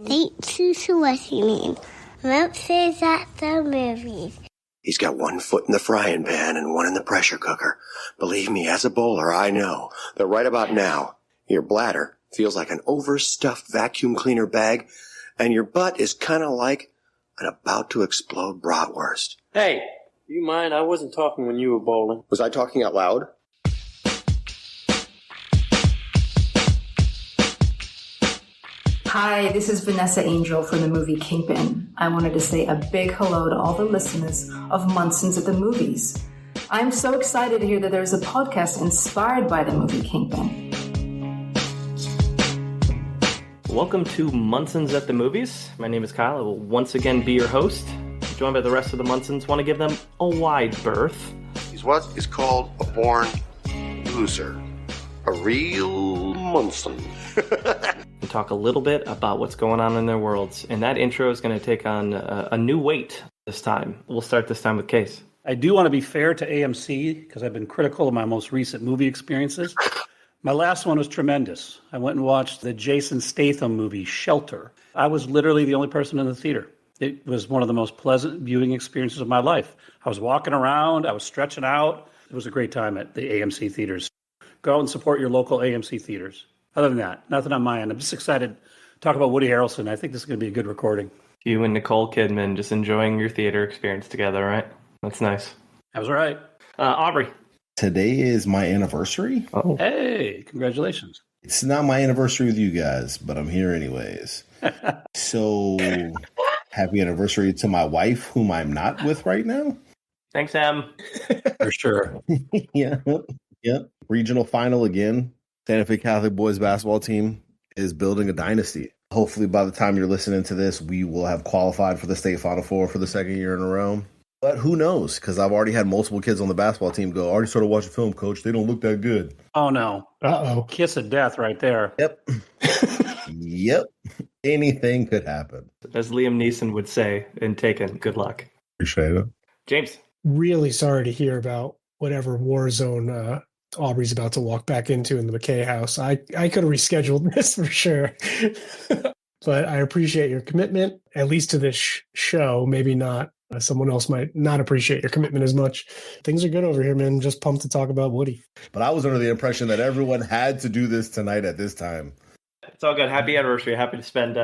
Thanks for listening. Monsters at the Movies. He's got one foot in the frying pan and one in the pressure cooker. Believe me, as a bowler, I know that right about now, your bladder feels like an overstuffed vacuum cleaner bag, and your butt is kind of like an about-to-explode bratwurst. Hey, you mind? I wasn't talking when you were bowling. Was I talking out loud? Hi, this is Vanessa Angel from the movie Kingpin. I wanted to say a big hello to all the listeners of Munsons at the Movies. I'm so excited to hear that there's a podcast inspired by the movie Kingpin. Welcome to Munsons at the Movies. My name is Kyle. I will once again be your host. Joined by the rest of the Munsons. Want to give them a wide berth. He's what is called a born loser. A real Munson. And talk a little bit about what's going on in their worlds. And that intro is going to take on a new weight this time. We'll start this time with Case. I do want to be fair to AMC because I've been critical of my most recent movie experiences. My last one was tremendous. I went and watched the Jason Statham movie, Shelter. I was literally the only person in the theater. It was one of the most pleasant viewing experiences of my life. I was walking around. I was stretching out. It was a great time at the AMC theaters. Go out and support your local AMC theaters. Other than that, nothing on my end. I'm just excited to talk about Woody Harrelson. I think this is going to be a good recording. You and Nicole Kidman just enjoying your theater experience together, right? That's nice. That was right. Aubrey. Today is my anniversary. Oh. Hey, congratulations. It's not my anniversary with you guys, but I'm here anyways. So, happy anniversary to my wife, whom I'm not with right now. Thanks, Em. For sure. Yeah. Regional final again. Santa Fe Catholic boys basketball team is building a dynasty. Hopefully by the time you're listening to this, we will have qualified for the state Final Four for the second year in a row. But who knows? Because I've already had multiple kids on the basketball team go, I already started watching film, coach. They don't look that good. Oh, no. Uh-oh. Kiss of death right there. Yep. Yep. Anything could happen. As Liam Neeson would say in Taken, good luck. Appreciate it. James. Really sorry to hear about whatever war zone Aubrey's about to walk back into in the McKay house. I could have rescheduled this for sure. But I appreciate your commitment, at least to this show. Maybe not. Someone else might not appreciate your commitment as much. Things are good over here, man. Just pumped to talk about Woody. But I was under the impression that everyone had to do this tonight at this time. It's all good. Happy anniversary. Happy to spend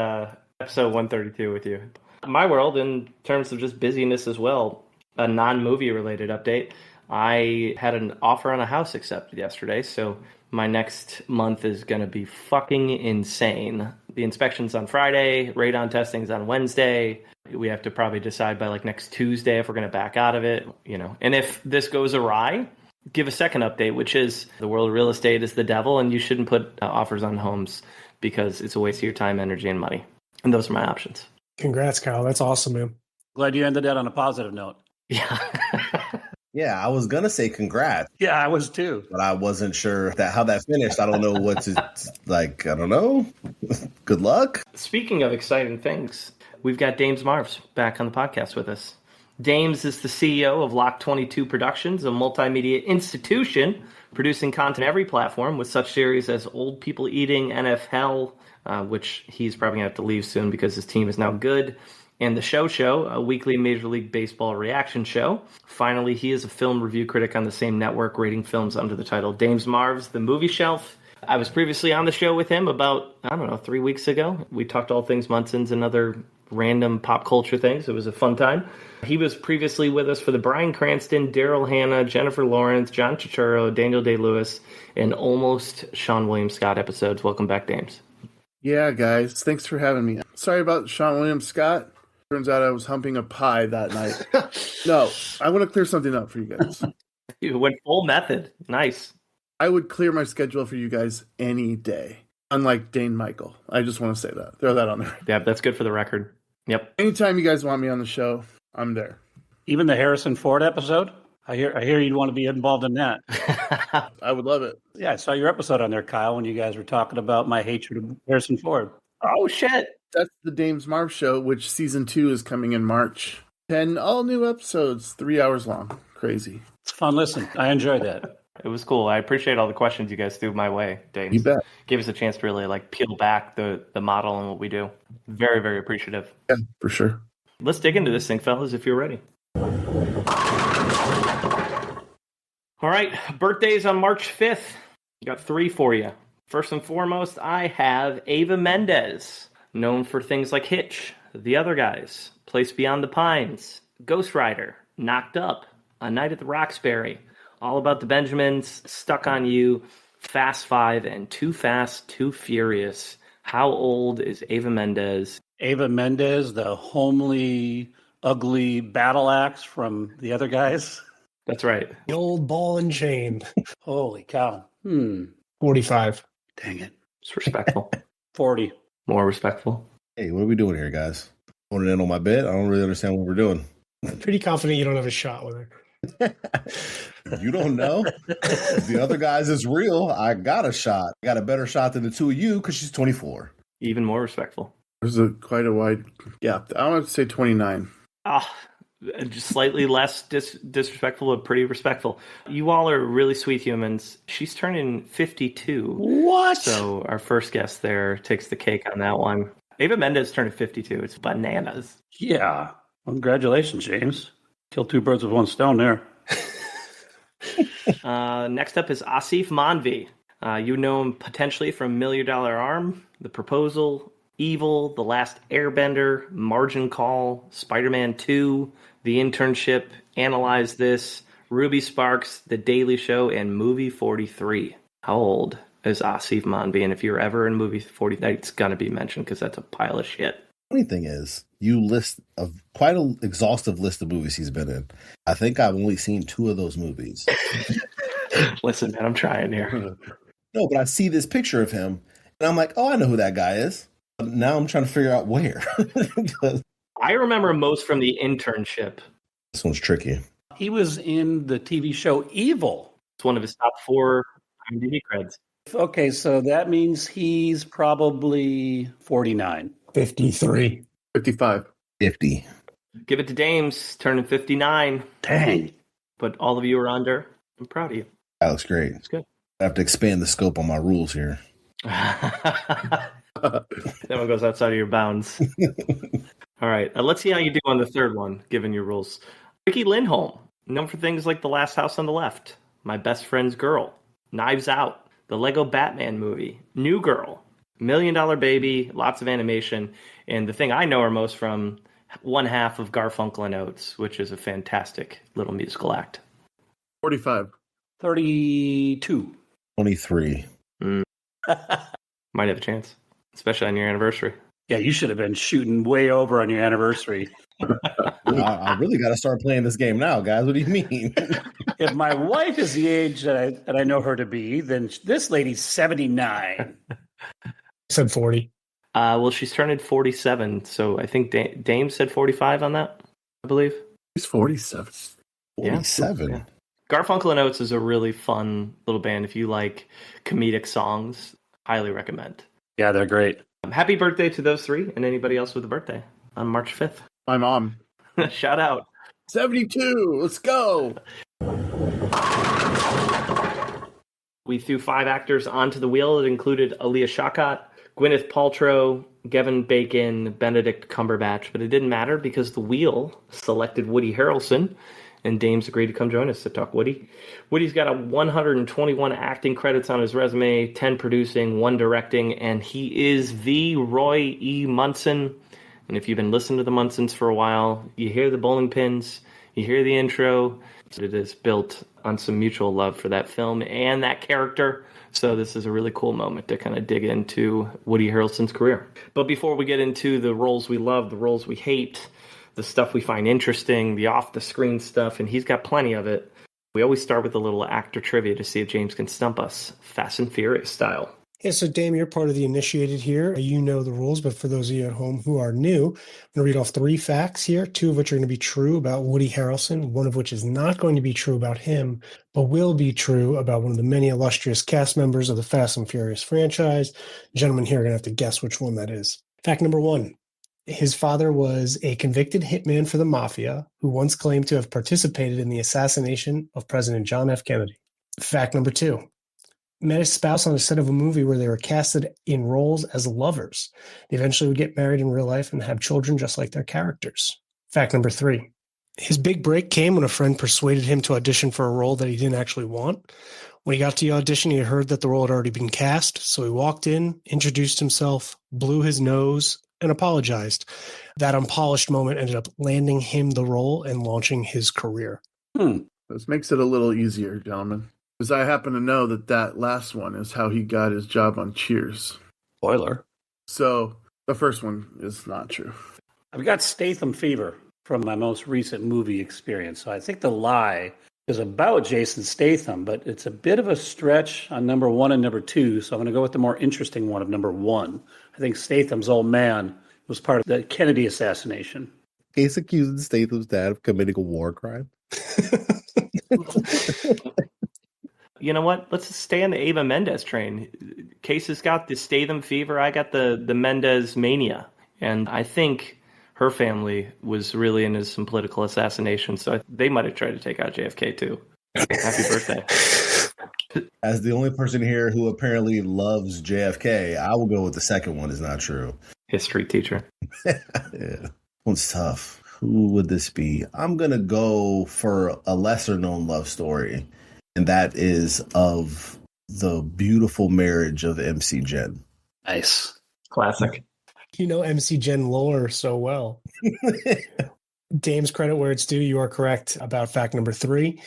episode 132 with you. My world, in terms of just busyness as well, a non-movie related update. I had an offer on a house accepted yesterday, so my next month is going to be fucking insane. The inspection's on Friday, radon testing's on Wednesday. We have to probably decide by like next Tuesday if we're going to back out of it, you know. And if this goes awry, give a second update, which is the world of real estate is the devil, and you shouldn't put offers on homes because it's a waste of your time, energy, and money. And those are my options. Congrats, Kyle. That's awesome, man. Glad you ended that on a positive note. Yeah. Yeah, I was going to say congrats. Yeah, I was too. But I wasn't sure how that finished. I don't know what to, I don't know. Good luck. Speaking of exciting things, we've got Dames Marvs back on the podcast with us. Dames is the CEO of Loch 22 Productions, a multimedia institution producing content every platform with such series as Old People Eating, NFL, which he's probably going to have to leave soon because his team is now good, and The Show, a weekly Major League Baseball reaction show. Finally, he is a film review critic on the same network, rating films under the title Dames Marvs, The Movie Shelf. I was previously on the show with him about, 3 weeks ago. We talked all things Munsons and other random pop culture things. It was a fun time. He was previously with us for the Bryan Cranston, Daryl Hannah, Jennifer Lawrence, John Turturro, Daniel Day-Lewis, and almost Sean William Scott episodes. Welcome back, Dames. Yeah, guys. Thanks for having me. Sorry about Sean William Scott. Turns out I was humping a pie that night. No, I want to clear something up for you guys. You went full method. Nice. I would clear my schedule for you guys any day. Unlike Dane Michael. I just want to say that. Throw that on there. Yeah, that's good for the record. Yep. Anytime you guys want me on the show, I'm there. Even the Harrison Ford episode? I hear you'd want to be involved in that. I would love it. Yeah, I saw your episode on there, Kyle, when you guys were talking about my hatred of Harrison Ford. Oh, shit. That's the Dames Marvs show, which season 2 is coming in March. 10 all new episodes, 3 hours long. Crazy. It's fun. Listen, I enjoyed that. It was cool. I appreciate all the questions you guys threw my way, Dames. You bet. Gave us a chance to really peel back the model and what we do. Very, very appreciative. Yeah, for sure. Let's dig into this thing, fellas, if you're ready. All right, birthdays on March 5th. Got 3 for you. First and foremost, I have Eva Mendes, known for things like Hitch, The Other Guys, Place Beyond the Pines, Ghost Rider, Knocked Up, A Night at the Roxbury, All About the Benjamins, Stuck on You, Fast Five, and Too Fast, Too Furious. How old is Eva Mendes? Eva Mendes, the homely, ugly battle axe from The Other Guys. That's right. The old ball and chain. Holy cow. 45. Dang it. It's respectful. 40. More respectful. Hey, what are we doing here, guys? Going in on my bed? I don't really understand what we're doing. Pretty confident you don't have a shot with her. You don't know? If The Other Guys is real, I got a shot. I got a better shot than the two of you because she's 24. Even more respectful. There's quite a wide gap. I want to say 29. Just slightly less disrespectful, but pretty respectful. You all are really sweet humans. She's turning 52. What? So our first guest there takes the cake on that one. Eva Mendes turning 52. It's bananas. Yeah. Well, congratulations, James. Killed 2 birds with 1 stone there. Next up is Asif Manvi. You know him potentially from $1 Million Arm, The Proposal, Evil, The Last Airbender, Margin Call, Spider-Man 2, The Internship, Analyze This, Ruby Sparks, The Daily Show, and Movie 43. How old is Asif Manvi? And if you're ever in Movie 43, it's going to be mentioned because that's a pile of shit. Funny thing is, you list quite an exhaustive list of movies he's been in. I think I've only seen 2 of those movies. Listen, man, I'm trying here. No, but I see this picture of him, and I'm like, oh, I know who that guy is. Now I'm trying to figure out where. I remember most from The Internship. This one's tricky. He was in the TV show Evil. It's one of his top 4 IMDb creds. Okay, so that means he's probably 49. 53. 55. 50. Give it to Dames, turning 59. Dang. But all of you are under. I'm proud of you. That looks great. It's good. I have to expand the scope on my rules here. That one goes outside of your bounds. All right. Let's see how you do on the third one, given your rules. Ricky Lindholm, known for things like The Last House on the Left, My Best Friend's Girl, Knives Out, the Lego Batman movie, New Girl, $1 Million Baby, lots of animation, and the thing I know her most from, one half of Garfunkel and Oates, which is a fantastic little musical act. 45. 32. 23. Might have a chance, especially on your anniversary. Yeah, you should have been shooting way over on your anniversary. I really got to start playing this game now, guys. What do you mean? If my wife is the age that I know her to be, then this lady's 79. I said 40. Well, she's turning 47, so I think Dame said 45 on that, I believe. He's 47. 47. Yeah. Garfunkel and Oates is a really fun little band. If you like comedic songs, highly recommend. Yeah, they're great. Happy birthday to those 3 and anybody else with a birthday on March 5th. My mom. Shout out. 72. Let's go. We threw 5 actors onto the wheel. It included Aaliyah Shawkat, Gwyneth Paltrow, Kevin Bacon, Benedict Cumberbatch, but it didn't matter because the wheel selected Woody Harrelson, and Dames agreed to come join us to talk Woody. Woody's got 121 acting credits on his resume, 10 producing, 1 directing, and he is the Roy E. Munson. And if you've been listening to the Munsons for a while, you hear the bowling pins, you hear the intro. It is built on some mutual love for that film and that character. So this is a really cool moment to kind of dig into Woody Harrelson's career. But before we get into the roles we love, the roles we hate, the stuff we find interesting, the off-the-screen stuff, and he's got plenty of it, we always start with a little actor trivia to see if James can stump us, Fast and Furious style. Yeah, so Dame, you're part of the initiated here. You know the rules, but for those of you at home who are new, I'm going to read off 3 facts here, 2 of which are going to be true about Woody Harrelson, 1 of which is not going to be true about him, but will be true about one of the many illustrious cast members of the Fast and Furious franchise. Gentlemen here are going to have to guess which one that is. Fact number 1. His father was a convicted hitman for the mafia who once claimed to have participated in the assassination of President John F. Kennedy. Fact number 2. Met his spouse on a set of a movie where they were casted in roles as lovers. They eventually would get married in real life and have children just like their characters. Fact number 3. His big break came when a friend persuaded him to audition for a role that he didn't actually want. When he got to the audition, he had heard that the role had already been cast, so he walked in, introduced himself, blew his nose, and apologized. That unpolished moment ended up landing him the role and launching his career. This makes it a little easier, gentlemen. Because I happen to know that last one is how he got his job on Cheers. Spoiler. So the first one is not true. I've got Statham fever from my most recent movie experience. So I think The Lie is about Jason Statham, but it's a bit of a stretch on number 1 and number 2. So I'm going to go with the more interesting one of number 1. I think Statham's old man was part of the Kennedy assassination. Case accusing Statham's dad of committing a war crime. You know what? Let's stay on the Ava Mendez train. Case has got the Statham fever. I got the Mendez mania. And I think her family was really into some political assassination. So they might have tried to take out JFK too. Happy birthday. As the only person here who apparently loves JFK, I will go with the second one is not true. History teacher. Yeah. One's tough. Who would this be? I'm going to go for a lesser known love story. And that is of the beautiful marriage of MC Jen. Nice. Classic. You know MC Jen lore so well. Dame's credit where it's due. You are correct about fact number 3.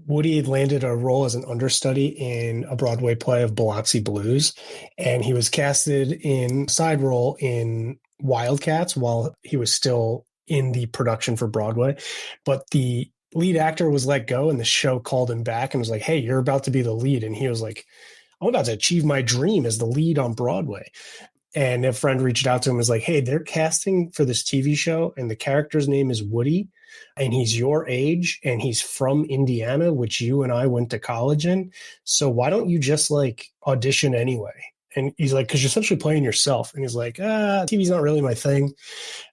Woody had landed a role as an understudy in a Broadway play of Biloxi Blues, and he was casted in a side role in Wildcats while he was still in the production for Broadway. But the lead actor was let go, and the show called him back and was like, hey, you're about to be the lead. And he was like, I'm about to achieve my dream as the lead on Broadway. And a friend reached out to him and was like, hey, they're casting for this TV show, and the character's name is Woody, and he's your age, and he's from Indiana, which you and I went to college in. So why don't you just like audition anyway? And he's like, because you're essentially playing yourself. And he's like, TV's not really my thing.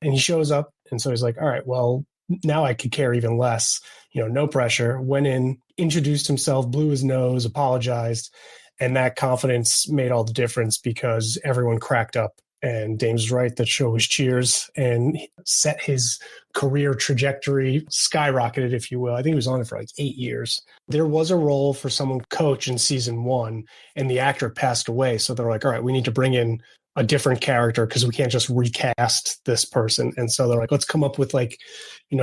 And he shows up. And so he's like, all right, well, now I could care even less, no pressure. Went in, introduced himself, blew his nose, apologized. And that confidence made all the difference because everyone cracked up. And Dame's right, that show was Cheers and set his career trajectory, skyrocketed, if you will. I think he was on it for like 8 years. There was a role for someone coach in season 1, and the actor passed away. So they're like, all right, we need to bring in a different character because we can't just recast this person. And so they're like, let's come up with like,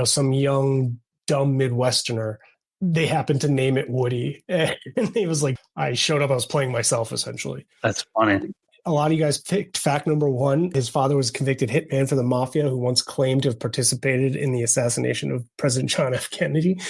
some young, dumb Midwesterner. They happened to name it Woody. And he was like, I showed up, I was playing myself, essentially. That's funny. A lot of you guys picked fact number 1. His father was a convicted hitman for the mafia who once claimed to have participated in the assassination of President John F. Kennedy.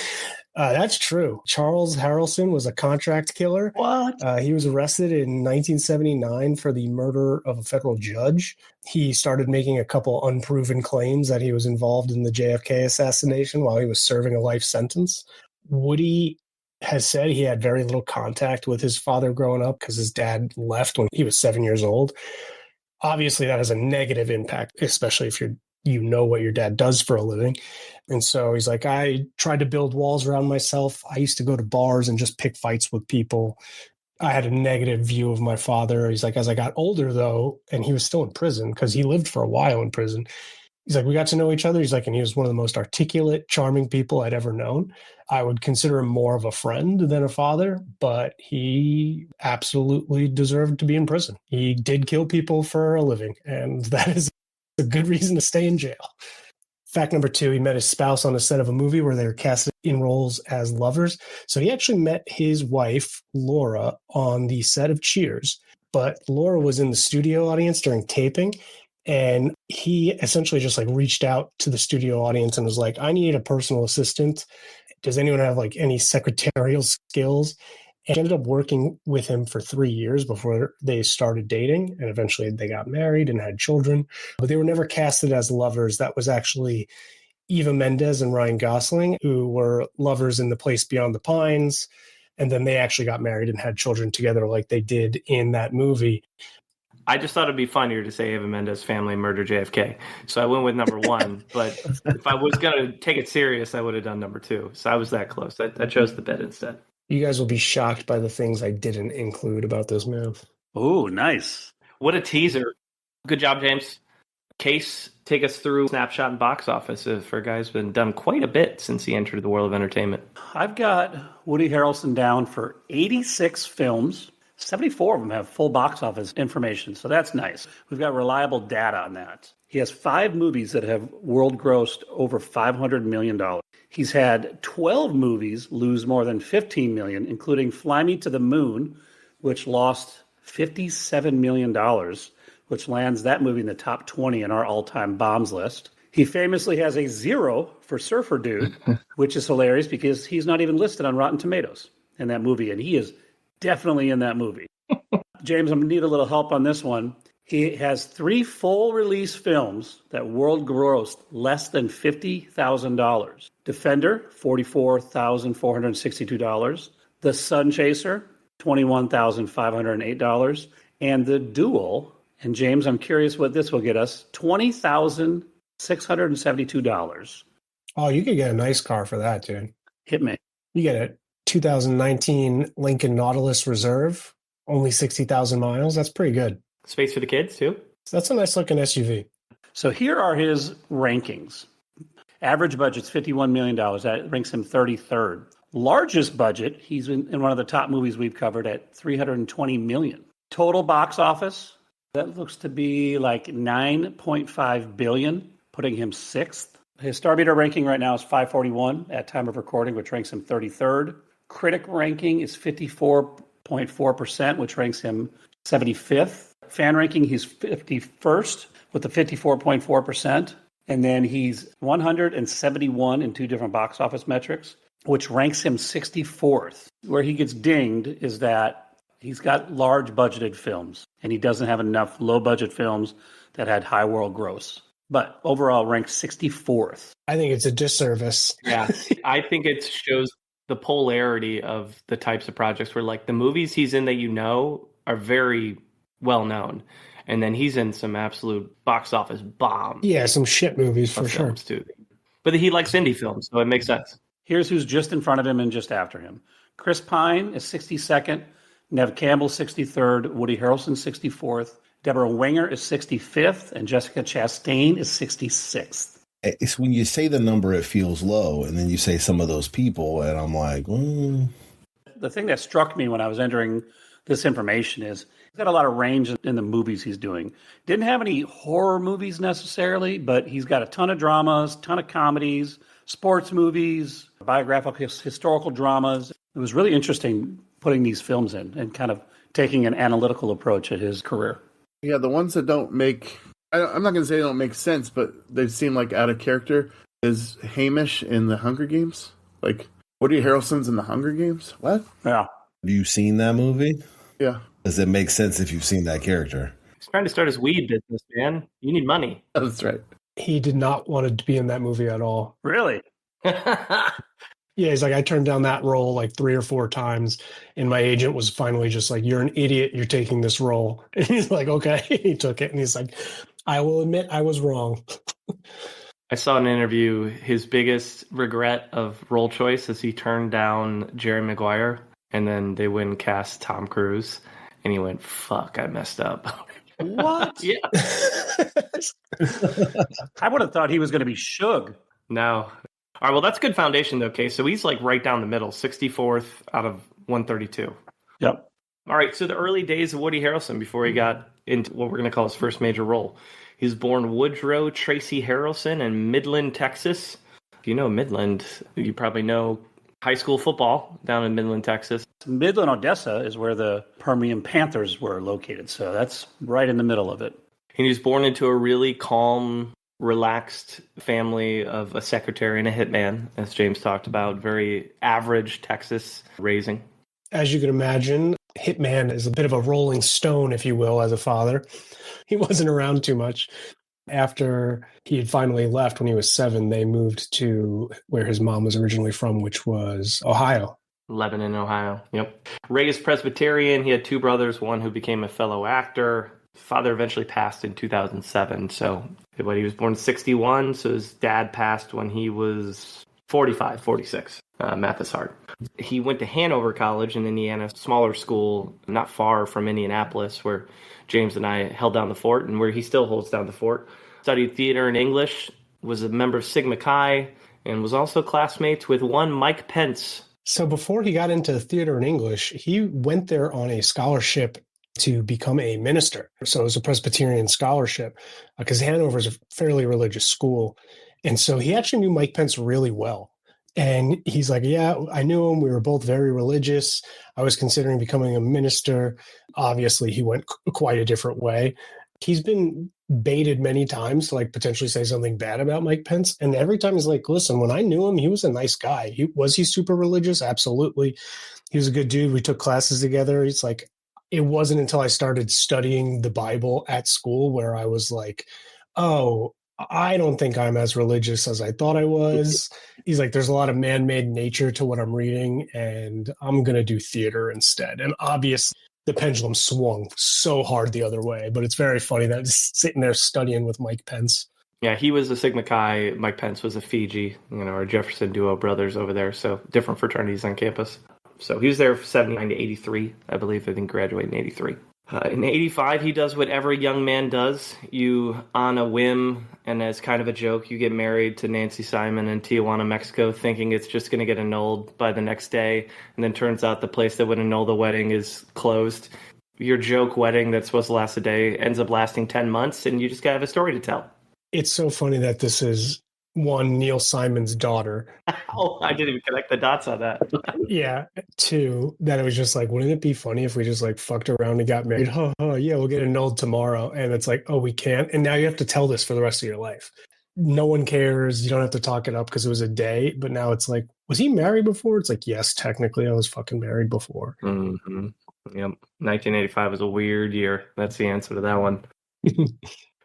That's true. Charles Harrelson was a contract killer. What? He was arrested in 1979 for the murder of a federal judge. He started making a couple unproven claims that he was involved in the JFK assassination while he was serving a life sentence. Woody has said he had very little contact with his father growing up because his dad left when he was 7 years old. Obviously, that has a negative impact, especially if you know what your dad does for a living. And so he's like, I tried to build walls around myself. I used to go to bars and just pick fights with people. I had a negative view of my father. He's like, as I got older, though, and he was still in prison because he lived for a while in prison. He's like, we got to know each other. He's like, and he was one of the most articulate, charming people I'd ever known. I would consider him more of a friend than a father, but he absolutely deserved to be in prison. He did kill people for a living, and that is a good reason to stay in jail. Fact number 2, he met his spouse on a set of a movie where they were casted in roles as lovers. So he actually met his wife, Laura, on the set of Cheers, but Laura was in the studio audience during taping. And he essentially just like reached out to the studio audience and was like, I need a personal assistant. Does anyone have like any secretarial skills? And she ended up working with him for 3 years before they started dating. And eventually they got married and had children, but they were never casted as lovers. That was actually Eva Mendes and Ryan Gosling, who were lovers in The Place Beyond the Pines. And then they actually got married and had children together like they did in that movie. I just thought it'd be funnier to say Eva Mendes family murdered JFK. So I went with number 1. But if I was going to take it serious, I would have done number 2. So I was that close. I chose the bet instead. You guys will be shocked by the things I didn't include about this man. Oh, nice. What a teaser. Good job, James. Case, take us through Snapshot and box office for a guy who's been done quite a bit since he entered the world of entertainment. I've got Woody Harrelson down for 86 films. 74 of them have full box office information, so that's nice. We've got reliable data on that. He has 5 movies that have world grossed over $500 million. He's had 12 movies lose more than $15 million, including Fly Me to the Moon, which lost $57 million, which lands that movie in the top 20 in our all-time bombs list. He famously has a 0 for Surfer Dude, which is hilarious because he's not even listed on Rotten Tomatoes in that movie, and he is definitely in that movie. James, I'm going to need a little help on this one. He has 3 full-release films that world grossed less than $50,000. Defender, $44,462. The Sun Chaser, $21,508. And The Duel, and James, I'm curious what this will get us, $20,672. Oh, you could get a nice car for that, dude. Hit me. You get a 2019 Lincoln Nautilus Reserve, only 60,000 miles. That's pretty good. Space for the kids, too. That's a nice looking SUV. So here are his rankings. Average budget's $51 million. That ranks him 33rd. Largest budget, he's in one of the top movies we've covered at $320 million. Total box office, that looks to be like $9.5 billion, putting him 6th. His Star Meter ranking right now is 541 at time of recording, which ranks him 33rd. Critic ranking is 54.4%, which ranks him 75th. Fan ranking, he's 51st with the 54.4%. And then he's 171 in 2 different box office metrics, which ranks him 64th. Where he gets dinged is that he's got large budgeted films, and he doesn't have enough low budget films that had high world gross. But overall ranked 64th. I think it's a disservice. Yeah, I think it shows the polarity of the types of projects where, like, the movies he's in that you know are very well known, and then he's in some absolute box office bomb. Yeah, some shit movies for sure. Too. But he likes indie films, so it makes sense. Here's who's just in front of him and just after him. Chris Pine is 62nd, Nev Campbell 63rd, Woody Harrelson 64th, Deborah Winger is 65th, and Jessica Chastain is 66th. It's when you say the number, it feels low, and then you say some of those people, and I'm like, The thing that struck me when I was entering this information is he's got a lot of range in the movies he's doing. Didn't have any horror movies necessarily, but he's got a ton of dramas, ton of comedies, sports movies, biographical, historical dramas. It was really interesting putting these films in and kind of taking an analytical approach at his career. Yeah, the ones that don't make, I'm not going to say they don't make sense, but they seem like out of character, is Hamish in the Hunger Games. Like, Woody Harrelson's in the Hunger Games? What? Yeah. Have you seen that movie? Yeah. Does it make sense if you've seen that character? He's trying to start his weed business, man. You need money. That's right. He did not want to be in that movie at all. Really? Yeah, he's like, I turned down that role like 3 or 4 times, and my agent was finally just like, you're an idiot, you're taking this role. And he's like, okay. He took it, and he's like, I will admit I was wrong. I saw an interview. His biggest regret of role choice is he turned down Jerry Maguire, and then they went and cast Tom Cruise, and he went, fuck, I messed up. What? Yeah. I would have thought he was going to be Shug. No. All right, well, that's good foundation, though, okay? So he's like right down the middle, 64th out of 132. Yep. All right, so the early days of Woody Harrelson before he got into what we're going to call his first major role. He was born Woodrow Tracy Harrelson in Midland, Texas. If you know Midland, you probably know high school football down in Midland, Texas. Midland, Odessa is where the Permian Panthers were located, so that's right in the middle of it. He was born into a really calm, relaxed family of a secretary and a hitman, as James talked about. Very average Texas raising. As you can imagine, hitman is a bit of a rolling stone, if you will, as a father. He wasn't around too much. After he had finally left when he was 7, they moved to where his mom was originally from, which was Ohio. Lebanon, Ohio. Yep. Raised Presbyterian. He had 2 brothers, one who became a fellow actor. His father eventually passed in 2007. So he was born in 61. So his dad passed when he was 45, 46. Math is hard. He went to Hanover College in Indiana, smaller school, not far from Indianapolis, where James and I held down the fort, and where he still holds down the fort. Studied theater and English, was a member of Sigma Chi, and was also classmates with one Mike Pence. So before he got into theater and English, he went there on a scholarship to become a minister. So it was a Presbyterian scholarship because Hanover is a fairly religious school. And so he actually knew Mike Pence really well. And he's like, yeah, I knew him. We were both very religious. I was considering becoming a minister. Obviously, he went quite a different way. He's been baited many times to like potentially say something bad about Mike Pence. And every time he's like, listen, when I knew him, he was a nice guy. Was he super religious? Absolutely. He was a good dude. We took classes together. He's like, it wasn't until I started studying the Bible at school where I was like, oh, I don't think I'm as religious as I thought I was. He's like, there's a lot of man-made nature to what I'm reading, and I'm going to do theater instead. And obviously, the pendulum swung so hard the other way, but it's very funny that he's sitting there studying with Mike Pence. Yeah, he was a Sigma Chi. Mike Pence was a Fiji, our Jefferson duo brothers over there. So different fraternities on campus. So he was there from 79 to 83, I believe. I think graduated in 83. In 85, he does what every young man does. You, on a whim, and as kind of a joke, you get married to Nancy Simon in Tijuana, Mexico, thinking it's just going to get annulled by the next day. And then turns out the place that would annul the wedding is closed. Your joke wedding that's supposed to last a day ends up lasting 10 months, and you just got to have a story to tell. It's so funny that this is one, Neil Simon's daughter. Oh, I didn't even connect the dots on that. Yeah. Two, that it was just like, wouldn't it be funny if we just like fucked around and got married? Yeah, we'll get annulled tomorrow. And it's like, oh, we can't. And now you have to tell this for the rest of your life. No one cares. You don't have to talk it up because it was a day. But now it's like, was he married before? It's like, yes, technically I was fucking married before. Mm-hmm. Yep. 1985 was a weird year. That's the answer to that one.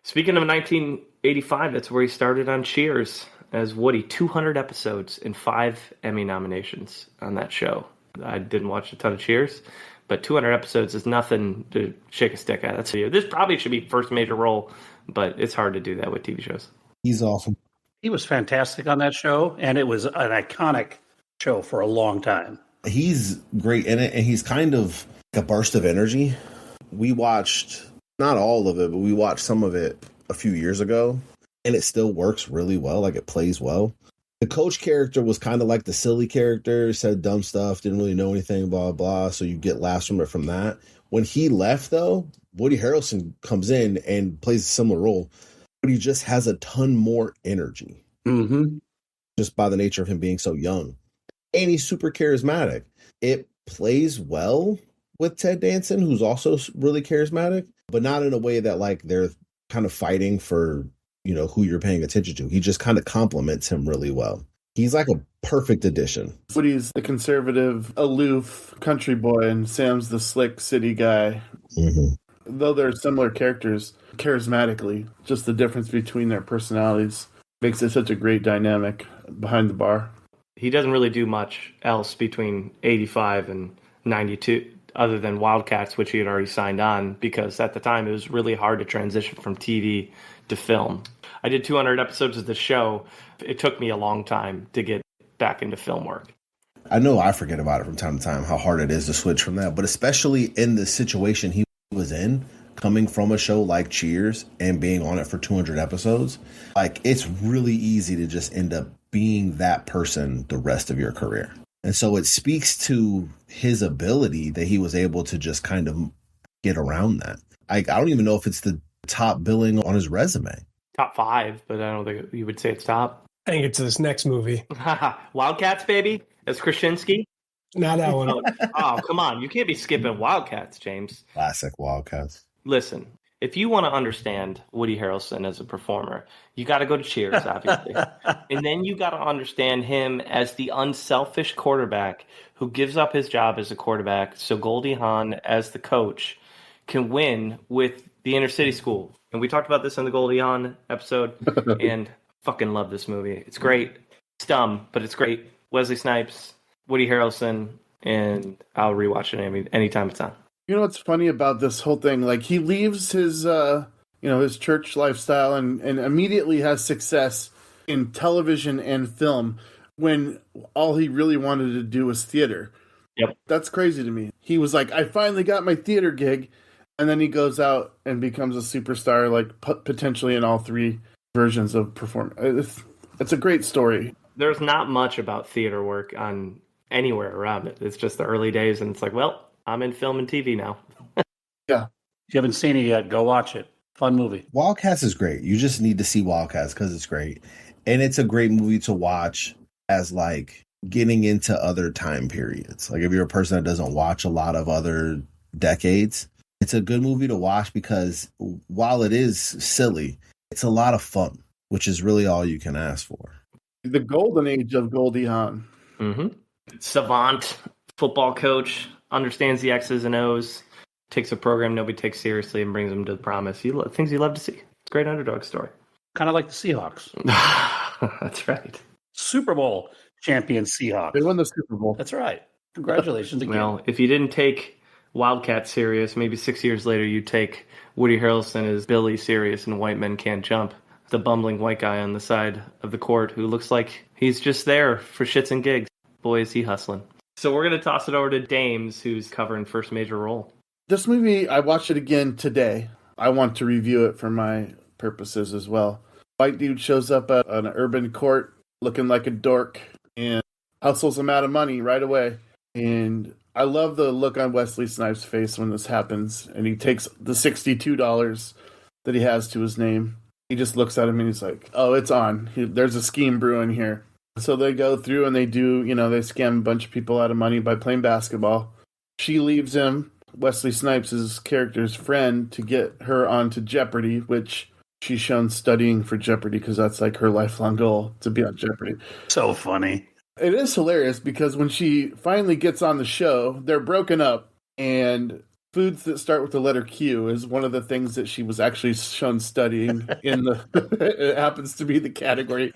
Speaking of 1985, that's where he started on Cheers as Woody. 200 episodes and 5 Emmy nominations on that show. I didn't watch a ton of Cheers, but 200 episodes is nothing to shake a stick at. This probably should be first major role, but it's hard to do that with TV shows. He's awesome. He was fantastic on that show, and it was an iconic show for a long time. He's great in it, and he's kind of like a burst of energy. We watched, not all of it, but we watched some of it a few years ago, and it still works really well. Like, it plays well. The coach character was kind of like the silly character, said dumb stuff, didn't really know anything, blah, blah, so you get laughs from it from that. When he left, though, Woody Harrelson comes in and plays a similar role, but he just has a ton more energy. Mm-hmm. Just by the nature of him being so young. And he's super charismatic. It plays well with Ted Danson, who's also really charismatic, but not in a way that like they're kind of fighting for, who you're paying attention to. He just kind of complements him really well. He's like a perfect addition. Woody's the conservative, aloof country boy, and Sam's the slick city guy. Mm-hmm. Though they're similar characters, charismatically, just the difference between their personalities makes it such a great dynamic behind the bar. He doesn't really do much else between 85 and 92, other than Wildcats, which he had already signed on, because at the time it was really hard to transition from TV to film. I did 200 episodes of the show. It took me a long time to get back into film work. I know I forget about it from time to time, how hard it is to switch from that, but especially in the situation he was in, coming from a show like Cheers and being on it for 200 episodes, like, it's really easy to just end up being that person the rest of your career. And so it speaks to his ability that he was able to just kind of get around that. I don't even know if it's the top billing on his resume. Top 5, but I don't think you would say it's top. I think it's this next movie. Wildcats, baby? As Krushinski? Not that one. Oh, come on. You can't be skipping Wildcats, James. Classic Wildcats. Listen, if you want to understand Woody Harrelson as a performer, you got to go to Cheers, obviously. And then you got to understand him as the unselfish quarterback who gives up his job as a quarterback so Goldie Hawn, as the coach, can win with the inner city school. And we talked about this in the Goldie Hawn episode, and fucking love this movie. It's great. It's dumb, but it's great. Wesley Snipes, Woody Harrelson, and I'll rewatch it anytime it's on. You know what's funny about this whole thing? Like, he leaves his, his church lifestyle and immediately has success in television and film. when all he really wanted to do was theater. Yep. That's crazy to me. He was like, I finally got my theater gig. And then he goes out and becomes a superstar, like potentially in all three versions of performance. It's a great story. There's not much about theater work on anywhere around it. It's just the early days, and it's like, well, I'm in film and TV now. Yeah. If you haven't seen it yet, go watch it. Fun movie. Wildcats is great. You just need to see Wildcats because it's great. And it's a great movie to watch as like getting into other time periods. Like if you're a person that doesn't watch a lot of other decades, it's a good movie to watch because while it is silly, it's a lot of fun, which is really all you can ask for. The golden age of Goldie Hawn. Mm-hmm. Savant, football coach, understands the X's and O's, takes a program nobody takes seriously and brings them to the promise. Things you love to see. It's a great underdog story. Kind of like the Seahawks. That's right. Super Bowl champion Seahawks. They won the Super Bowl. That's right. Congratulations again. Well, if you didn't take Wildcat serious, maybe 6 years later you take Woody Harrelson as Billy serious in White Men Can't Jump, the bumbling white guy on the side of the court who looks like he's just there for shits and gigs. Boy, is he hustling. So we're going to toss it over to Dames, who's covering first major role. This movie, I watched it again today. I want to review it for my purposes as well. White dude shows up at an urban court looking like a dork and hustles him out of money right away. And I love the look on Wesley Snipes' face when this happens. And he takes the $62 that he has to his name. He just looks at him and he's like, oh, it's on. There's a scheme brewing here. So they go through and they do, they scam a bunch of people out of money by playing basketball. She leaves him, Wesley Snipes' character's friend, to get her onto Jeopardy, which she's shown studying for Jeopardy because that's like her lifelong goal, to be on Jeopardy. So funny. It is hilarious because when she finally gets on the show, they're broken up, and foods that start with the letter Q is one of the things that she was actually shown studying in the it happens to be the category.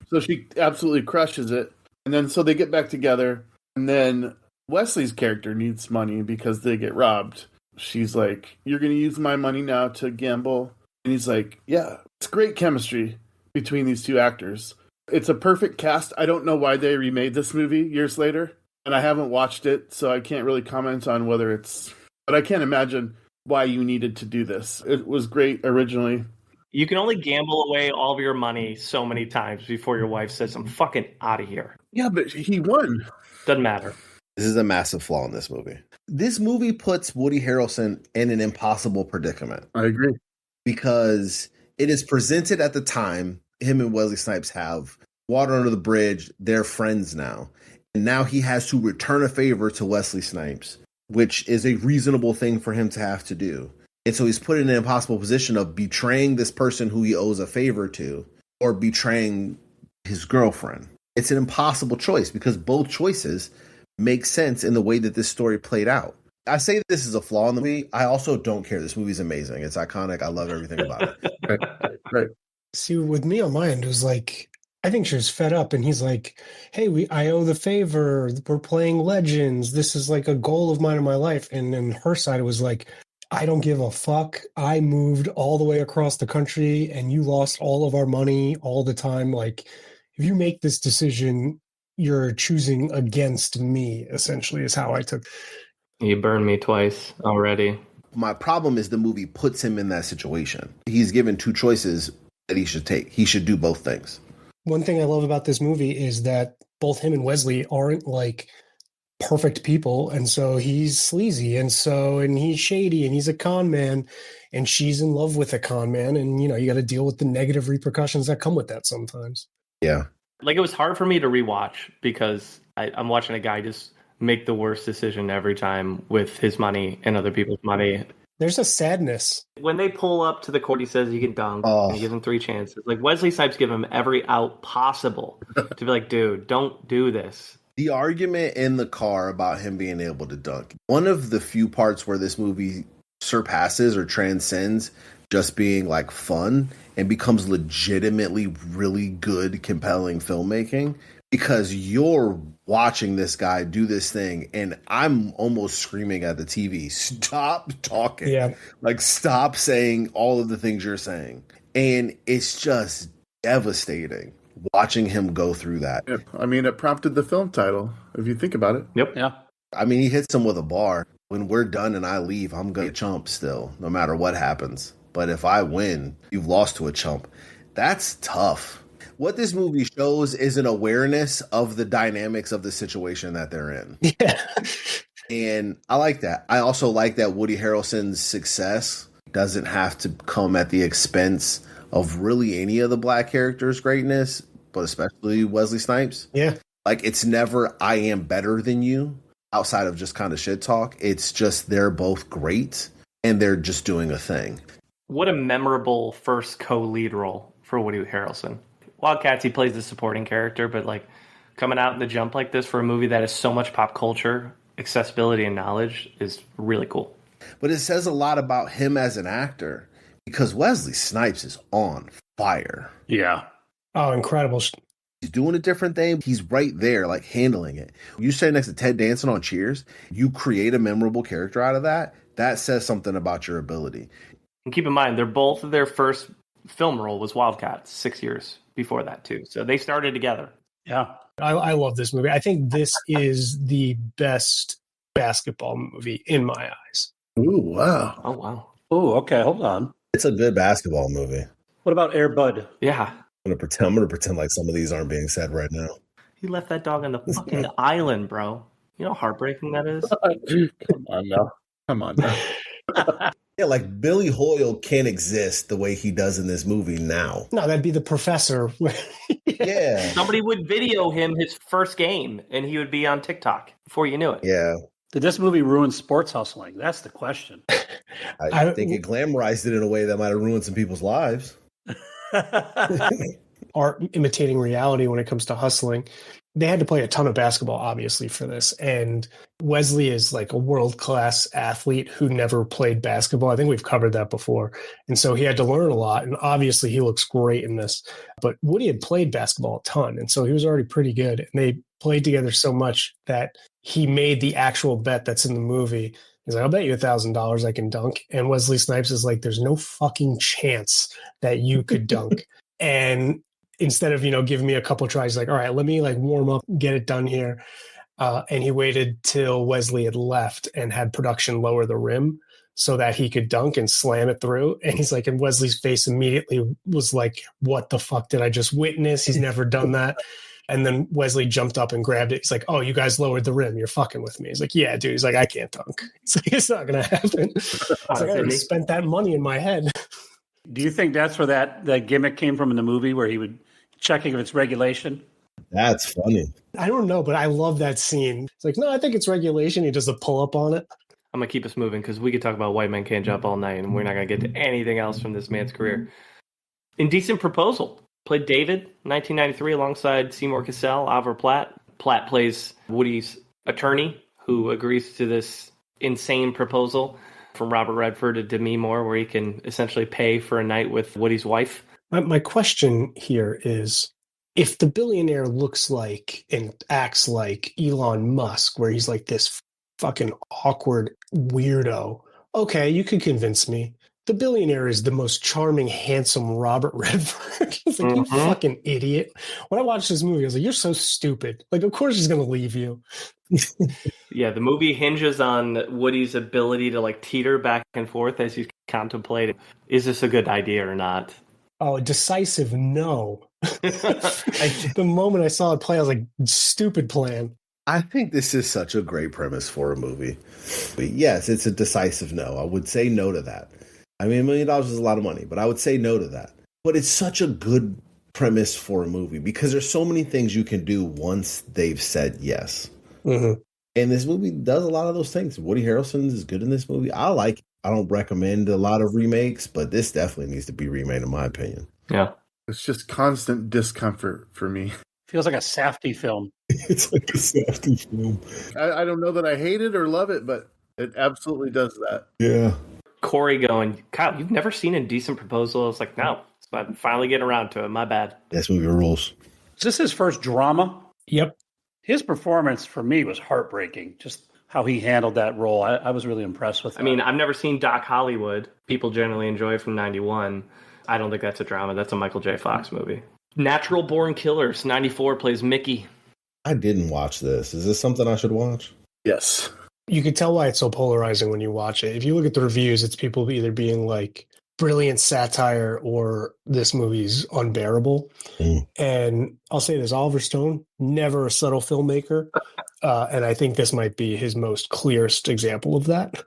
So she absolutely crushes it. And then so they get back together, and then Wesley's character needs money because they get robbed. She's like, you're going to use my money now to gamble? And he's like, yeah, it's great chemistry between these two actors. It's a perfect cast. I don't know why they remade this movie years later, and I haven't watched it, so I can't really comment on whether it's... But I can't imagine why you needed to do this. It was great originally. You can only gamble away all of your money so many times before your wife says, I'm fucking out of here. Yeah, but he won. Doesn't matter. This is a massive flaw in this movie. This movie puts Woody Harrelson in an impossible predicament. I agree. Because it is presented at the time, him and Wesley Snipes have water under the bridge. They're friends now. And now he has to return a favor to Wesley Snipes, which is a reasonable thing for him to have to do. And so he's put in an impossible position of betraying this person who he owes a favor to or betraying his girlfriend. It's an impossible choice because both choices make sense in the way that this story played out. I say this is a flaw in the movie. I also don't care. This movie's amazing. It's iconic. I love everything about it. Right. See, with me on my end, it was like, I think she was fed up, and he's like, hey, I owe the favor. We're playing Legends. This is like a goal of mine in my life. And then her side, it was like, I don't give a fuck. I moved all the way across the country, and you lost all of our money all the time. Like, if you make this decision, you're choosing against me, essentially, is how I took. You burned me twice already. My problem is the movie puts him in that situation. He's given two choices that he should take. He should do both things. One thing I love about this movie is that both him and Wesley aren't like perfect people. And so he's sleazy. And he's shady, and he's a con man, and she's in love with a con man. And, you got to deal with the negative repercussions that come with that sometimes. Yeah. Like, it was hard for me to rewatch because I'm watching a guy just make the worst decision every time with his money and other people's money. There's a sadness. When they pull up to the court, he says he can dunk. And he gives him 3 chances. Like, Wesley Snipes give him every out possible to be like, dude, don't do this. The argument in the car about him being able to dunk, one of the few parts where this movie surpasses or transcends just being like fun and becomes legitimately really good, compelling filmmaking, because you're watching this guy do this thing and I'm almost screaming at the TV, stop talking. Yeah. Like, stop saying all of the things you're saying. And it's just devastating. watching him go through that. Yeah, I mean, it prompted the film title, if you think about it. Yep. Yeah. I mean, he hits him with a bar. When we're done and I leave, I'm going to chump still, no matter what happens. But if I win, you've lost to a chump. That's tough. What this movie shows is an awareness of the dynamics of the situation that they're in. Yeah. And I like that. I also like that Woody Harrelson's success doesn't have to come at the expense of really any of the black characters' greatness, but especially Wesley Snipes. Yeah. Like, it's never, I am better than you, outside of just kind of shit talk. It's just they're both great, and they're just doing a thing. What a memorable first co-lead role for Woody Harrelson. Wildcats, he plays the supporting character, but like coming out in the jump like this for a movie that is so much pop culture, accessibility, and knowledge is really cool. But it says a lot about him as an actor, because Wesley Snipes is on fire. Yeah. Oh, incredible. He's doing a different thing. He's right there, like handling it. You stand next to Ted Danson on Cheers, you create a memorable character out of that. That says something about your ability. And keep in mind, their first film role was Wildcats 6 years before that too. So they started together. Yeah. I love this movie. I think this is the best basketball movie in my eyes. Ooh, wow. Oh, wow. Oh, okay. Hold on. It's a good basketball movie. What about Air Bud? Yeah. I'm gonna pretend like some of these aren't being said right now. He left that dog on the fucking island, bro. You know how heartbreaking that is? Come on now. Yeah, like Billy Hoyle can't exist the way he does in this movie now. No, that'd be the professor. Yeah. Somebody would video him his first game, and he would be on TikTok before you knew it. Yeah. Did this movie ruin sports hustling? That's the question. I think it glamorized it in a way that might have ruined some people's lives. Art imitating reality when it comes to hustling. They had to play a ton of basketball, obviously, for this. And Wesley is like a world-class athlete who never played basketball. I think we've covered that before. And so he had to learn a lot. And obviously he looks great in this. But Woody had played basketball a ton. And so he was already pretty good. And they played together so much that he made the actual bet that's in the movie. He's like, I'll bet you $1,000 I can dunk. And Wesley Snipes is like, there's no fucking chance that you could dunk. And instead of, giving me a couple tries, he's like, all right, let me like warm up, get it done here. And he waited till Wesley had left and had production lower the rim so that he could dunk and slam it through. And he's like, and Wesley's face immediately was like, what the fuck did I just witness? He's never done that. And then Wesley jumped up and grabbed it. He's like, oh, you guys lowered the rim. You're fucking with me. He's like, yeah, dude. He's like, I can't dunk. It's like, it's not going to happen. It's like, I already spent that money in my head. Do you think that's where that gimmick came from in the movie, where he would checking if it's regulation? That's funny. I don't know, but I love that scene. It's like, no, I think it's regulation. He does a pull up on it. I'm going to keep us moving because we could talk about White Men Can't Jump all night, and we're not going to get to anything else from this man's career. Indecent Proposal. Played David, 1993, alongside Seymour Cassel, Oliver Platt. Platt plays Woody's attorney, who agrees to this insane proposal from Robert Redford to Demi Moore, where he can essentially pay for a night with Woody's wife. My question here is, if the billionaire looks like and acts like Elon Musk, where he's like this fucking awkward weirdo, okay, you could convince me. The billionaire is the most charming, handsome Robert Redford. It's like, you fucking idiot. When I watched this movie, I was like, you're so stupid. Like, of course he's going to leave you. Yeah, the movie hinges on Woody's ability to like teeter back and forth as he's contemplating, is this a good idea or not? Oh, a decisive no. The moment I saw it play, I was like, stupid plan. I think this is such a great premise for a movie. But yes, it's a decisive no. I would say no to that. I mean, $1 million is a lot of money, but I would say no to that. But it's such a good premise for a movie because there's so many things you can do once they've said yes. Mm-hmm. And this movie does a lot of those things. Woody Harrelson is good in this movie. I like it. I don't recommend a lot of remakes, but this definitely needs to be remade, in my opinion. Yeah. It's just constant discomfort for me. Feels like a Safdie film. It's like a Safdie film. I don't know that I hate it or love it, but it absolutely does that. Yeah. Corey going, Kyle, you've never seen Indecent Proposal? I was like, no. So I'm finally getting around to it. My bad. This movie rules. Is this his first drama? Yep. His performance for me was heartbreaking. Just how he handled that role. I was really impressed with that. I mean, I've never seen Doc Hollywood. People generally enjoy from 91. I don't think that's a drama. That's a Michael J. Fox movie. Natural Born Killers, 94, plays Mickey. I didn't watch this. Is this something I should watch? Yes. You can tell why it's so polarizing when you watch it. If you look at the reviews, it's people either being like brilliant satire or this movie's unbearable. And I'll say this, Oliver Stone, never a subtle filmmaker. And I think this might be his most clearest example of that.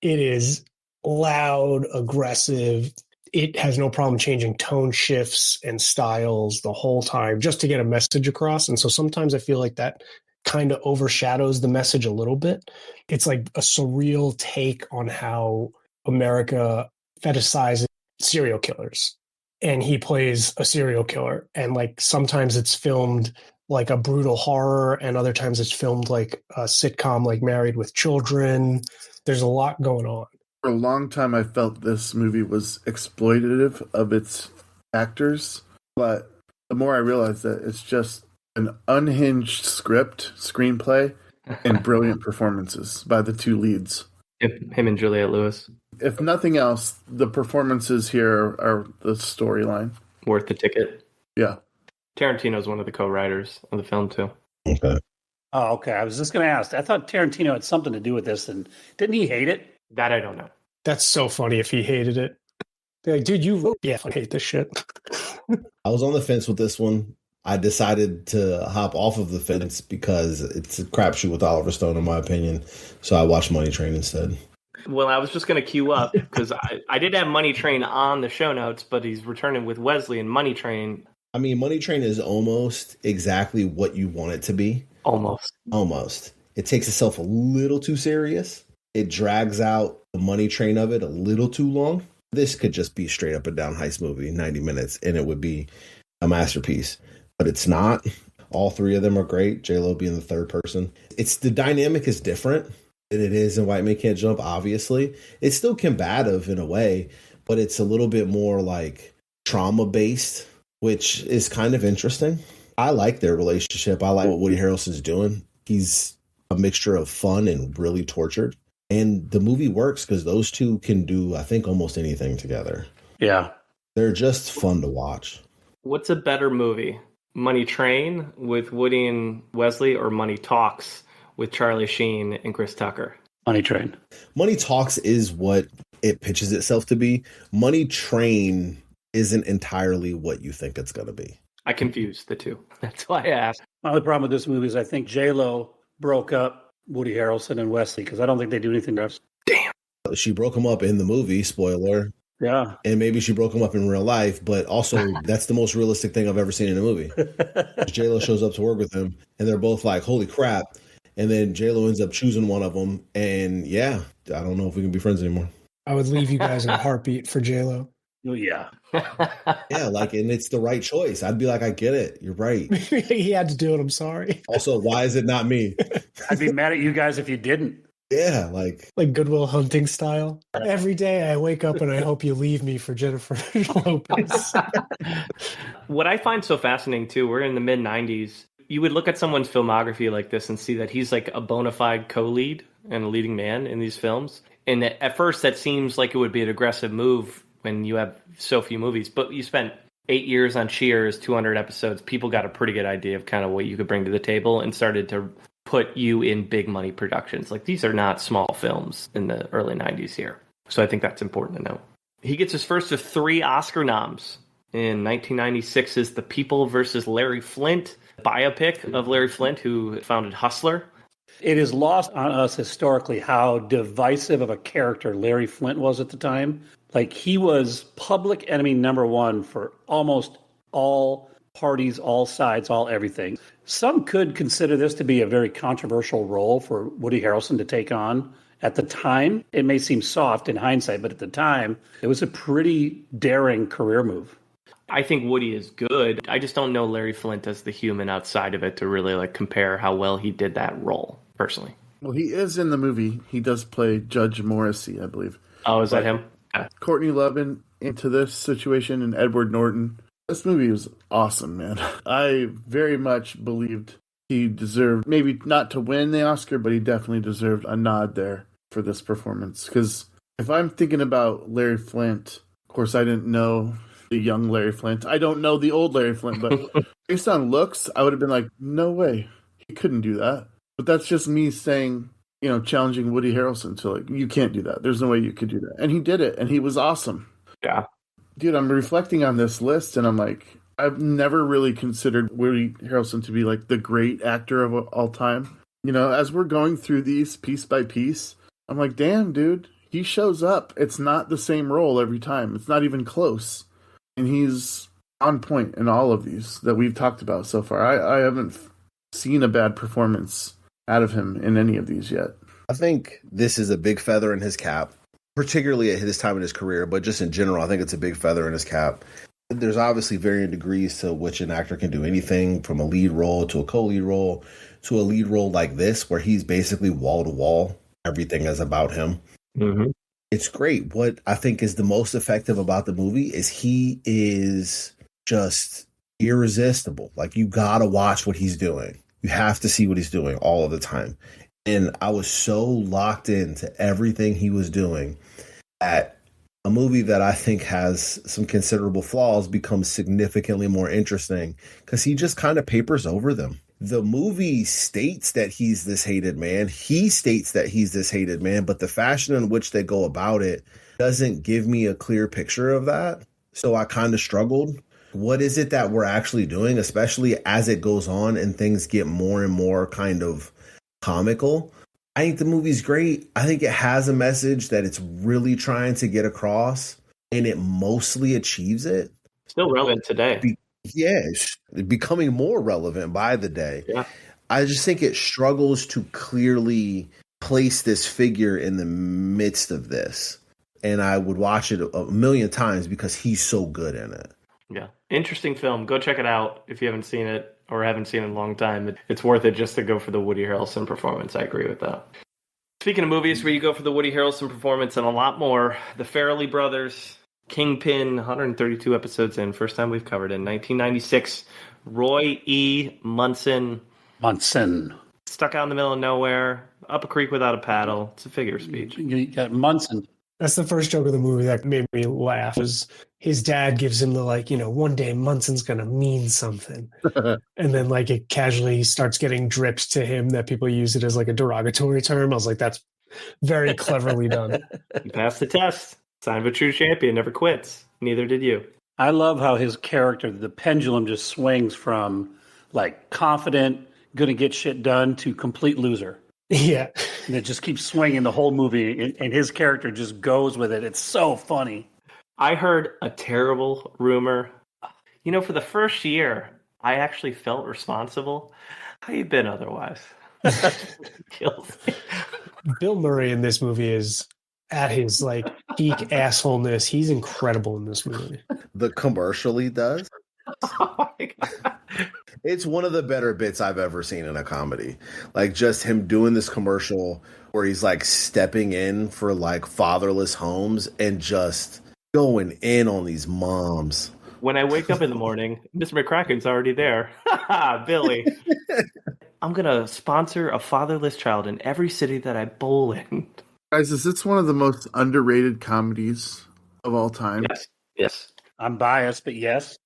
It is loud, aggressive. It has no problem changing tone shifts and styles the whole time just to get a message across. And so sometimes I feel like that kind of overshadows the message a little bit. It's like a surreal take on how America fetishizes serial killers. And he plays a serial killer. And like sometimes it's filmed like a brutal horror, and other times it's filmed like a sitcom like Married with Children. There's a lot going on. For a long time, I felt this movie was exploitative of its actors, but the more I realized that it's just an unhinged screenplay, and brilliant performances by the two leads. Him and Juliette Lewis. If nothing else, the performances here are the storyline. Worth the ticket. Yeah. Tarantino's one of the co-writers of the film, too. Okay. Oh, okay. I was just going to ask. I thought Tarantino had something to do with this, and didn't he hate it? That I don't know. That's so funny if he hated it. Be like, dude, you wrote, yeah, I hate this shit. I was on the fence with this one. I decided to hop off of the fence because it's a crapshoot with Oliver Stone, in my opinion. So I watched Money Train instead. Well, I was just going to queue up because I did have Money Train on the show notes, but he's returning with Wesley and Money Train. I mean, Money Train is almost exactly what you want it to be. Almost. It takes itself a little too serious. It drags out the Money Train of it a little too long. This could just be straight up and down heist movie, 90 minutes, and it would be a masterpiece. But it's not. All three of them are great. J-Lo being the third person. It's the dynamic is different than it is in White Man Can't Jump, obviously. It's still combative in a way, but it's a little bit more like trauma-based, which is kind of interesting. I like their relationship. I like what Woody Harrelson's doing. He's a mixture of fun and really tortured. And the movie works because those two can do, I think, almost anything together. Yeah. They're just fun to watch. What's a better movie? Money Train with Woody and Wesley, or Money Talks with Charlie Sheen and Chris Tucker? Money Train. Money Talks is what it pitches itself to be. Money Train isn't entirely what you think it's going to be. I confused the two. That's why I asked. My only problem with this movie is I think J-Lo broke up Woody Harrelson and Wesley because I don't think they do anything else. Damn. She broke him up in the movie, spoiler. Yeah. And maybe she broke him up in real life, but also that's the most realistic thing I've ever seen in a movie. J-Lo shows up to work with him, and they're both like, holy crap. And then J-Lo ends up choosing one of them, and yeah, I don't know if we can be friends anymore. I would leave you guys in a heartbeat for J-Lo. Oh, yeah. Yeah, like, and it's the right choice. I'd be like, I get it. You're right. He had to do it. I'm sorry. Also, why is it not me? I'd be mad at you guys if you didn't. Yeah, like Good Will Hunting style. Every day I wake up and I hope you leave me for Jennifer Lopez. What I find so fascinating, too, we're in the mid-90s. You would look at someone's filmography like this and see that he's like a bona fide co-lead and a leading man in these films. And at first, that seems like it would be an aggressive move when you have so few movies. But you spent 8 years on Cheers, 200 episodes. People got a pretty good idea of kind of what you could bring to the table and started to put you in big money productions. Like, these are not small films in the early 90s here. So I think that's important to know. He gets his first of 3 Oscar noms. In 1996 is The People versus Larry Flint, biopic of Larry Flint, who founded Hustler. It is lost on us historically how divisive of a character Larry Flint was at the time. Like, he was public enemy number one for almost all parties, all sides, all everything. Some could consider this to be a very controversial role for Woody Harrelson to take on. At the time, it may seem soft in hindsight, but at the time, it was a pretty daring career move. I think Woody is good. I just don't know Larry Flint as the human outside of it to really like compare how well he did that role, personally. Well, he is in the movie. He does play Judge Morrissey, I believe. Oh, is that him? Courtney Love into this situation, and Edward Norton. This movie was awesome, man. I very much believed he deserved, maybe not to win the Oscar, but he definitely deserved a nod there for this performance. Because if I'm thinking about Larry Flint, of course I didn't know the young Larry Flint. I don't know the old Larry Flint, but based on looks, I would have been like, no way. He couldn't do that. But that's just me saying, challenging Woody Harrelson to like, you can't do that. There's no way you could do that. And he did it, and he was awesome. Yeah. Dude, I'm reflecting on this list, and I'm like, I've never really considered Woody Harrelson to be like the great actor of all time. As we're going through these piece by piece, I'm like, damn, dude, he shows up. It's not the same role every time. It's not even close. And he's on point in all of these that we've talked about so far. I haven't seen a bad performance out of him in any of these yet. I think this is a big feather in his cap, particularly at his time in his career, but just in general, I think it's a big feather in his cap. There's obviously varying degrees to which an actor can do anything, from a lead role to a co-lead role to a lead role like this, where he's basically wall to wall. Everything is about him. Mm-hmm. It's great. What I think is the most effective about the movie is he is just irresistible. Like, you gotta watch what he's doing. You have to see what he's doing all of the time. And I was so locked into everything he was doing that a movie that I think has some considerable flaws becomes significantly more interesting because he just kind of papers over them. The movie states that he's this hated man. He states that he's this hated man, but the fashion in which they go about it doesn't give me a clear picture of that. So I kind of struggled. What is it that we're actually doing, especially as it goes on and things get more and more kind of comical? I think the movie's great. I think it has a message that it's really trying to get across, and it mostly achieves it. Still relevant today. Yes, becoming more relevant by the day. Yeah. I just think it struggles to clearly place this figure in the midst of this. And I would watch it a million times because he's so good in it. Yeah. Interesting film. Go check it out if you haven't seen it or haven't seen it in a long time. It's worth it just to go for the Woody Harrelson performance. I agree with that. Speaking of movies where you go for the Woody Harrelson performance and a lot more, the Farrelly Brothers, Kingpin, 132 episodes in. First time we've covered it. 1996, Roy E. Munson. Stuck out in the middle of nowhere, up a creek without a paddle. It's a figure of speech. You got Munson. That's the first joke of the movie that made me laugh. Is his dad gives him the one day Munson's gonna mean something, and then it casually starts getting dripped to him that people use it as a derogatory term. I was like, that's very cleverly done. You passed the test. Sign of a true champion never quits. Neither did you. I love how his character, the pendulum just swings from confident, gonna get shit done to complete loser. Yeah. And it just keeps swinging the whole movie, and his character just goes with it. It's so funny. I heard a terrible rumor. For the first year, I actually felt responsible. How you been otherwise? Kills me. Bill Murray in this movie is at his peak assholeness. He's incredible in this movie. The commercial he does. Oh my God. It's one of the better bits I've ever seen in a comedy. Just him doing this commercial where he's stepping in for fatherless homes and just going in on these moms. When I wake up in the morning, Mr. McCracken's already there. Billy. I'm going to sponsor a fatherless child in every city that I bowl in. Guys, is this one of the most underrated comedies of all time? Yes. I'm biased, but yes.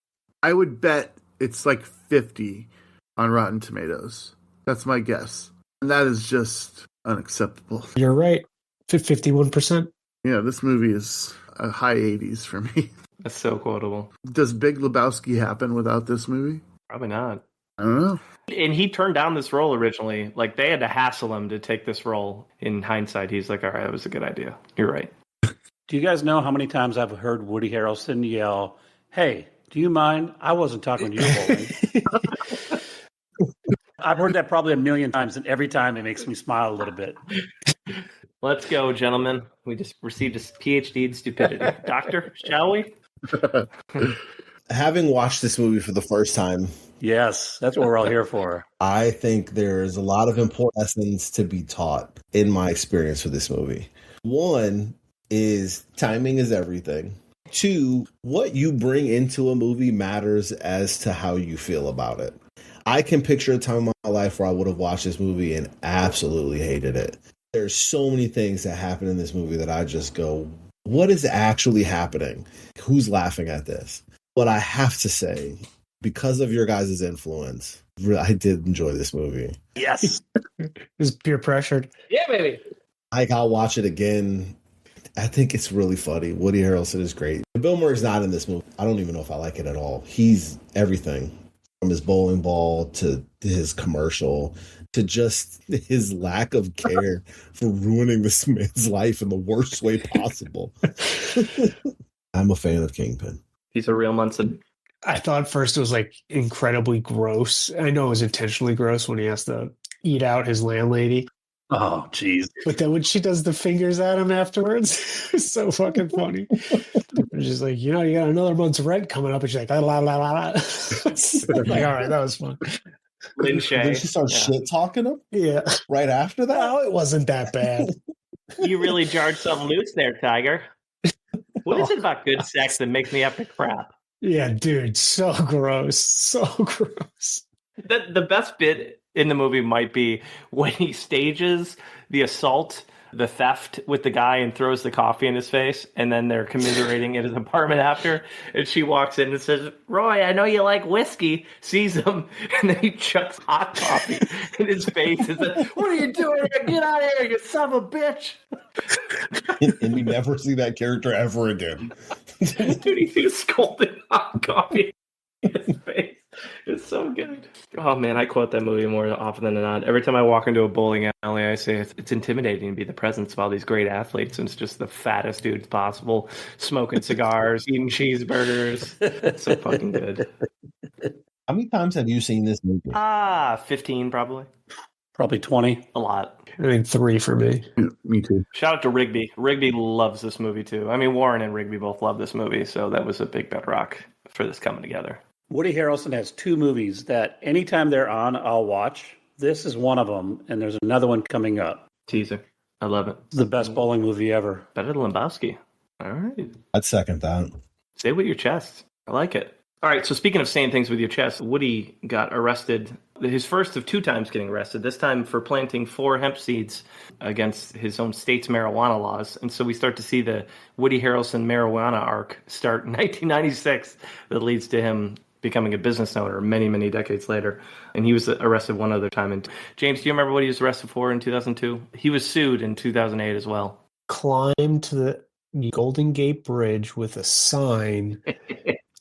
I would bet it's 50 on Rotten Tomatoes. That's my guess. And that is just unacceptable. You're right. 51%. Yeah, this movie is a high 80s for me. That's so quotable. Does Big Lebowski happen without this movie? Probably not. I don't know. And he turned down this role originally. They had to hassle him to take this role. In hindsight, he's like, all right, that was a good idea. You're right. Do you guys know how many times I've heard Woody Harrelson yell, "Hey, do you mind? I wasn't talking to you, bowling." I've heard that probably a million times, and every time it makes me smile a little bit. Let's go, gentlemen. We just received a PhD in stupidity. Doctor, shall we? Having watched this movie for the first time, yes, that's what we're all here for. I think there's a lot of important lessons to be taught in my experience with this movie. One is timing is everything. Two, what you bring into a movie matters as to how you feel about it. I can picture a time in my life where I would have watched this movie and absolutely hated it. There's so many things that happen in this movie that I just go, what is actually happening? Who's laughing at this? But I have to say, because of your guys' influence, I did enjoy this movie. Yes. It's peer pressured. Yeah, baby. I'll watch it again. I think it's really funny. Woody Harrelson is great. Bill Murray's not in this movie. I don't even know if I like it at all. He's everything from his bowling ball to his commercial to just his lack of care for ruining this man's life in the worst way possible. I'm a fan of Kingpin. He's a real Munson. I thought first it was like incredibly gross. I know it was intentionally gross when he has to eat out his landlady. Oh, jeez. But then when she does the fingers at him afterwards, it's so fucking funny. It's just like, you got another month's rent coming up. And she's like, la, la, la, la. Like, all right, that was fun. Lin Shaye. Then she starts shit talking him? Yeah. Right after that? Oh, it wasn't that bad. You really jarred something loose there, Tiger. What is it about good sex that makes me have to crap? Yeah, dude, so gross. So gross. The best bit in the movie might be when he stages the assault, the theft with the guy and throws the coffee in his face, and then they're commiserating at his apartment after, and she walks in and says, Roy, I know you like whiskey, sees him, and then he chucks hot coffee in his face and says, what are you doing here? Get out of here, you son of a bitch. And we never see that character ever again. Dude, he threw scalding hot coffee in his face. It's so good. Oh man, I quote that movie more often than not. Every time I walk into a bowling alley, I say it's intimidating to be the presence of all these great athletes, and it's just the fattest dudes possible, smoking cigars, eating cheeseburgers. It's so fucking good. How many times have you seen this movie? 15 probably. Probably 20. A lot. I think 3 for me. Me too. Shout out to Rigby. Rigby loves this movie too. I mean, Warren and Rigby both love this movie, so that was a big bedrock for this coming together. Woody Harrelson has 2 movies that anytime they're on, I'll watch. This is one of them, and there's another one coming up. Teaser. I love it. It's the best bowling movie ever. Better than Lebowski. All right. I'd second that. Say it with your chest. I like it. All right, so speaking of saying things with your chest, Woody got arrested, his first of 2 times getting arrested, this time for planting 4 hemp seeds against his own state's marijuana laws. And so we start to see the Woody Harrelson marijuana arc start in 1996 that leads to him becoming a business owner many, many decades later. And he was arrested one other time. And James, do you remember what he was arrested for in 2002? He was sued in 2008 as well. Climbed to the Golden Gate Bridge with a sign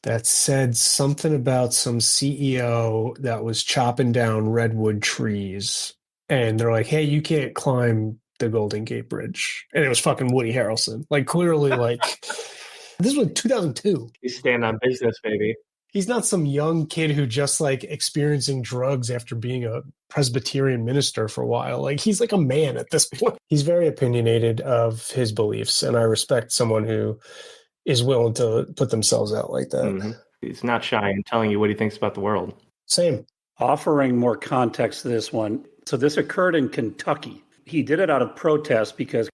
that said something about some CEO that was chopping down redwood trees. And they're like, hey, you can't climb the Golden Gate Bridge. And it was fucking Woody Harrelson. Like, clearly, like, this was 2002. He's staying on business, baby. He's not some young kid who just, like, experiencing drugs after being a Presbyterian minister for a while. Like, he's like a man at this point. He's very opinionated of his beliefs, and I respect someone who is willing to put themselves out like that. Mm-hmm. He's not shy in telling you what he thinks about the world. Same. Offering more context to this one. So this occurred in Kentucky. He did it out of protest because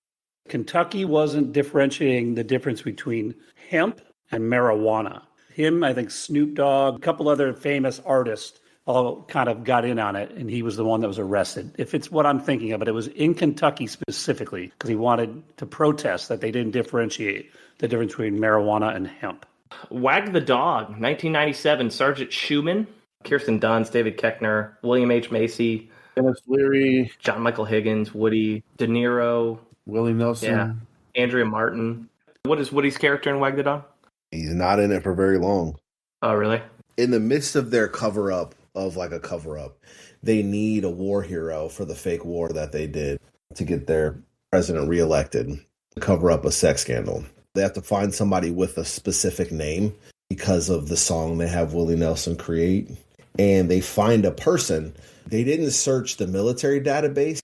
Kentucky wasn't differentiating the difference between hemp and marijuana. Him, I think Snoop Dogg, a couple other famous artists all kind of got in on it, and he was the one that was arrested. If it's what I'm thinking of, but it was in Kentucky specifically because he wanted to protest that they didn't differentiate the difference between marijuana and hemp. Wag the Dog, 1997, Sergeant Schumann, Kirsten Dunst, David Koechner, William H. Macy, Dennis Leary, John Michael Higgins, Woody, De Niro, Willie Nelson, Andrea Martin. What is Woody's character in Wag the Dog? He's not in it for very long. Oh, really? In the midst of their cover-up of like a cover-up, they need a war hero for the fake war that they did to get their president reelected, to cover up a sex scandal. They have to find somebody with a specific name because of the song they have Willie Nelson create. And they find a person. They didn't search the military database.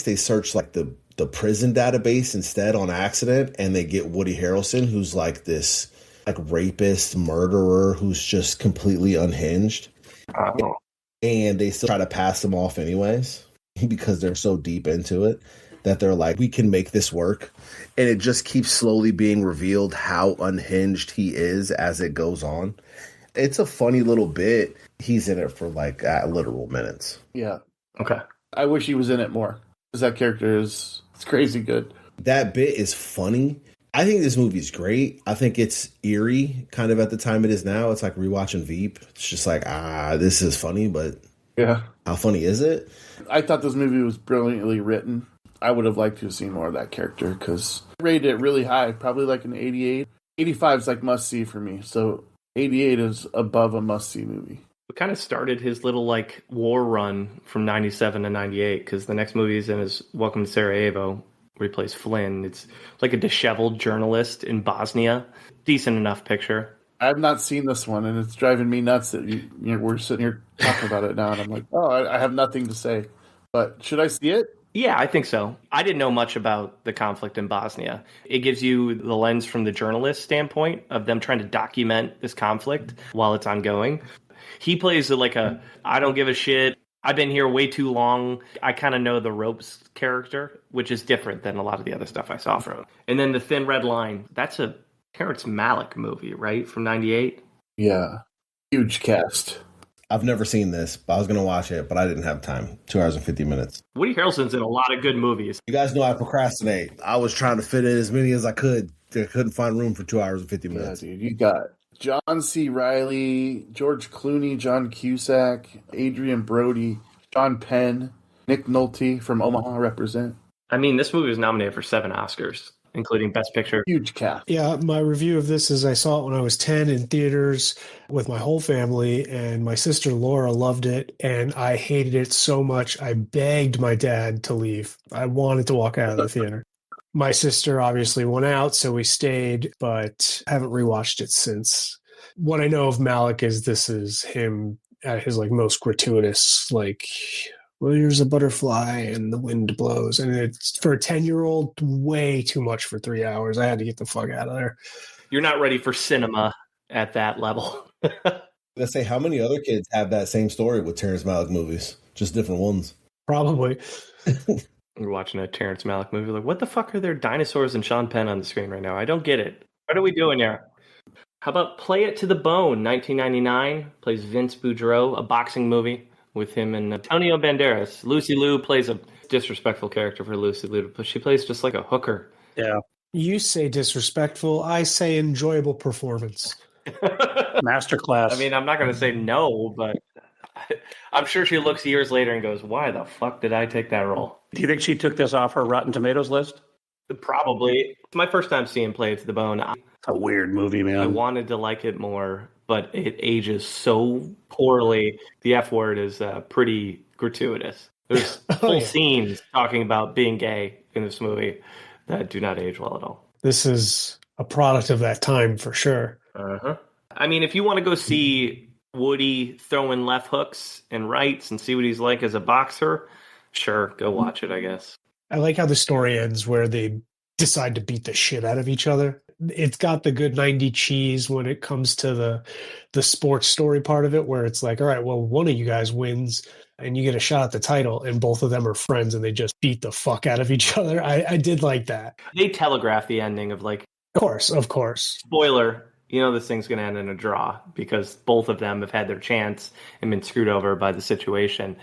They searched like the prison database instead on accident. And they get Woody Harrelson, who's like this like rapist, murderer, who's just completely unhinged. Oh. And they still try to pass him off anyways because they're so deep into it that they're like, we can make this work. And it just keeps slowly being revealed how unhinged he is as it goes on. It's a funny little bit. He's in it for like literal minutes. Yeah. Okay. I wish he was in it more because that character is crazy good. That bit is funny, I think this movie's great. I think it's eerie kind of at the time it is now. It's like rewatching Veep. It's just like, this is funny, but Yeah. how funny is it? I thought this movie was brilliantly written. I would have liked to have seen more of that character because I rated it really high, probably like an 88. 85 is like must-see for me, so 88 is above a must-see movie. It kind of started his little like war run from 97 to 98 because the next movie he's in is Welcome to Sarajevo, where he plays Flynn. It's like a disheveled journalist in Bosnia. Decent enough picture. I've not seen this one, and it's driving me nuts that we're sitting here talking about it now, and I'm like, I have nothing to say. But should I see it? Yeah, I think so. I didn't know much about the conflict in Bosnia. It gives you the lens from the journalist standpoint of them trying to document this conflict while it's ongoing. He plays like I don't give a shit. I've been here way too long. I kind of know the ropes character, which is different than a lot of the other stuff I saw from him. And then The Thin Red Line. That's a Terrence Malick movie, right? From 98? Yeah. Huge cast. I've never seen this, but I was going to watch it, but I didn't have time. 2 hours and 50 minutes. Woody Harrelson's in a lot of good movies. You guys know I procrastinate. I was trying to fit in as many as I could. I couldn't find room for 2 hours and 50 minutes. Yeah, dude. You got John C. Reilly, George Clooney, John Cusack, Adrian Brody, Sean Penn, Nick Nolte from Omaha Represent. I mean, this movie was nominated for 7 Oscars, including Best Picture. Huge cast. Yeah, my review of this is I saw it when I was 10 in theaters with my whole family, and my sister Laura loved it, and I hated it so much I begged my dad to leave. I wanted to walk out of the theater. My sister obviously went out, so we stayed, but haven't rewatched it since. What I know of Malick is this is him at his like most gratuitous, like, well, here's a butterfly and the wind blows. And it's for a 10-year-old, way too much for 3 hours. I had to get the fuck out of there. You're not ready for cinema at that level. Let's say, how many other kids have that same story with Terrence Malick movies? Just different ones. Probably. You're watching a Terrence Malick movie, like, what the fuck are there dinosaurs and Sean Penn on the screen right now? I don't get it. What are we doing here? How about Play It to the Bone, 1999, plays Vince Boudreau, a boxing movie with him and Antonio Banderas. Lucy Liu plays a disrespectful character for Lucy Liu, but she plays just like a hooker. Yeah. You say disrespectful, I say enjoyable performance. Masterclass. I mean, I'm not going to say no, but I'm sure she looks years later and goes, why the fuck did I take that role? Do you think she took this off her Rotten Tomatoes list? Probably. It's my first time seeing Play It to the Bone. It's a weird movie, man. I wanted to like it more, but it ages so poorly. The F word is pretty gratuitous. There's full scenes talking about being gay in this movie that do not age well at all. This is a product of that time for sure. Uh-huh. I mean, if you want to go see Woody throwing left hooks and rights and see what he's like as a boxer, sure, go watch it, I guess. I like how the story ends where they decide to beat the shit out of each other. It's got the good 90 cheese when it comes to the sports story part of it, where it's like, all right, well, one of you guys wins and you get a shot at the title, and both of them are friends and they just beat the fuck out of each other. I did like that. They telegraph the ending of like, Of course. spoiler, you know this thing's going to end in a draw because both of them have had their chance and been screwed over by the situation.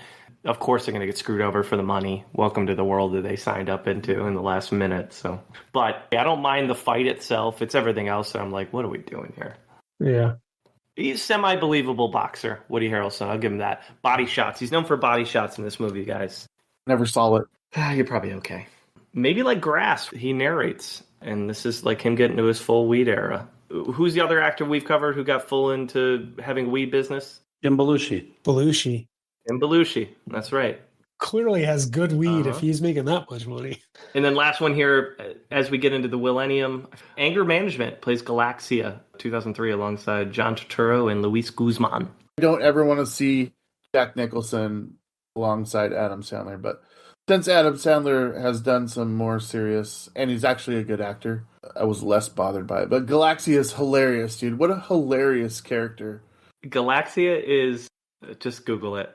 Of course they're going to get screwed over for the money. Welcome to the world that they signed up into in the last minute. So, but I don't mind the fight itself. It's everything else that I'm like, what are we doing here? Yeah. He's a semi-believable boxer, Woody Harrelson. I'll give him that. Body shots. He's known for body shots in this movie, guys. Never saw it. You're probably okay. Maybe like Grass. He narrates, and this is like him getting to his full weed era. Who's the other actor we've covered who got full into having weed business? Jim Belushi. Jim Belushi. That's right. Clearly has good weed if he's making that much money. And then last one here, as we get into the millennium, Anger Management plays Galaxia, 2003, alongside John Turturro and Luis Guzman. I don't ever want to see Jack Nicholson alongside Adam Sandler, but since Adam Sandler has done some more serious, and he's actually a good actor, I was less bothered by it. But Galaxia is hilarious, dude. What a hilarious character. Galaxia is, just Google it.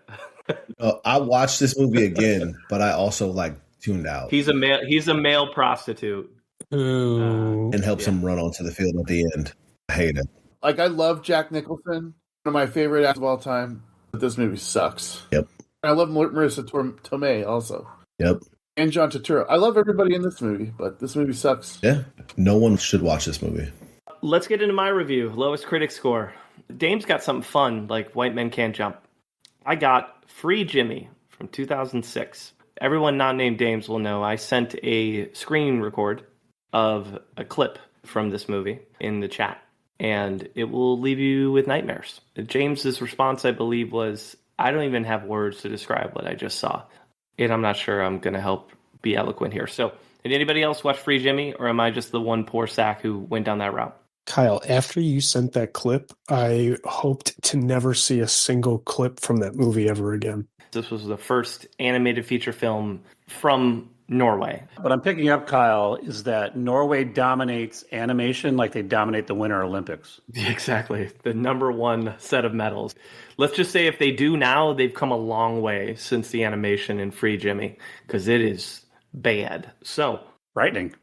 I watched this movie again, but I also tuned out. He's a male prostitute. Ooh. And helps him run onto the field at the end. I hate it. I love Jack Nicholson, one of my favorite actors of all time, but this movie sucks. Yep. I love Marissa Tomei also. Yep. And John Turturro. I love everybody in this movie, but this movie sucks. Yeah, no one should watch this movie. Let's get into my review. Lowest critic score. Dame's got something fun, like White Men Can't Jump. I got Free Jimmy from 2006. Everyone not named Dames will know I sent a screen record of a clip from this movie in the chat, and it will leave you with nightmares. James's response, I believe, was, I don't even have words to describe what I just saw. And I'm not sure I'm going to help be eloquent here. So, did anybody else watch Free Jimmy, or am I just the one poor sack who went down that route? Kyle, after you sent that clip, I hoped to never see a single clip from that movie ever again. This was the first animated feature film from Norway. What I'm picking up, Kyle, is that Norway dominates animation like they dominate the Winter Olympics. Exactly. The number one set of medals. Let's just say if they do now, they've come a long way since the animation in Free Jimmy, because it is bad. So, frightening.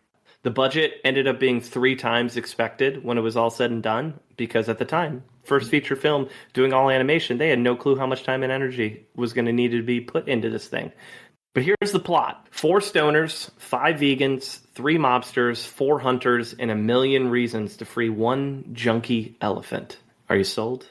The budget ended up being 3 times expected when it was all said and done, because at the time, first feature film doing all animation, they had no clue how much time and energy was going to need to be put into this thing. But here's the plot. 4 stoners, 5 vegans, 3 mobsters, 4 hunters, and a million reasons to free one junkie elephant. Are you sold?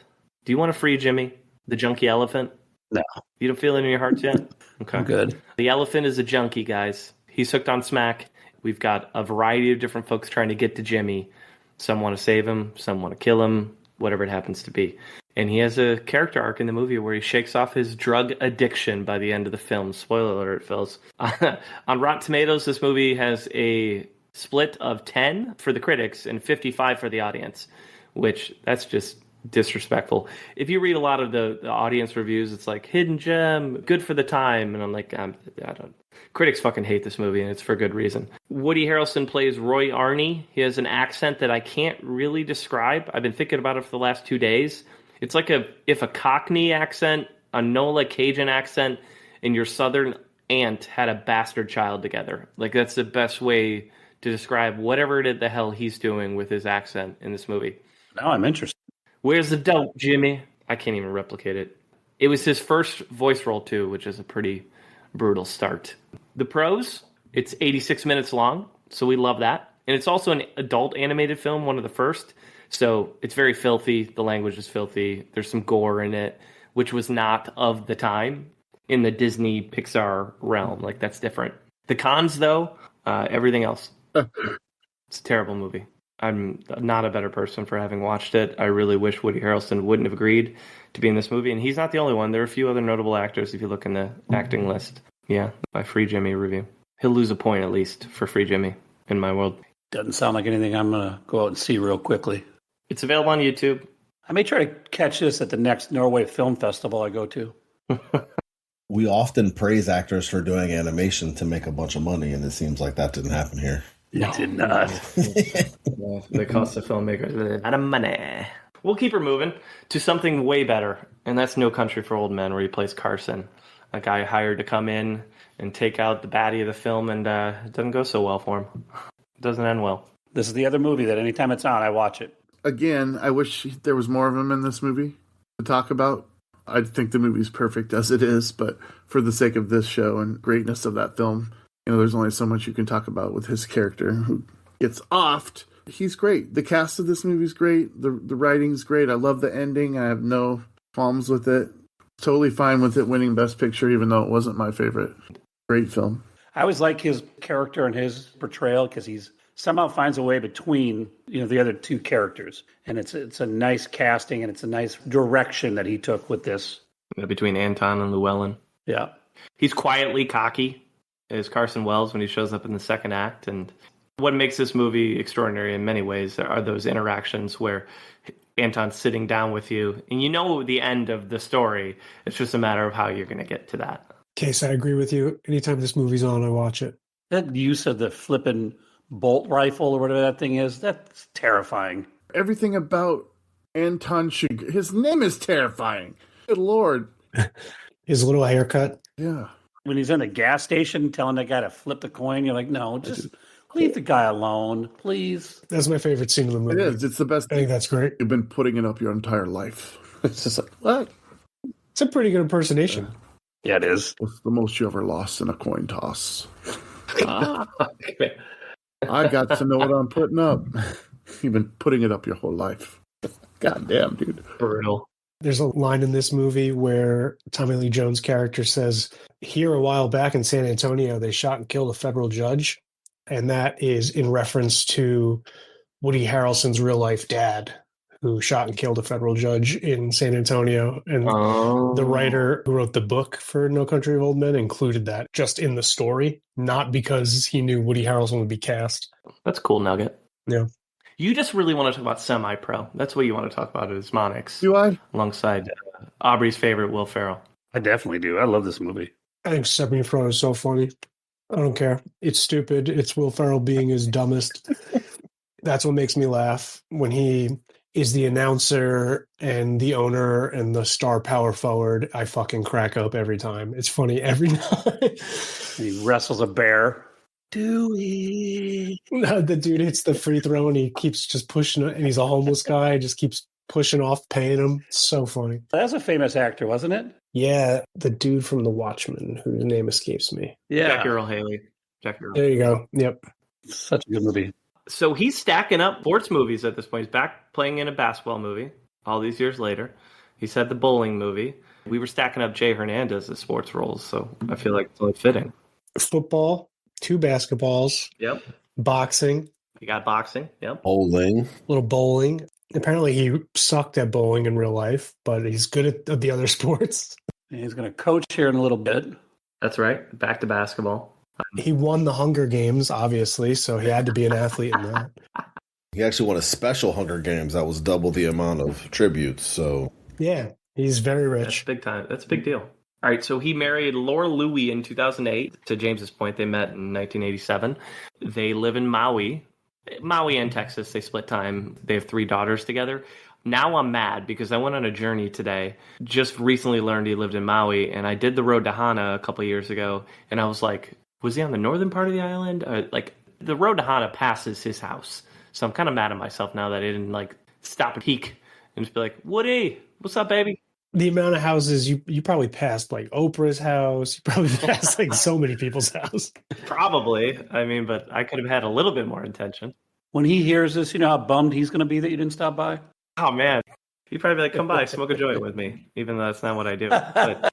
Do you want to free Jimmy, the junkie elephant? No. You don't feel it in your heart yet? Okay. I'm good. The elephant is a junkie, guys. He's hooked on smack. We've got a variety of different folks trying to get to Jimmy. Some want to save him, some want to kill him, whatever it happens to be. And he has a character arc in the movie where he shakes off his drug addiction by the end of the film. Spoiler alert, Phils. On Rotten Tomatoes, this movie has a split of 10 for the critics and 55 for the audience, which that's just disrespectful. If you read a lot of the audience reviews, it's like, hidden gem, good for the time. And I'm like, I don't. Critics fucking hate this movie, and it's for good reason. Woody Harrelson plays Roy Arney. He has an accent that I can't really describe. I've been thinking about it for the last 2 days. It's like if a Cockney accent, a Nola Cajun accent, and your Southern aunt had a bastard child together. Like, that's the best way to describe whatever it is the hell he's doing with his accent in this movie. Now I'm interested. Where's the dope, Jimmy? I can't even replicate it. It was his first voice role, too, which is a pretty brutal start. The pros, it's 86 minutes long, so we love that. And it's also an adult animated film, one of the first. So it's very filthy. The language is filthy. There's some gore in it, which was not of the time in the Disney Pixar realm. Like, that's different. The cons, though, everything else. It's a terrible movie. I'm not a better person for having watched it. I really wish Woody Harrelson wouldn't have agreed to be in this movie. And he's not the only one. There are a few other notable actors if you look in the acting list. Yeah, my Free Jimmy review. He'll lose a point at least for Free Jimmy in my world. Doesn't sound like anything I'm going to go out and see real quickly. It's available on YouTube. I may try to catch this at the next Norway Film Festival I go to. We often praise actors for doing animation to make a bunch of money, and it seems like that didn't happen here. No. It did not. They cost the filmmakers a lot of money. We'll keep her moving to something way better, and that's No Country for Old Men, where he plays Carson, a guy hired to come in and take out the baddie of the film, and it doesn't go so well for him. It doesn't end well. This is the other movie that anytime it's on, I watch it. Again, I wish there was more of him in this movie to talk about. I think the movie's perfect as it is, but for the sake of this show and greatness of that film, there's only so much you can talk about with his character who gets offed. He's great. The cast of this movie's great. The writing's great. I love the ending. I have no qualms with it. Totally fine with it winning Best Picture, even though it wasn't my favorite. Great film. I always like his character and his portrayal because he's somehow finds a way between the other two characters, and it's a nice casting and it's a nice direction that he took with this. Between Anton and Llewellyn. Yeah, he's quietly cocky as Carson Wells when he shows up in the second act, and what makes this movie extraordinary in many ways are those interactions where Anton's sitting down with you, and the end of the story. It's just a matter of how you're going to get to that. Case, I agree with you. Anytime this movie's on, I watch it. That use of the flippin' bolt rifle or whatever that thing is, that's terrifying. Everything about Anton his name is terrifying. Good Lord. His little haircut. Yeah. When he's in the gas station telling that guy to flip the coin, you're like, no, just leave the guy alone, please. That's my favorite scene in the movie. It is. It's the best. I think that's great. You've been putting it up your entire life. It's just like, what? It's a pretty good impersonation. Yeah, it is. What's the most you ever lost in a coin toss? Okay. I got to know what I'm putting up. You've been putting it up your whole life. God damn, dude. Brutal. There's a line in this movie where Tommy Lee Jones' character says, here a while back in San Antonio, they shot and killed a federal judge. And that is in reference to Woody Harrelson's real life dad, who shot and killed a federal judge in San Antonio. And the writer who wrote the book for No Country of Old Men included that just in the story, not because he knew Woody Harrelson would be cast. That's a cool nugget. Yeah. You just really want to talk about semi-pro. That's what you want to talk about is Monix. Do I? Alongside Aubrey's favorite, Will Ferrell. I definitely do. I love this movie. I think semi-pro is so funny. I don't care. It's stupid. It's Will Ferrell being his dumbest. That's what makes me laugh when he is the announcer and the owner and the star power forward. I fucking crack up every time. It's funny every night. He wrestles a bear. Dewey. The dude hits the free throw and he keeps just pushing it, and he's a homeless guy, just keeps pushing off, paying him. So funny. That's a famous actor, wasn't it? Yeah, the dude from The Watchmen, whose name escapes me. Yeah. Jackie Earl Haley. There you go. Yep. Such a good movie. So he's stacking up sports movies at this point. He's back playing in a basketball movie all these years later. He's had the bowling movie. We were stacking up Jay Hernandez's sports roles, so I feel like it's only fitting. Football, 2 basketballs. Yep. Boxing. You got boxing. Yep. Bowling. Little bowling. Apparently he sucked at bowling in real life, but he's good at the other sports. He's going to coach here in a little bit. That's right. Back to basketball. He won the Hunger Games, obviously, so he had to be an athlete in that. He actually won a special Hunger Games that was double the amount of tributes. So Yeah, he's very rich. That's big time. That's a big deal. All right, so he married Laura Louie in 2008. To James's point, they met in 1987. They live in Maui and Texas. They split time. They have 3 daughters together. Now I'm mad because I went on a journey today. Just recently learned he lived in Maui, and I did the road to Hana a couple of years ago, and I was like, was he on the northern part of the island? The road to Hana passes his house. So I'm kind of mad at myself now that I didn't stop and peek and just be like, Woody, what's up, baby? The amount of houses you probably passed, like Oprah's house. You probably passed so many people's house. Probably. I mean, but I could have had a little bit more intention. When he hears this, you know how bummed he's going to be that you didn't stop by? Oh, man. He'd probably be like, come by, smoke a joint with me, even though that's not what I do. But,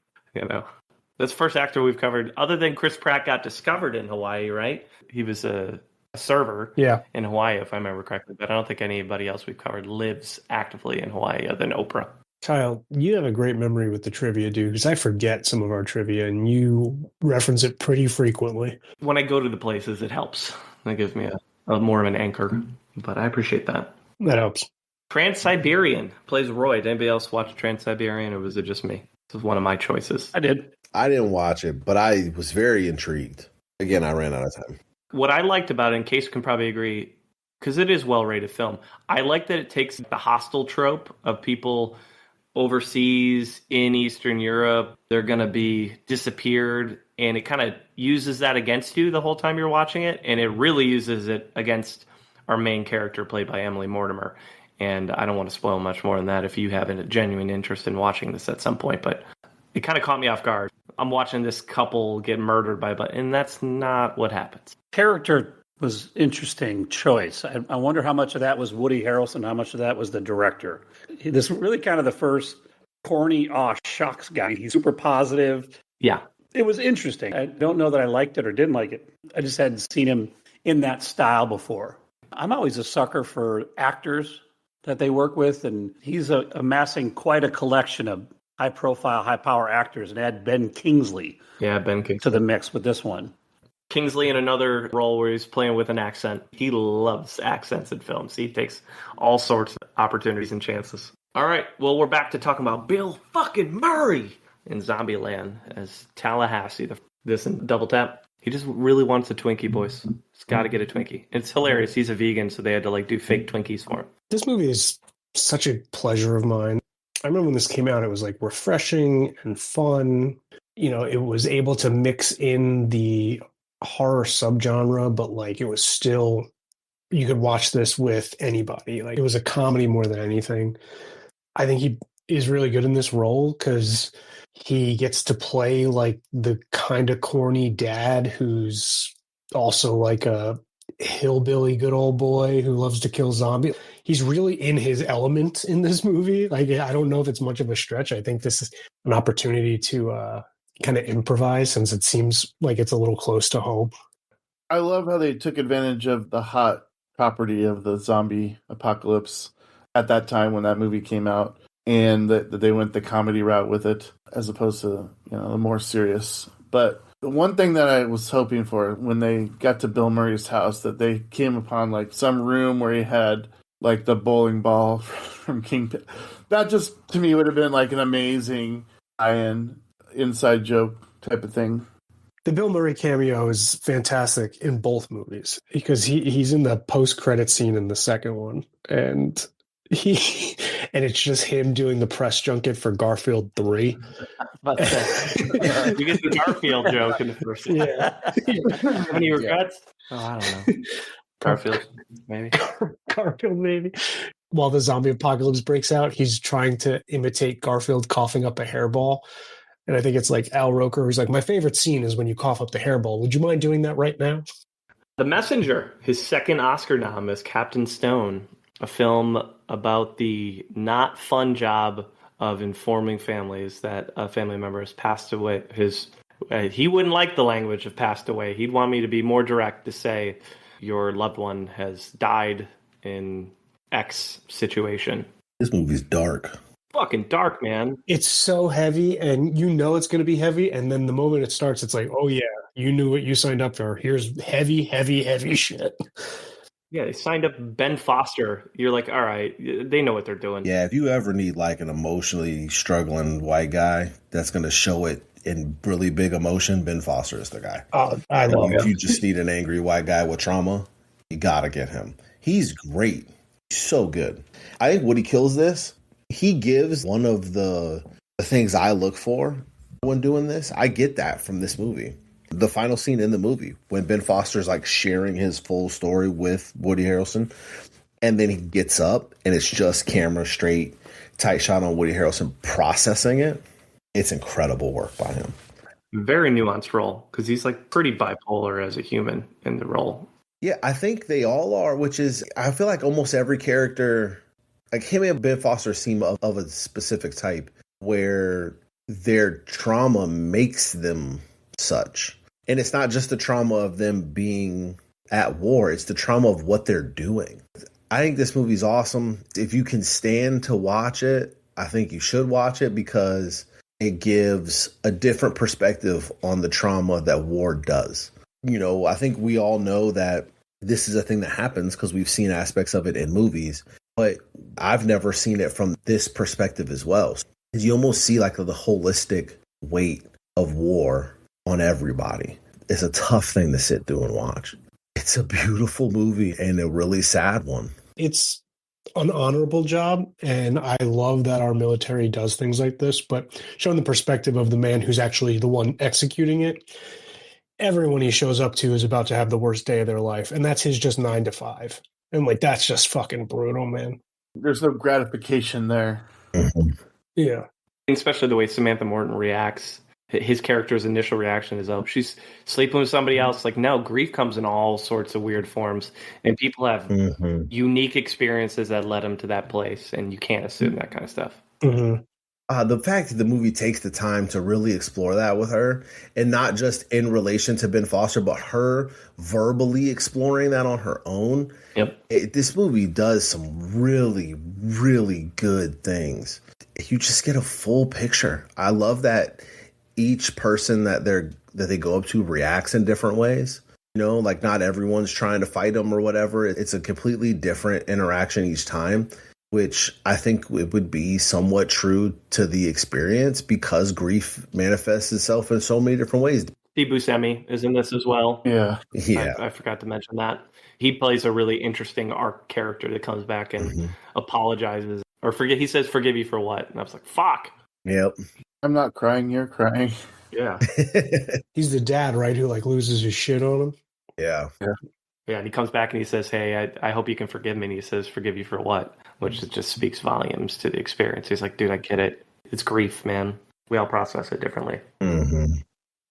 that's the first actor we've covered, other than Chris Pratt got discovered in Hawaii, right? He was a server in Hawaii, if I remember correctly. But I don't think anybody else we've covered lives actively in Hawaii other than Oprah. Kyle, you have a great memory with the trivia, dude, because I forget some of our trivia, and you reference it pretty frequently. When I go to the places, it helps. That gives me a more of an anchor. But I appreciate that. That helps. Trans-Siberian plays Roy. Did anybody else watch Trans-Siberian, or was it just me? This was one of my choices. I did. I didn't watch it, but I was very intrigued. Again, I ran out of time. What I liked about it, and Case can probably agree, because it is well-rated film, I like that it takes the hostile trope of people overseas in Eastern Europe. They're going to be disappeared, and it kind of uses that against you the whole time you're watching it, and it really uses it against our main character played by Emily Mortimer. And I don't want to spoil much more than that if you have a genuine interest in watching this at some point, but it kind of caught me off guard. I'm watching this couple get murdered and that's not what happens. Character was interesting choice. I wonder how much of that was Woody Harrelson, how much of that was the director. This really kind of the first corny, shucks guy. He's super positive. Yeah. It was interesting. I don't know that I liked it or didn't like it. I just hadn't seen him in that style before. I'm always a sucker for actors that they work with, and he's amassing quite a collection of high-profile, high-power actors, and add Ben Kingsley to the mix with this one. Kingsley in another role where he's playing with an accent. He loves accents in films. He takes all sorts of opportunities and chances. All right, well, we're back to talking about Bill fucking Murray in Zombieland as Tallahassee. This and Double Tap. He just really wants a Twinkie, boys. He's got to get a Twinkie. It's hilarious. He's a vegan, so they had to do fake Twinkies for him. This movie is such a pleasure of mine. I remember when this came out, it was refreshing and fun. It was able to mix in the horror subgenre, but it was still, you could watch this with anybody. It was a comedy more than anything. I think he is really good in this role because he gets to play like the kind of corny dad who's also like a hillbilly good old boy who loves to kill zombies. He's really in his element in this movie. Like, I don't know if it's much of a stretch. I think this is an opportunity to kind of improvise since it seems like it's a little close to home. I love how they took advantage of the hot property of the zombie apocalypse at that time when that movie came out, and that they went the comedy route with it as opposed to, you know, the more serious. But the one thing that I was hoping for when they got to Bill Murray's house, that they came upon like some room where he had like the bowling ball from Kingpin. That just to me would have been like an amazing tie-in, inside joke type of thing. The Bill Murray cameo is fantastic in both movies because he's in the post-credit scene in the second one, and it's just him doing the press junket for Garfield 3. You get the Garfield joke in the first one. Yeah. Any regrets? Oh, I don't know. Garfield, maybe. Garfield, maybe. While the zombie apocalypse breaks out, he's trying to imitate Garfield coughing up a hairball. And I think it's like Al Roker, who's like, my favorite scene is when you cough up the hairball. Would you mind doing that right now? The Messenger, his second Oscar nom as Captain Stone, a film about the not fun job of informing families that a family member has passed away. He wouldn't like the language of passed away. He'd want me to be more direct to say your loved one has died in X situation. This movie's dark. Fucking dark, man. It's so heavy, and you know it's going to be heavy, and then the moment it starts, it's like, oh yeah, you knew what you signed up for. Here's heavy, heavy, heavy shit. Yeah, they signed up Ben Foster. You're like, all right, they know what they're doing. Yeah, if you ever need like an emotionally struggling white guy that's going to show it in really big emotion, Ben Foster is the guy. Oh, I love him. If you just need an angry white guy with trauma, you got to get him. He's great. He's so good. I think Woody kills this. He gives one of the things I look for when doing this. I get that from this movie. The final scene in the movie when Ben Foster's like sharing his full story with Woody Harrelson, and then he gets up and it's just camera straight, tight shot on Woody Harrelson processing it. It's incredible work by him. Very nuanced role because he's like pretty bipolar as a human in the role. Yeah, I think they all are, which is, I feel like almost every character, like him and Ben Foster seem of a specific type where their trauma makes them such. And it's not just the trauma of them being at war. It's the trauma of what they're doing. I think this movie's awesome. If you can stand to watch it, I think you should watch it because it gives a different perspective on the trauma that war does. You know, I think we all know that this is a thing that happens because we've seen aspects of it in movies, but I've never seen it from this perspective as well. You almost see like the holistic weight of war on everybody. It's a tough thing to sit through and watch. It's a beautiful movie and a really sad one. It's an honorable job, and I love that our military does things like this, but showing the perspective of the man who's actually the one executing it, everyone he shows up to is about to have the worst day of their life, and that's his just 9 to 5. And like, that's just fucking brutal, man. There's no gratification there. Mm-hmm. Yeah. Especially the way Samantha Morton reacts. His character's initial reaction is, oh, she's sleeping with somebody else. Like, no, grief comes in all sorts of weird forms. And people have unique experiences that led them to that place. And you can't assume that kind of stuff. Mm-hmm. The fact that the movie takes the time to really explore that with her, and not just in relation to Ben Foster, but her verbally exploring that on her own. Yep. This movie does some really, really good things. You just get a full picture. I love that each person that they go up to reacts in different ways. You know, like not everyone's trying to fight them or whatever. It's a completely different interaction each time, which I think it would be somewhat true to the experience because grief manifests itself in so many different ways. Steve Buscemi is in this as well. Yeah. I forgot to mention that. He plays a really interesting arc character that comes back and apologizes. Or he says, forgive you for what? And I was like, fuck. Yep. I'm not crying, you're crying. Yeah. He's the dad, right, who like loses his shit on him. Yeah. Yeah, and he comes back and he says, hey, I hope you can forgive me. And he says, forgive you for what? Which just speaks volumes to the experience. He's like, dude, I get it. It's grief, man. We all process it differently. Mm-hmm.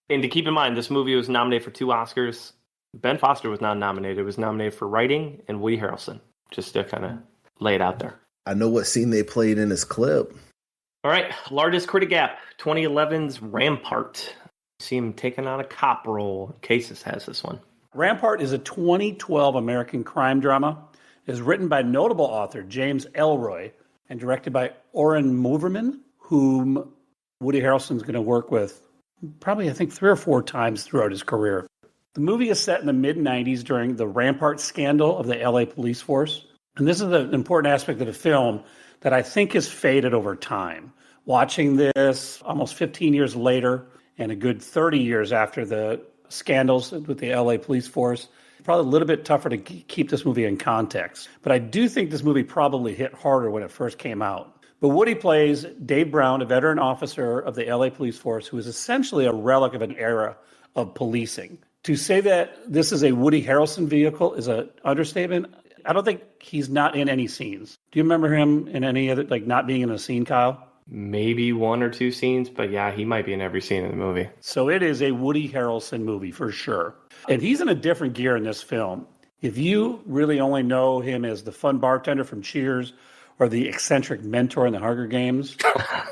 And to keep in mind, this movie was nominated for 2 Oscars. Ben Foster was not nominated. It was nominated for writing and Woody Harrelson, just to kind of lay it out there. I know what scene they played in this clip. All right, largest critic gap, 2011's Rampart. See him taking on a cop role. Cases has this one. Rampart is a 2012 American crime drama. It is written by notable author James Ellroy and directed by Oren Moverman, whom Woody Harrelson's going to work with probably, I think, 3 or 4 times throughout his career. The movie is set in the mid-'90s during the Rampart scandal of the LA police force. And this is an important aspect of the film that I think has faded over time. Watching this almost 15 years later and a good 30 years after the scandals with the LA police force, probably a little bit tougher to keep this movie in context. But I do think this movie probably hit harder when it first came out. But Woody plays Dave Brown, a veteran officer of the LA police force who is essentially a relic of an era of policing. To say that this is a Woody Harrelson vehicle is an understatement. I don't think he's not in any scenes. Do you remember him in any other, like not being in a scene, Kyle? Maybe 1 or 2 scenes, but yeah, he might be in every scene in the movie. So it is a Woody Harrelson movie for sure. And he's in a different gear in this film. If you really only know him as the fun bartender from Cheers or the eccentric mentor in the Hunger Games,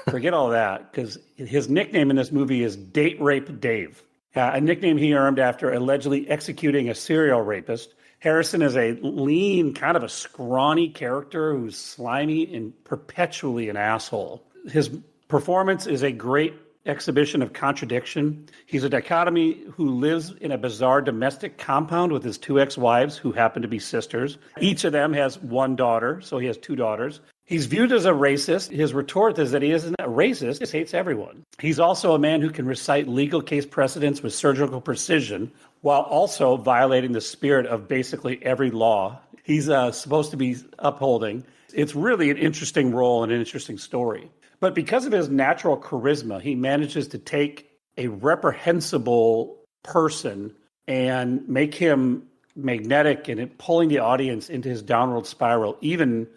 forget all that, because his nickname in this movie is Date Rape Dave, a nickname he earned after allegedly executing a serial rapist. Harrison is a lean, kind of a scrawny character who's slimy and perpetually an asshole. His performance is a great exhibition of contradiction. He's a dichotomy who lives in a bizarre domestic compound with his 2 ex-wives who happen to be sisters. Each of them has 1 daughter, so he has 2 daughters. He's viewed as a racist. His retort is that he isn't a racist, he just hates everyone. He's also a man who can recite legal case precedents with surgical precision while also violating the spirit of basically every law he's supposed to be upholding. It's really an interesting role and an interesting story. But because of his natural charisma, he manages to take a reprehensible person and make him magnetic and pulling the audience into his downward spiral, even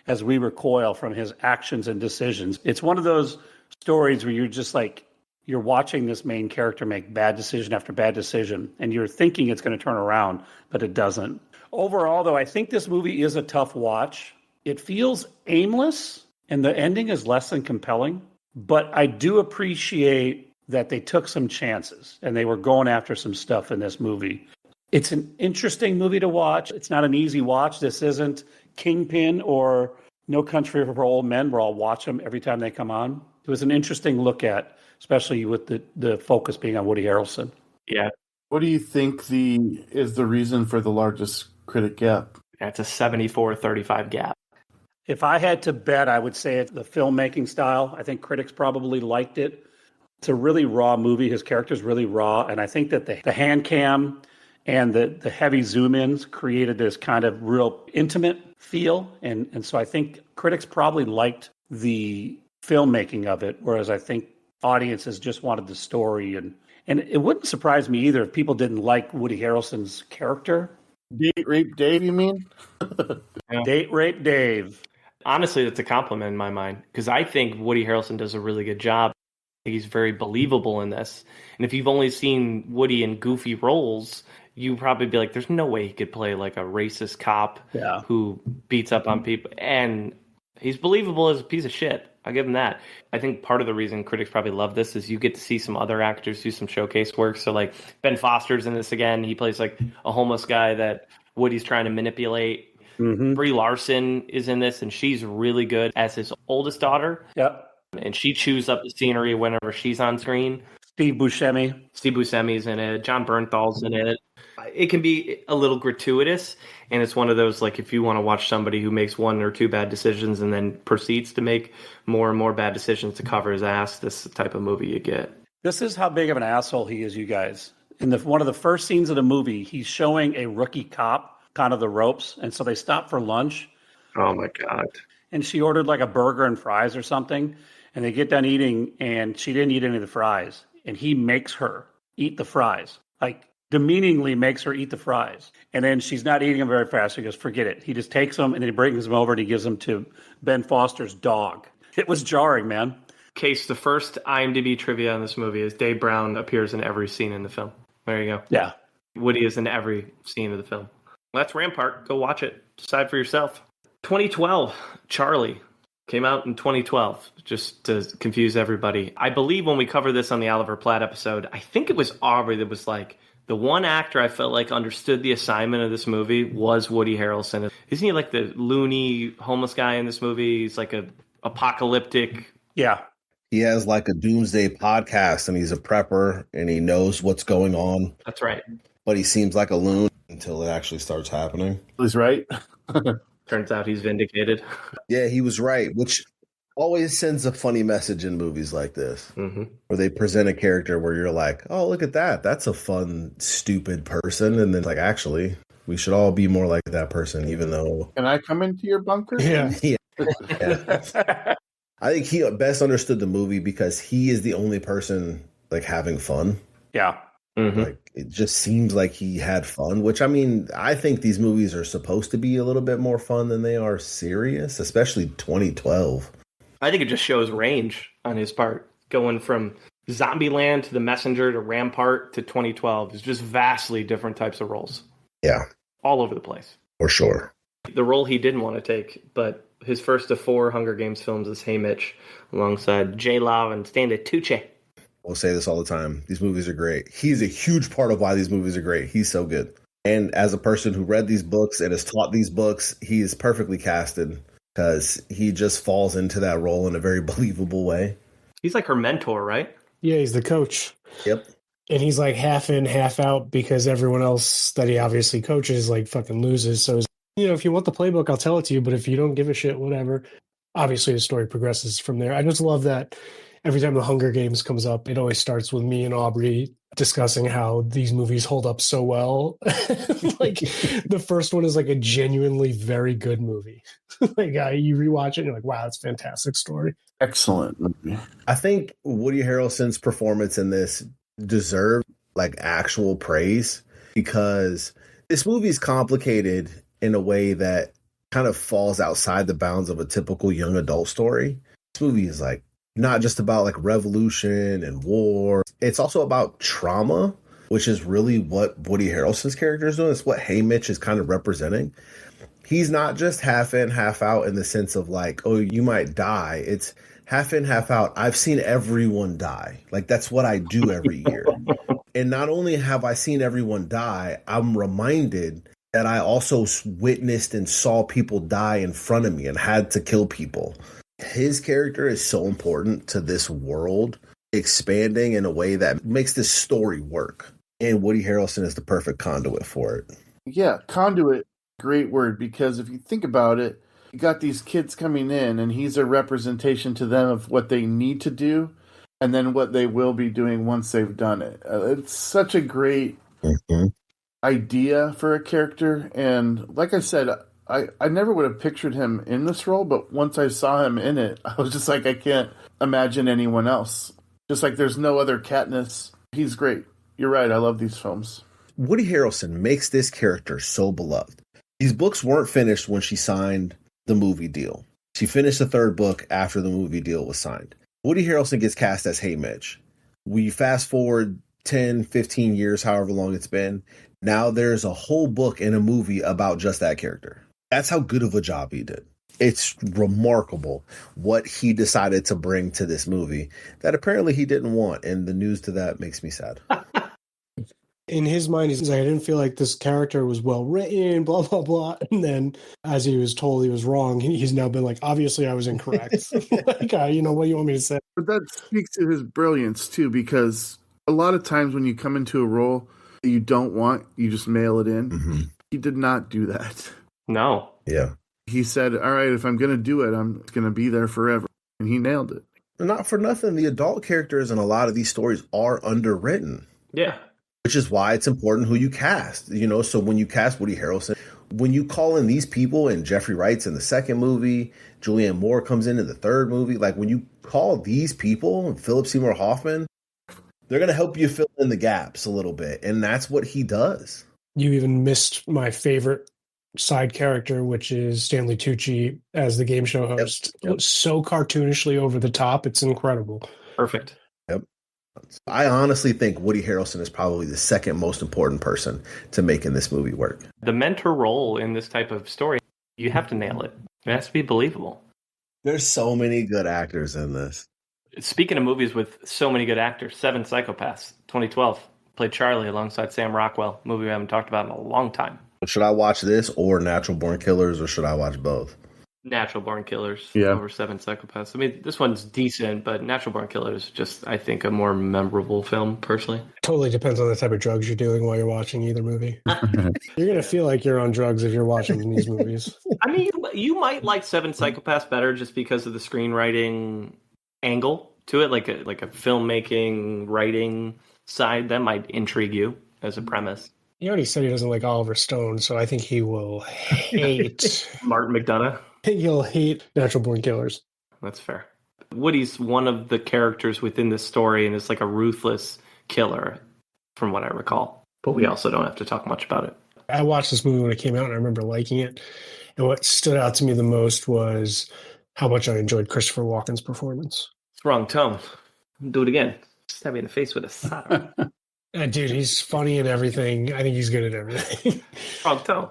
as we recoil from his actions and decisions. It's one of those stories where you're just like, you're watching this main character make bad decision after bad decision, and you're thinking it's going to turn around, but it doesn't. Overall, though, I think this movie is a tough watch. It feels aimless, and the ending is less than compelling, but I do appreciate that they took some chances, and they were going after some stuff in this movie. It's an interesting movie to watch. It's not an easy watch. This isn't Kingpin or No Country for Old Men, where I'll watch them every time they come on. It was an interesting look at, especially with the focus being on Woody Harrelson. Yeah. What do you think is the reason for the largest critic gap? That's a 74-35 gap. If I had to bet, I would say it's the filmmaking style. I think critics probably liked it. It's a really raw movie. His character's really raw. And I think that the hand cam and the heavy zoom-ins created this kind of real intimate feel. And so I think critics probably liked the filmmaking of it, whereas I think audiences just wanted the story. And it wouldn't surprise me either if people didn't like Woody Harrelson's character. Date Rape Dave, you mean? Yeah. Date Rape Dave. Honestly, that's a compliment in my mind, because I think Woody Harrelson does a really good job. He's very believable in this. And if you've only seen Woody in goofy roles, you probably be like, there's no way he could play like a racist cop who beats up on people. And he's believable as a piece of shit. I'll give him that. I think part of the reason critics probably love this is you get to see some other actors do some showcase work. So like Ben Foster's in this again. He plays like a homeless guy that Woody's trying to manipulate. Mm-hmm. Brie Larson is in this, and she's really good as his oldest daughter. Yep. And she chews up the scenery whenever she's on screen. Steve Buscemi's in it. Jon Bernthal's in it. It can be a little gratuitous, and it's one of those, like, if you want to watch somebody who makes 1 or 2 bad decisions and then proceeds to make more and more bad decisions to cover his ass, this is the type of movie you get. This is how big of an asshole he is, you guys. In one of the first scenes of the movie, he's showing a rookie cop kind of the ropes, and so they stop for lunch. Oh, my God. And she ordered, like, a burger and fries or something, and they get done eating, and she didn't eat any of the fries. And he makes her eat the fries. Like, demeaningly makes her eat the fries. And then she's not eating them very fast. So he goes, forget it. He just takes them and then he brings them over and he gives them to Ben Foster's dog. It was jarring, man. Case, the first IMDb trivia on this movie is Dave Brown appears in every scene in the film. There you go. Yeah. Woody is in every scene of the film. Well, that's Rampart. Go watch it. Decide for yourself. 2012, Charlie. Came out in 2012, just to confuse everybody. I believe when we covered this on the Oliver Platt episode, I think it was Aubrey that was like, the one actor I felt like understood the assignment of this movie was Woody Harrelson. Isn't he like the loony homeless guy in this movie? He's like a apocalyptic. Yeah. He has like a doomsday podcast and he's a prepper and he knows what's going on. That's right. But he seems like a loon until it actually starts happening. He's right. Turns out he's vindicated. Yeah, he was right, which always sends a funny message in movies like this, where they present a character where you're like, oh, look at that. That's a fun, stupid person. And then like, actually, we should all be more like that person, even though... Can I come into your bunker? Yeah. Yeah. I think he best understood the movie because he is the only person like having fun. Yeah. Like it just seems like he had fun, which I mean, I think these movies are supposed to be a little bit more fun than they are serious, especially 2012. I think it just shows range on his part, going from Zombieland to The Messenger to Rampart to 2012. It's just vastly different types of roles. Yeah. All over the place. For sure. The role he didn't want to take, but his first of 4 Hunger Games films is Hey Mitch, alongside J. Law and Stanley Tucci. We'll say this all the time. These movies are great. He's a huge part of why these movies are great. He's so good. And as a person who read these books and has taught these books, he is perfectly casted because he just falls into that role in a very believable way. He's like her mentor, right? Yeah, he's the coach. Yep. And he's like half in, half out because everyone else that he obviously coaches like fucking loses. So, if you want the playbook, I'll tell it to you. But if you don't give a shit, whatever. Obviously, the story progresses from there. I just love that every time the Hunger Games comes up, it always starts with me and Aubrey discussing how these movies hold up so well. Like the first one is like a genuinely very good movie. Like you rewatch it and you're like, wow, that's a fantastic story. Excellent movie. I think Woody Harrelson's performance in this deserved like actual praise because this movie is complicated in a way that kind of falls outside the bounds of a typical young adult story. This movie is like not just about like revolution and war. It's also about trauma, which is really what Woody Harrelson's character is doing. It's what Hey Mitch is kind of representing. He's not just half in, half out in the sense of like, oh, you might die. It's half in, half out. I've seen everyone die. Like that's what I do every year. And not only have I seen everyone die, I'm reminded that I also witnessed and saw people die in front of me and had to kill people. His character is so important to this world expanding in a way that makes this story work. And Woody Harrelson is the perfect conduit for it. Yeah, conduit, great word, because if you think about it, you got these kids coming in and he's a representation to them of what they need to do and then what they will be doing once they've done it. It's such a great idea for a character. And like I said, I never would have pictured him in this role, but once I saw him in it, I was just like, I can't imagine anyone else. Just like there's no other Katniss. He's great. You're right. I love these films. Woody Harrelson makes this character so beloved. These books weren't finished when she signed the movie deal. She finished the 3rd book after the movie deal was signed. Woody Harrelson gets cast as Hey Mitch. We fast forward 10, 15 years, however long it's been. Now there's a whole book and a movie about just that character. That's how good of a job he did. It's remarkable what he decided to bring to this movie that apparently he didn't want. And the news to that makes me sad. In his mind, he's like, I didn't feel like this character was well written, blah, blah, blah. And then as he was told he was wrong, he's now been like, obviously I was incorrect. Like, what do you want me to say? But that speaks to his brilliance too, because a lot of times when you come into a role that you don't want, you just mail it in. He did not do that. No. Yeah. He said, all right, if I'm going to do it, I'm going to be there forever. And he nailed it. Not for nothing, the adult characters in a lot of these stories are underwritten. Yeah. Which is why it's important who you cast. So when you cast Woody Harrelson, when you call in these people and Jeffrey Wright's in the 2nd movie, Julianne Moore comes in the 3rd movie, like when you call these people, Philip Seymour Hoffman, They're going to help you fill in the gaps a little bit. And that's what he does. You even missed my favorite side character, which is Stanley Tucci as the game show host. Yep. So cartoonishly over the top. It's incredible. Perfect. Yep. I honestly think Woody Harrelson is probably the second most important person to making this movie work. The mentor role in this type of story, you have to nail it. It has to be believable. There's so many good actors in this. Speaking of movies with so many good actors, Seven Psychopaths, 2012. Played Charlie alongside Sam Rockwell. Movie we haven't talked about in a long time. Should I watch this or Natural Born Killers, or should I watch both? Natural Born Killers over Seven Psychopaths. I mean, this one's decent, but Natural Born Killers is just, I think, a more memorable film, personally. Totally depends on the type of drugs you're doing while you're watching either movie. You're going to feel like you're on drugs if you're watching these movies. I mean, you might like Seven Psychopaths better just because of the screenwriting angle to it, like a filmmaking, writing side. That might intrigue you as a premise. He already said he doesn't like Oliver Stone, so I think he will hate... Martin McDonagh? I think he'll hate Natural Born Killers. That's fair. Woody's one of the characters within this story, and it's like a ruthless killer, from what I recall. But we also don't have to talk much about it. I watched this movie when it came out, and I remember liking it. And what stood out to me the most was how much I enjoyed Christopher Walken's performance. It's wrong tone. Do it again. Stab me in the face with a soda. Dude, he's funny and everything. I think he's good at everything. Wrong tone.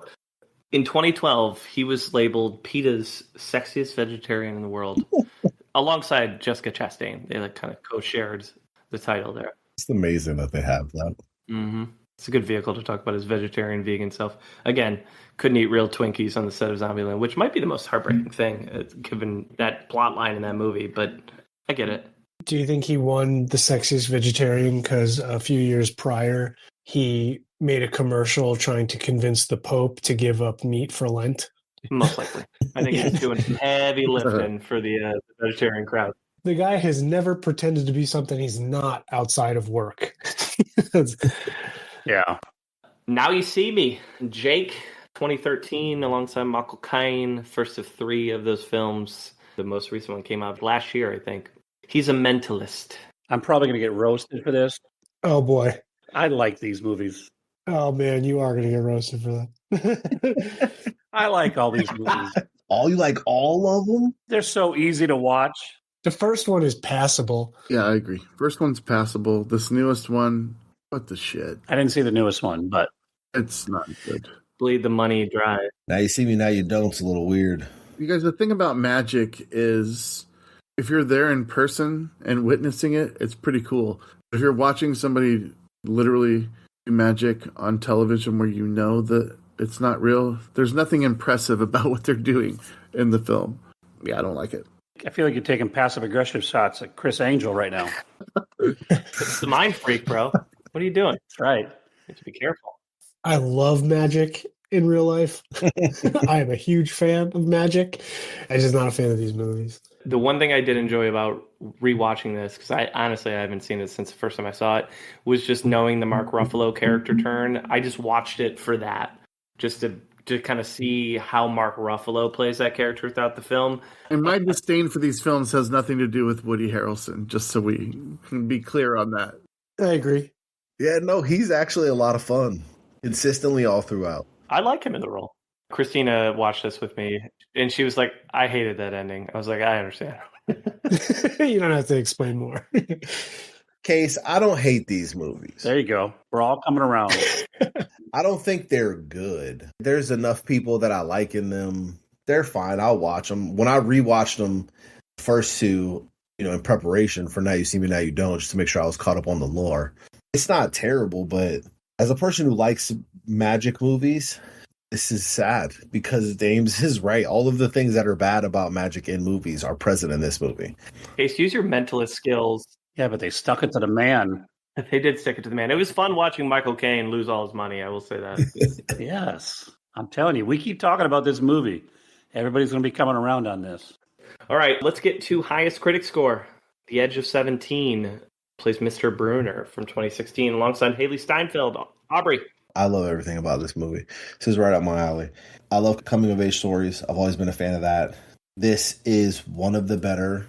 In 2012, he was labeled PETA's sexiest vegetarian in the world, alongside Jessica Chastain. They kind of co-shared the title there. It's amazing that they have that. Mm-hmm. It's a good vehicle to talk about his vegetarian, vegan self. Again, couldn't eat real Twinkies on the set of Zombieland, which might be the most heartbreaking thing, given that plot line in that movie, but I get it. Do you think he won the sexiest vegetarian because a few years prior, he made a commercial trying to convince the Pope to give up meat for Lent? Most likely. I think he's doing some heavy lifting for the vegetarian crowd. The guy has never pretended to be something he's not outside of work. Yeah. Now You See Me. Jake, 2013, alongside Michael Caine, first of 3 of those films. The most recent one came out last year, I think. He's a mentalist. I'm probably going to get roasted for this. Oh, boy. I like these movies. Oh, man, you are going to get roasted for that. I like all these movies. You like all of them? They're so easy to watch. The first one is passable. Yeah, I agree. First one's passable. This newest one, what the shit? I didn't see the newest one, but It's not good. Bleed the money dry. Now You See Me, Now You Don't. It's a little weird. You guys, the thing about magic is if you're there in person and witnessing it, it's pretty cool. If you're watching somebody literally do magic on television where you know that it's not real, there's nothing impressive about what they're doing in the film. Yeah, I don't like it. I feel like you're taking passive-aggressive shots at Chris Angel right now. It's the mind freak, bro. What are you doing? That's right. You have to be careful. I love magic in real life. I am a huge fan of magic. I'm just not a fan of these movies. The one thing I did enjoy about rewatching this, because I haven't seen it since the first time I saw it, was just knowing the Mark Ruffalo character turn. I just watched it for that, just to kind of see how Mark Ruffalo plays that character throughout the film. And my disdain for these films has nothing to do with Woody Harrelson, just so we can be clear on that. I agree. Yeah, no, he's actually a lot of fun. Consistently all throughout. I like him in the role. Christina watched this with me, and she was like, I hated that ending. I was like, I understand. You don't have to explain more. Case, I don't hate these movies. There you go. We're all coming around. I don't think they're good. There's enough people that I like in them. They're fine. I'll watch them. When I rewatched them, first 2, in preparation for Now You See Me, Now You Don't, just to make sure I was caught up on the lore. It's not terrible, but as a person who likes magic movies, this is sad because Dames is right. All of the things that are bad about magic in movies are present in this movie. Case, use your mentalist skills. Yeah, but they stuck it to the man. They did stick it to the man. It was fun watching Michael Caine lose all his money. I will say that. Yes. I'm telling you, we keep talking about this movie. Everybody's going to be coming around on this. All right, let's get to highest critic score. The Edge of 17 plays Mr. Bruner from 2016 alongside Haley Steinfeld. Aubrey. I love everything about this movie. This is right up my alley. I love coming-of-age stories. I've always been a fan of that. This is one of the better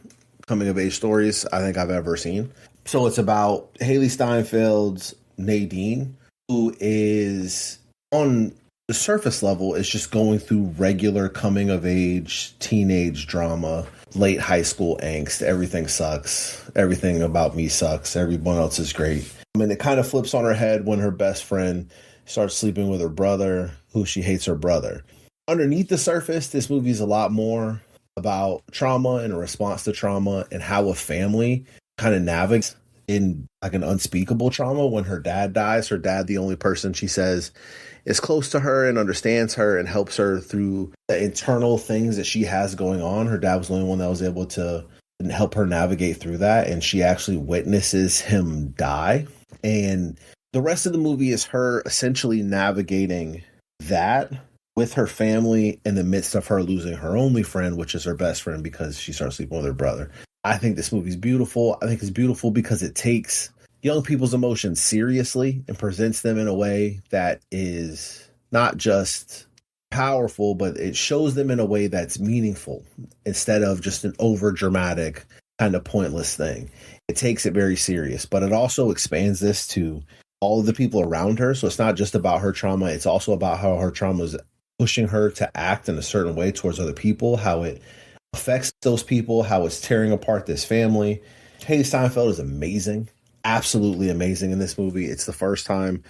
coming-of-age stories I think I've ever seen. So it's about Haley Steinfeld's Nadine, who is on the surface level is just going through regular coming of age, teenage drama, late high school angst. Everything sucks. Everything about me sucks. Everyone else is great. I mean, it kind of flips on her head when her best friend starts sleeping with her brother, who she hates her brother. Underneath the surface, this movie is a lot more about trauma and a response to trauma and how a family kind of navigates in like an unspeakable trauma. When her dad dies, her dad, the only person she says is close to her and understands her and helps her through the internal things that she has going on. Her dad was the only one that was able to help her navigate through that. And she actually witnesses him die. And the rest of the movie is her essentially navigating that with her family in the midst of her losing her only friend, which is her best friend, because she starts sleeping with her brother. I think this movie's beautiful. I think it's beautiful because it takes young people's emotions seriously and presents them in a way that is not just powerful, but it shows them in a way that's meaningful instead of just an over dramatic kind of pointless thing. It takes it very serious, but it also expands this to all of the people around her. So it's not just about her trauma. It's also about how her trauma is pushing her to act in a certain way towards other people, how it affects those people, how it's tearing apart this family. Haley Steinfeld is amazing, absolutely amazing in this movie. It's the first time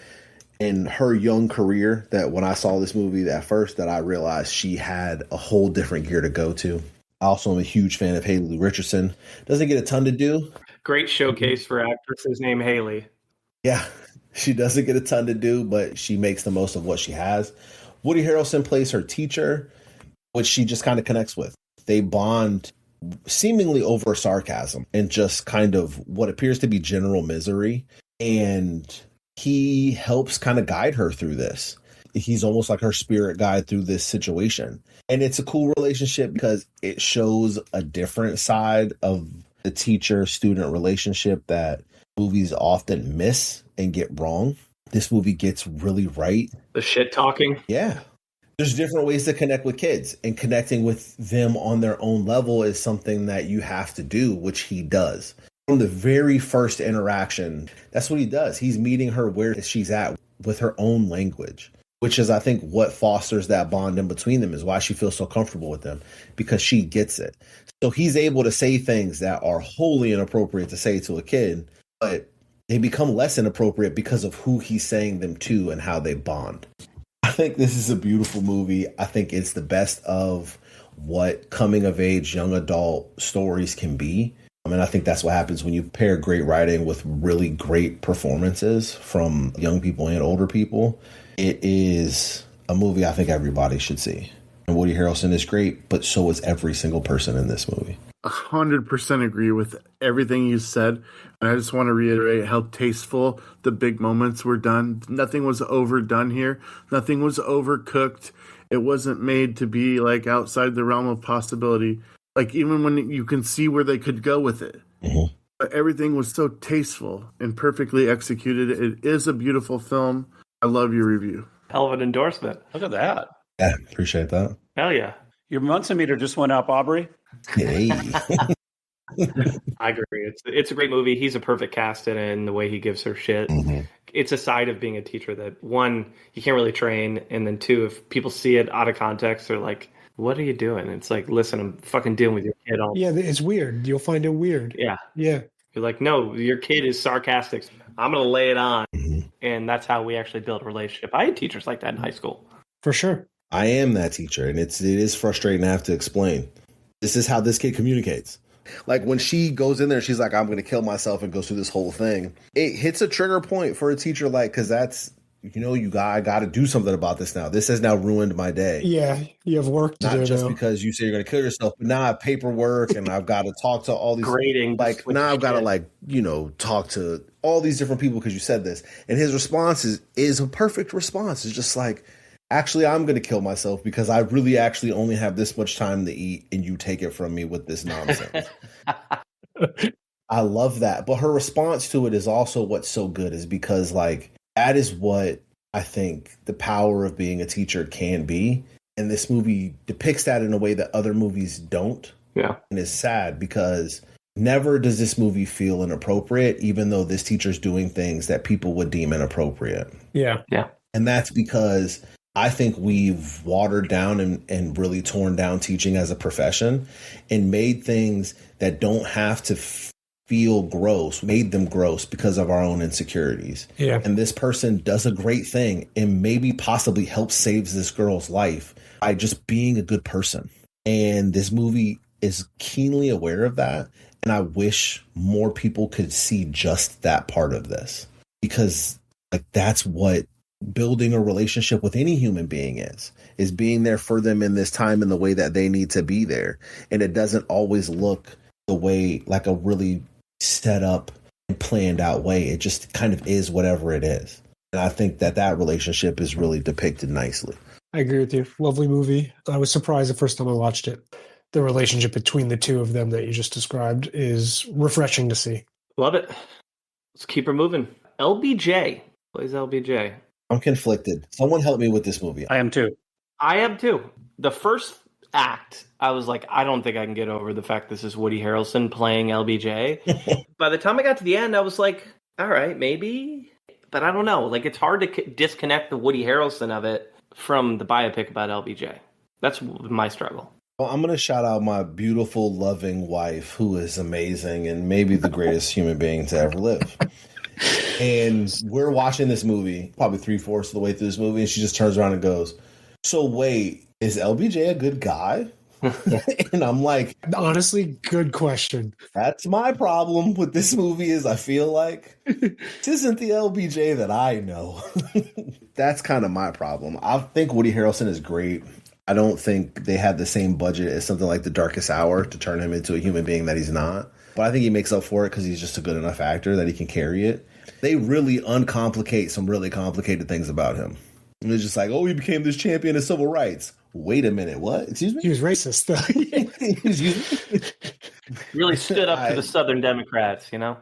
in her young career that when I saw this movie at first that I realized she had a whole different gear to go to. I also am a huge fan of Haley Richardson. Doesn't get a ton to do. Great showcase for actresses named Haley. Yeah, she doesn't get a ton to do, but she makes the most of what she has. Woody Harrelson plays her teacher, which she just kind of connects with. They bond seemingly over sarcasm and just kind of what appears to be general misery. And he helps kind of guide her through this. He's almost like her spirit guide through this situation. And it's a cool relationship because it shows a different side of the teacher-student relationship that movies often miss and get wrong. This movie gets really right. The shit talking. Yeah. There's different ways to connect with kids, and connecting with them on their own level is something that you have to do, which he does. From the very first interaction, that's what he does. He's meeting her where she's at with her own language, which is, I think, what fosters that bond in between them, is why she feels so comfortable with them, because she gets it. So he's able to say things that are wholly inappropriate to say to a kid, but they become less inappropriate because of who he's saying them to and how they bond. I think this is a beautiful movie. I think it's the best of what coming of age young adult stories can be. I mean, I think that's what happens when you pair great writing with really great performances from young people and older people. It is a movie I think everybody should see. And Woody Harrelson is great, but so is every single person in this movie. 100% agree with everything you said. And I just want to reiterate how tasteful the big moments were done. Nothing was overdone here. Nothing was overcooked. It wasn't made to be like outside the realm of possibility. Like even when you can see where they could go with it. Mm-hmm. But everything was so tasteful and perfectly executed. It is a beautiful film. I love your review. Hell of an endorsement. Look at that. Yeah, appreciate that. Hell yeah. Your Munson meter just went up, Aubrey. Hey. I agree. It's a great movie. He's a perfect cast in it, and the way he gives her shit. Mm-hmm. It's a side of being a teacher that, one, you can't really train, and then two, if people see it out of context, they're like, what are you doing? It's like, listen, I'm fucking dealing with your kid all. Yeah, it's weird. You'll find it weird. Yeah. Yeah. You're like, no, your kid is sarcastic. I'm going to lay it on. Mm-hmm. And that's how we actually build a relationship. I had teachers like that in high school. For sure. I am that teacher, and it is frustrating to have to explain. This is how this kid communicates. Like when she goes in there, she's like, I'm going to kill myself, and goes through this whole thing. It hits a trigger point for a teacher, like, because that's, I got to do something about this now. This has now ruined my day. Yeah, you have work to do. Not just now. because you say you're going to kill yourself, but now I have paperwork, and I've got to talk to all these grading. Like now I've got to talk to all these different people because you said this. And his response is a perfect response. It's just like, actually, I'm going to kill myself because I really actually only have this much time to eat, and you take it from me with this nonsense. I love that. But her response to it is also what's so good, is because like that is what I think the power of being a teacher can be. And this movie depicts that in a way that other movies don't. Yeah. And it's sad because never does this movie feel inappropriate, even though this teacher's doing things that people would deem inappropriate. Yeah. Yeah. And that's because I think we've watered down and really torn down teaching as a profession and made things that don't have to feel gross, made them gross because of our own insecurities. Yeah. And this person does a great thing and maybe possibly helps saves this girl's life by just being a good person. And this movie is keenly aware of that. And I wish more people could see just that part of this, because like that's what building a relationship with any human being is being there for them in this time in the way that they need to be there. And it doesn't always look the way like a really set up and planned out way. It just kind of is whatever it is. And I think that relationship is really depicted nicely. I agree with you. Lovely movie. I was surprised the first time I watched it. The relationship between the two of them that you just described is refreshing to see. Love it. Let's keep her moving. LBJ plays LBJ. I'm conflicted. Someone help me with this movie. I am too. I am too. The first act, I was like, I don't think I can get over the fact this is Woody Harrelson playing LBJ. By the time I got to the end, I was like, all right, maybe. But I don't know. Like, it's hard to disconnect the Woody Harrelson of it from the biopic about LBJ. That's my struggle. Well, I'm going to shout out my beautiful, loving wife, who is amazing and maybe the greatest human being to ever live. And we're watching this movie, probably 3/4 of the way through this movie, and she just turns around and goes, so wait, is LBJ a good guy? And I'm like, honestly, good question. That's my problem with this movie is I feel like this isn't the LBJ that I know. That's kind of my problem. I think Woody Harrelson is great. I don't think they had the same budget as something like The Darkest Hour to turn him into a human being that he's not. But I think he makes up for it because he's just a good enough actor that he can carry it. They really uncomplicate some really complicated things about him. And it's just like, oh, he became this champion of civil rights. Wait a minute, what? Excuse me? He was racist, though. Really stood up to the Southern Democrats, you know?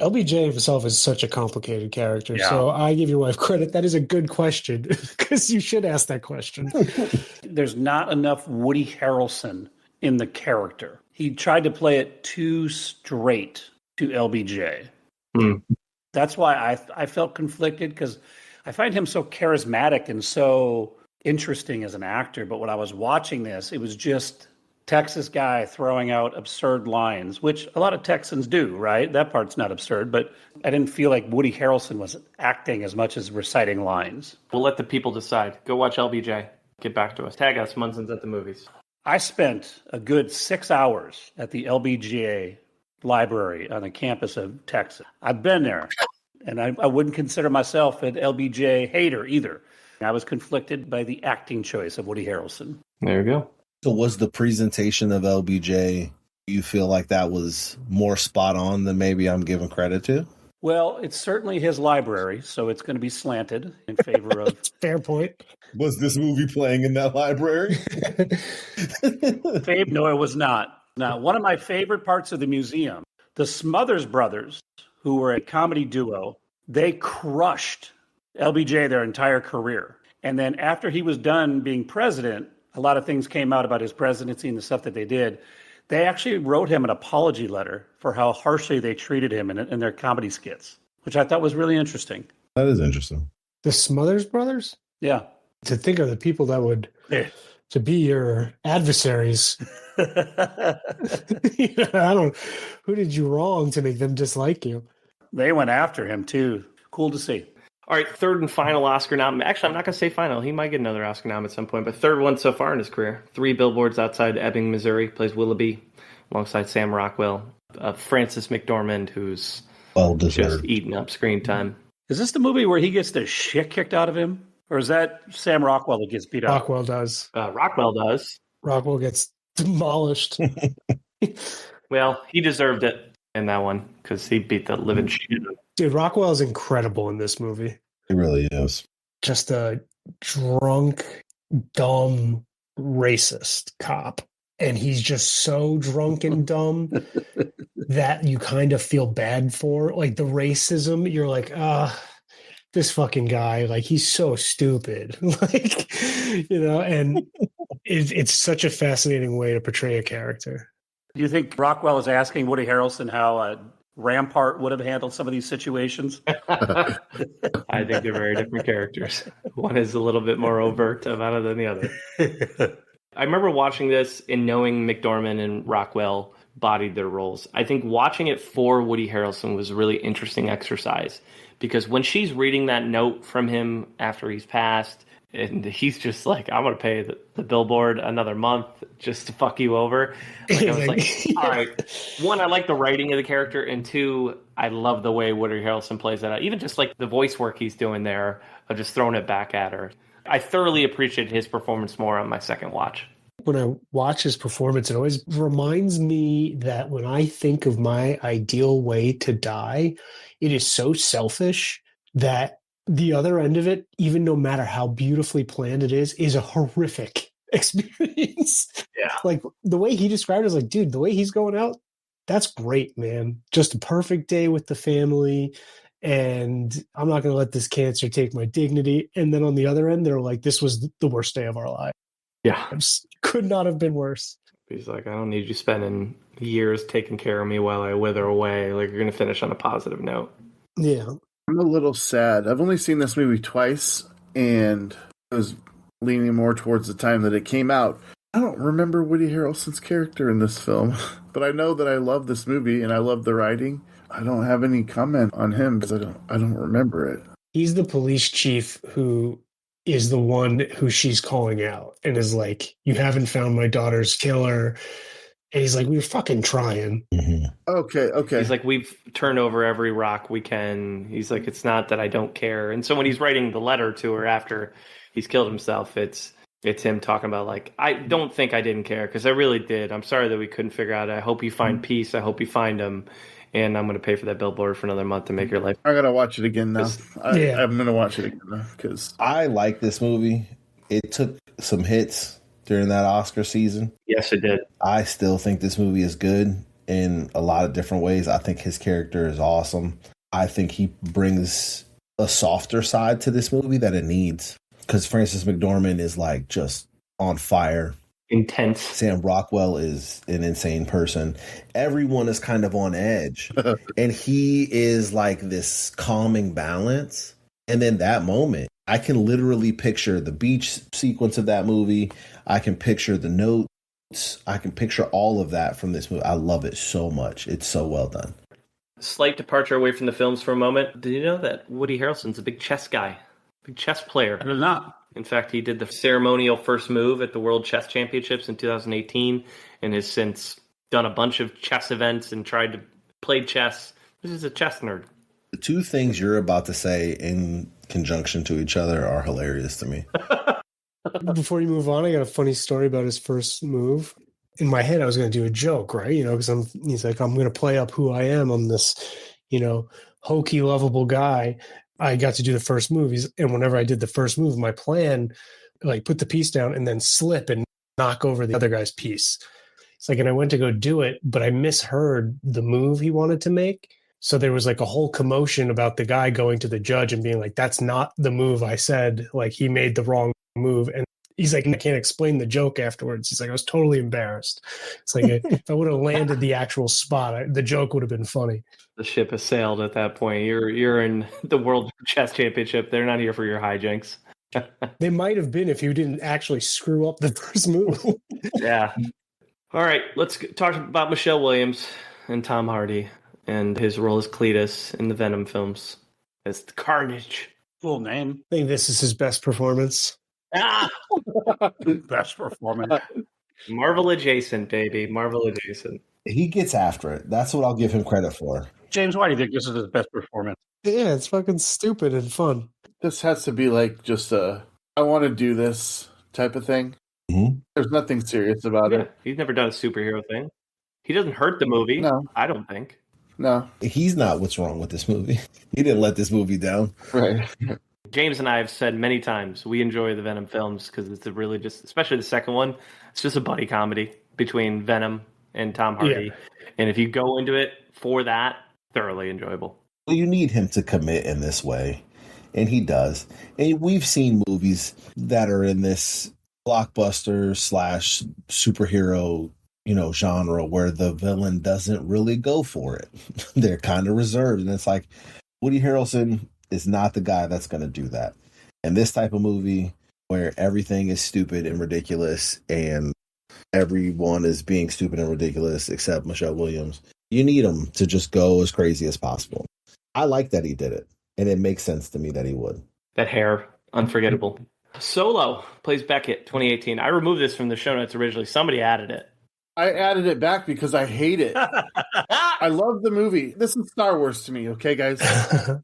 LBJ himself is such a complicated character, Yeah. so I give your wife credit. That is a good question, because you should ask that question. There's not enough Woody Harrelson in the character. He tried to play it too straight to LBJ. That's why I felt conflicted, because I find him so charismatic and so interesting as an actor. But when I was watching this, it was just Texas guy throwing out absurd lines, which a lot of Texans do, right? That part's not absurd, but I didn't feel like Woody Harrelson was acting as much as reciting lines. We'll let the people decide. Go watch LBJ. Get back to us. Tag us, Munsons at the Movies. I spent a good 6 hours at the LBGA library on the campus of Texas. I've been there, and I wouldn't consider myself an LBJ hater either. I was conflicted by the acting choice of Woody Harrelson. There you go. So was the presentation of LBJ, you feel like that was more spot on than maybe I'm giving credit to? Well, it's certainly his library, so it's going to be slanted in favor of... Fair point. Was this movie playing in that library? No, it was not. Now, one of my favorite parts of the museum, the Smothers Brothers, who were a comedy duo, they crushed LBJ their entire career. And then after he was done being president, a lot of things came out about his presidency and the stuff that they did. They actually wrote him an apology letter for how harshly they treated him in their comedy skits, which I thought was really interesting. That is interesting. The Smothers Brothers? Yeah. To think of the people that would to be your adversaries. Who did you wrong to make them dislike you? They went after him too. Cool to see. All right, third and final Oscar nom. Actually, I'm not going to say final. He might get another Oscar nom at some point, but third one so far in his career. 3 Billboards Outside Ebbing, Missouri. Plays Willoughby alongside Sam Rockwell. Francis McDormand, who's just eating up screen time. Is this the movie where he gets the shit kicked out of him? Or is that Sam Rockwell that gets beat up? Rockwell does. Rockwell does. Rockwell gets demolished. Well, he deserved it in that one because he beat the living shit out of him. Dude, Rockwell is incredible in this movie. It really is. Just a drunk, dumb, racist cop. And he's just so drunk and dumb that you kind of feel bad for. Like the racism, you're like, this fucking guy, like he's so stupid. Like, and it's such a fascinating way to portray a character. Do you think Rockwell is asking Woody Harrelson how Rampart would have handled some of these situations? I think they're very different characters. One is a little bit more overt about it than the other. I remember watching this and knowing McDormand and Rockwell bodied their roles. I think watching it for Woody Harrelson was a really interesting exercise because when she's reading that note from him after he's passed, and he's just like, I'm going to pay the billboard another month just to fuck you over. Like, I was like, all right. One, I like the writing of the character. And two, I love the way Woody Harrelson plays that out. Even just like the voice work he's doing there of just throwing it back at her. I thoroughly appreciated his performance more on my second watch. When I watch his performance, it always reminds me that when I think of my ideal way to die, it is so selfish that the other end of it, even no matter how beautifully planned it is a horrific experience. Yeah. Like the way he described it is like, dude, the way he's going out, that's great, man. Just a perfect day with the family. And I'm not going to let this cancer take my dignity. And then on the other end, they're like, this was the worst day of our life. Yeah. Could not have been worse. He's like, I don't need you spending years taking care of me while I wither away. Like, you're going to finish on a positive note. Yeah. I'm a little sad. I've only seen this movie twice, and I was leaning more towards the time that it came out. I don't remember Woody Harrelson's character in this film, but I know that I love this movie and I love the writing. I don't have any comment on him because I don't remember it. He's the police chief who is the one who she's calling out and is like, you haven't found my daughter's killer. And he's like, we're fucking trying. Mm-hmm. Okay. He's like, we've turned over every rock we can. He's like, it's not that I don't care. And so when he's writing the letter to her after he's killed himself, it's him talking about like, I don't think I didn't care because I really did. I'm sorry that we couldn't figure out. I hope you find peace. I hope you find him. And I'm going to pay for that billboard for another month to make your life. I got to watch it again now. I'm going to watch it again now because I like this movie. It took some hits during that Oscar season. Yes, it did. I still think this movie is good in a lot of different ways. I think his character is awesome. I think he brings a softer side to this movie that it needs. Because Frances McDormand is like just on fire. Intense. Sam Rockwell is an insane person. Everyone is kind of on edge. And he is like this calming balance. And then that moment, I can literally picture the beach sequence of that movie. I can picture the notes. I can picture all of that from this movie. I love it so much. It's so well done. Slight departure away from the films for a moment. Did you know that Woody Harrelson's a big chess guy? Big chess player. I did not. In fact, he did the ceremonial first move at the World Chess Championships in 2018 and has since done a bunch of chess events and tried to play chess. This is a chess nerd. The two things you're about to say in conjunction to each other are hilarious to me. Before you move on, I got a funny story about his first move. In my head, I was going to do a joke, right? You know, because he's like, I'm going to play up who I am. I'm this, hokey, lovable guy. I got to do the first move. And whenever I did the first move, my plan, like put the piece down and then slip and knock over the other guy's piece. It's like, and I went to go do it, but I misheard the move he wanted to make. So there was like a whole commotion about the guy going to the judge and being like, that's not the move I said. Like he made the wrong move. And he's like, I can't explain the joke afterwards. He's like, I was totally embarrassed. It's like, if I would have landed the actual spot, the joke would have been funny. The ship has sailed at that point. You're in the World Chess Championship. They're not here for your hijinks. They might have been if you didn't actually screw up the first move. Yeah. All right, let's talk about Michelle Williams and Tom Hardy and his role as Cletus in the Venom films as the Carnage. Full name. I think this is his best performance. Best performance. Marvel adjacent, baby. Marvel adjacent. He gets after it. That's what I'll give him credit for. James, why do you think this is his best performance? Yeah, it's fucking stupid and fun. This has to be like just I want to do this type of thing. Mm-hmm. There's nothing serious about it. He's never done a superhero thing. He doesn't hurt the movie. No. I don't think. No. He's not what's wrong with this movie. He didn't let this movie down. Right. James and I have said many times we enjoy the Venom films because it's really just, especially the second one, it's just a buddy comedy between Venom and Tom Hardy. Yeah. And if you go into it for that, thoroughly enjoyable. Well, you need him to commit in this way, and he does. And we've seen movies that are in this blockbuster / superhero genre where the villain doesn't really go for it. They're kind of reserved. And it's like, Woody Harrelson is not the guy that's going to do that. And this type of movie where everything is stupid and ridiculous and everyone is being stupid and ridiculous except Michelle Williams, you need him to just go as crazy as possible. I like that he did it. And it makes sense to me that he would. That hair, unforgettable. Solo plays Beckett, 2018. I removed this from the show notes originally. Somebody added it. I added it back because I hate it. I love the movie. This is Star Wars to me, okay, guys?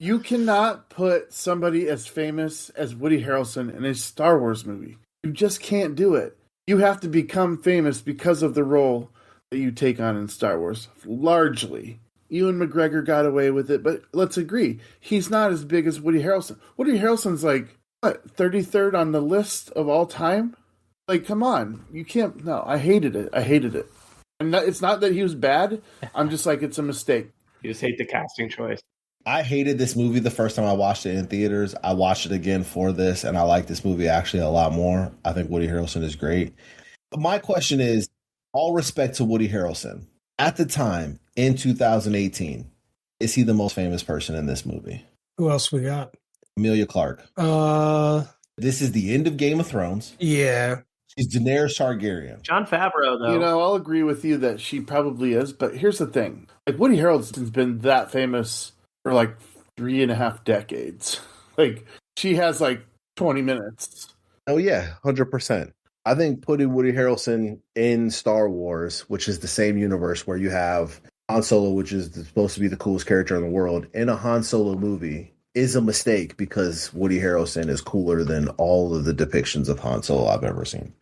You cannot put somebody as famous as Woody Harrelson in a Star Wars movie. You just can't do it. You have to become famous because of the role that you take on in Star Wars, largely. Ewan McGregor got away with it, but let's agree, he's not as big as Woody Harrelson. Woody Harrelson's like, what, 33rd on the list of all time? Like, come on. You can't. No, I hated it. And it's not that he was bad. I'm just like, it's a mistake. You just hate the casting choice. I hated this movie the first time I watched it in theaters. I watched it again for this, and I like this movie actually a lot more. I think Woody Harrelson is great. My question is, all respect to Woody Harrelson. At the time, in 2018, is he the most famous person in this movie? Who else we got? Emilia Clarke. This is the end of Game of Thrones. Yeah. She's Daenerys Targaryen. Jon Favreau, though. I'll agree with you that she probably is, but here's the thing. Like, Woody Harrelson's been that famous for like 3.5 decades. Like, she has like 20 minutes. Oh, yeah, 100%. I think putting Woody Harrelson in Star Wars, which is the same universe where you have Han Solo, which is supposed to be the coolest character in the world, in a Han Solo movie is a mistake because Woody Harrelson is cooler than all of the depictions of Han Solo I've ever seen.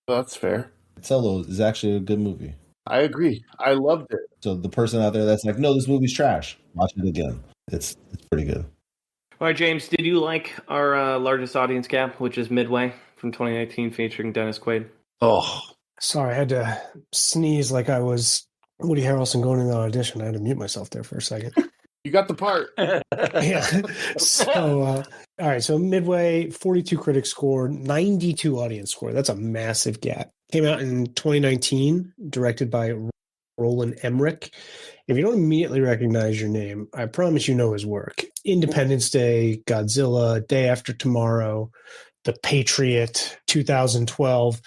That's fair. Solo is actually a good movie. I agree. I loved it. So the person out there that's like, no, this movie's trash, watch it again. It's pretty good. All right, James, did you like our largest audience gap, which is Midway from 2019 featuring Dennis Quaid? Oh, sorry. I had to sneeze like I was Woody Harrelson going in the audition. I had to mute myself there for a second. You got the part. Yeah. So, all right. So Midway, 42 critic score, 92 audience score. That's a massive gap. Came out in 2019, directed by Roland Emmerich. If you don't immediately recognize your name, I promise you know his work. Independence Day, Godzilla, Day After Tomorrow, The Patriot, 2012.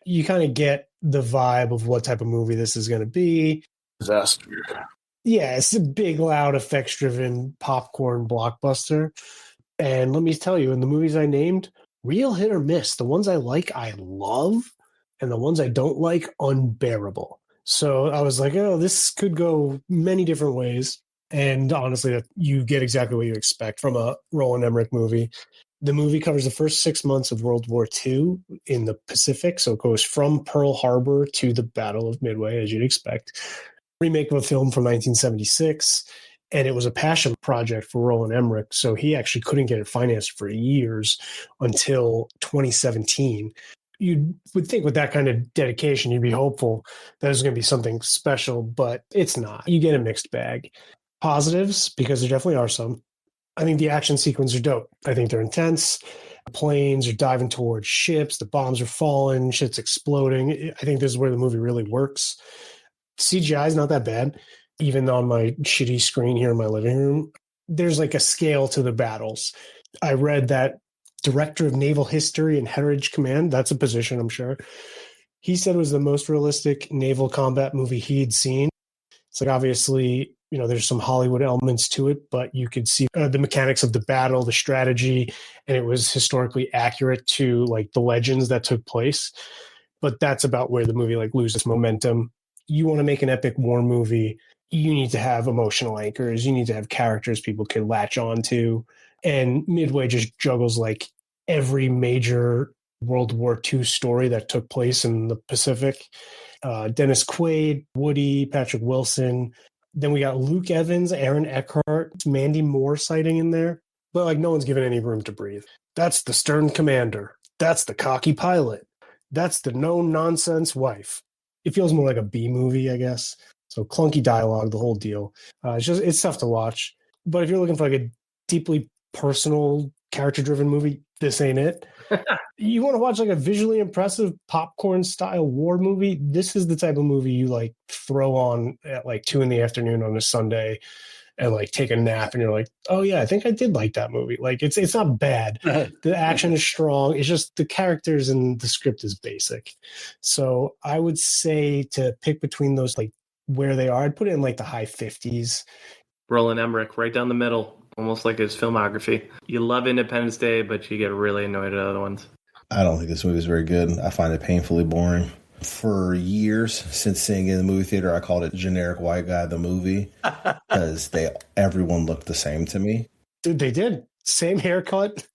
You kind of get the vibe of what type of movie this is going to be. Disaster. Yeah, it's a big, loud, effects-driven popcorn blockbuster. And let me tell you, in the movies I named, real hit or miss. The ones I like, I love. And the ones I don't like, unbearable. So I was like, oh, this could go many different ways. And honestly, you get exactly what you expect from a Roland Emmerich movie. The movie covers the first 6 months of World War II in the Pacific. So it goes from Pearl Harbor to the Battle of Midway, as you'd expect. Remake of a film from 1976, and it was a passion project for Roland Emmerich, so he actually couldn't get it financed for years until 2017. You would think with that kind of dedication, you'd be hopeful that it's going to be something special, but it's not. You get a mixed bag. Positives, because there definitely are some. I think the action sequences are dope. I think they're intense. Planes are diving towards ships. The bombs are falling. Shit's exploding. I think this is where the movie really works. CGI is not that bad, even on my shitty screen here in my living room. There's like a scale to the battles. I read that Director of Naval History and Heritage Command, that's a position, I'm sure. He said it was the most realistic naval combat movie he'd seen. It's like, obviously, there's some Hollywood elements to it, but you could see the mechanics of the battle, the strategy, and it was historically accurate to like the legends that took place. But that's about where the movie like loses momentum. You want to make an epic war movie, you need to have emotional anchors. You need to have characters people can latch on to. And Midway just juggles like every major World War II story that took place in the Pacific. Dennis Quaid, Woody, Patrick Wilson. Then we got Luke Evans, Aaron Eckhart, Mandy Moore sighting in there. But like no one's given any room to breathe. That's the stern commander. That's the cocky pilot. That's the no-nonsense wife. It feels more like a B movie, I guess. So clunky dialogue, the whole deal. It's tough to watch. But if you're looking for like a deeply personal, character-driven movie, this ain't it. You want to watch like a visually impressive popcorn style war movie? This is the type of movie you like throw on at like 2 p.m. on a Sunday and like take a nap and you're like, oh yeah, I think I did like that movie. Like it's not bad. The action is strong. It's just the characters and the script is basic. So I would say to pick between those, like where they are, I'd put it in like the high 50s. Roland Emmerich, right down the middle, almost like his filmography. You love Independence Day, but you get really annoyed at other ones. I don't think this movie is very good. I find it painfully boring. For years, since seeing it in the movie theater, I called it Generic White Guy the Movie because everyone looked the same to me. Dude, they did. Same haircut.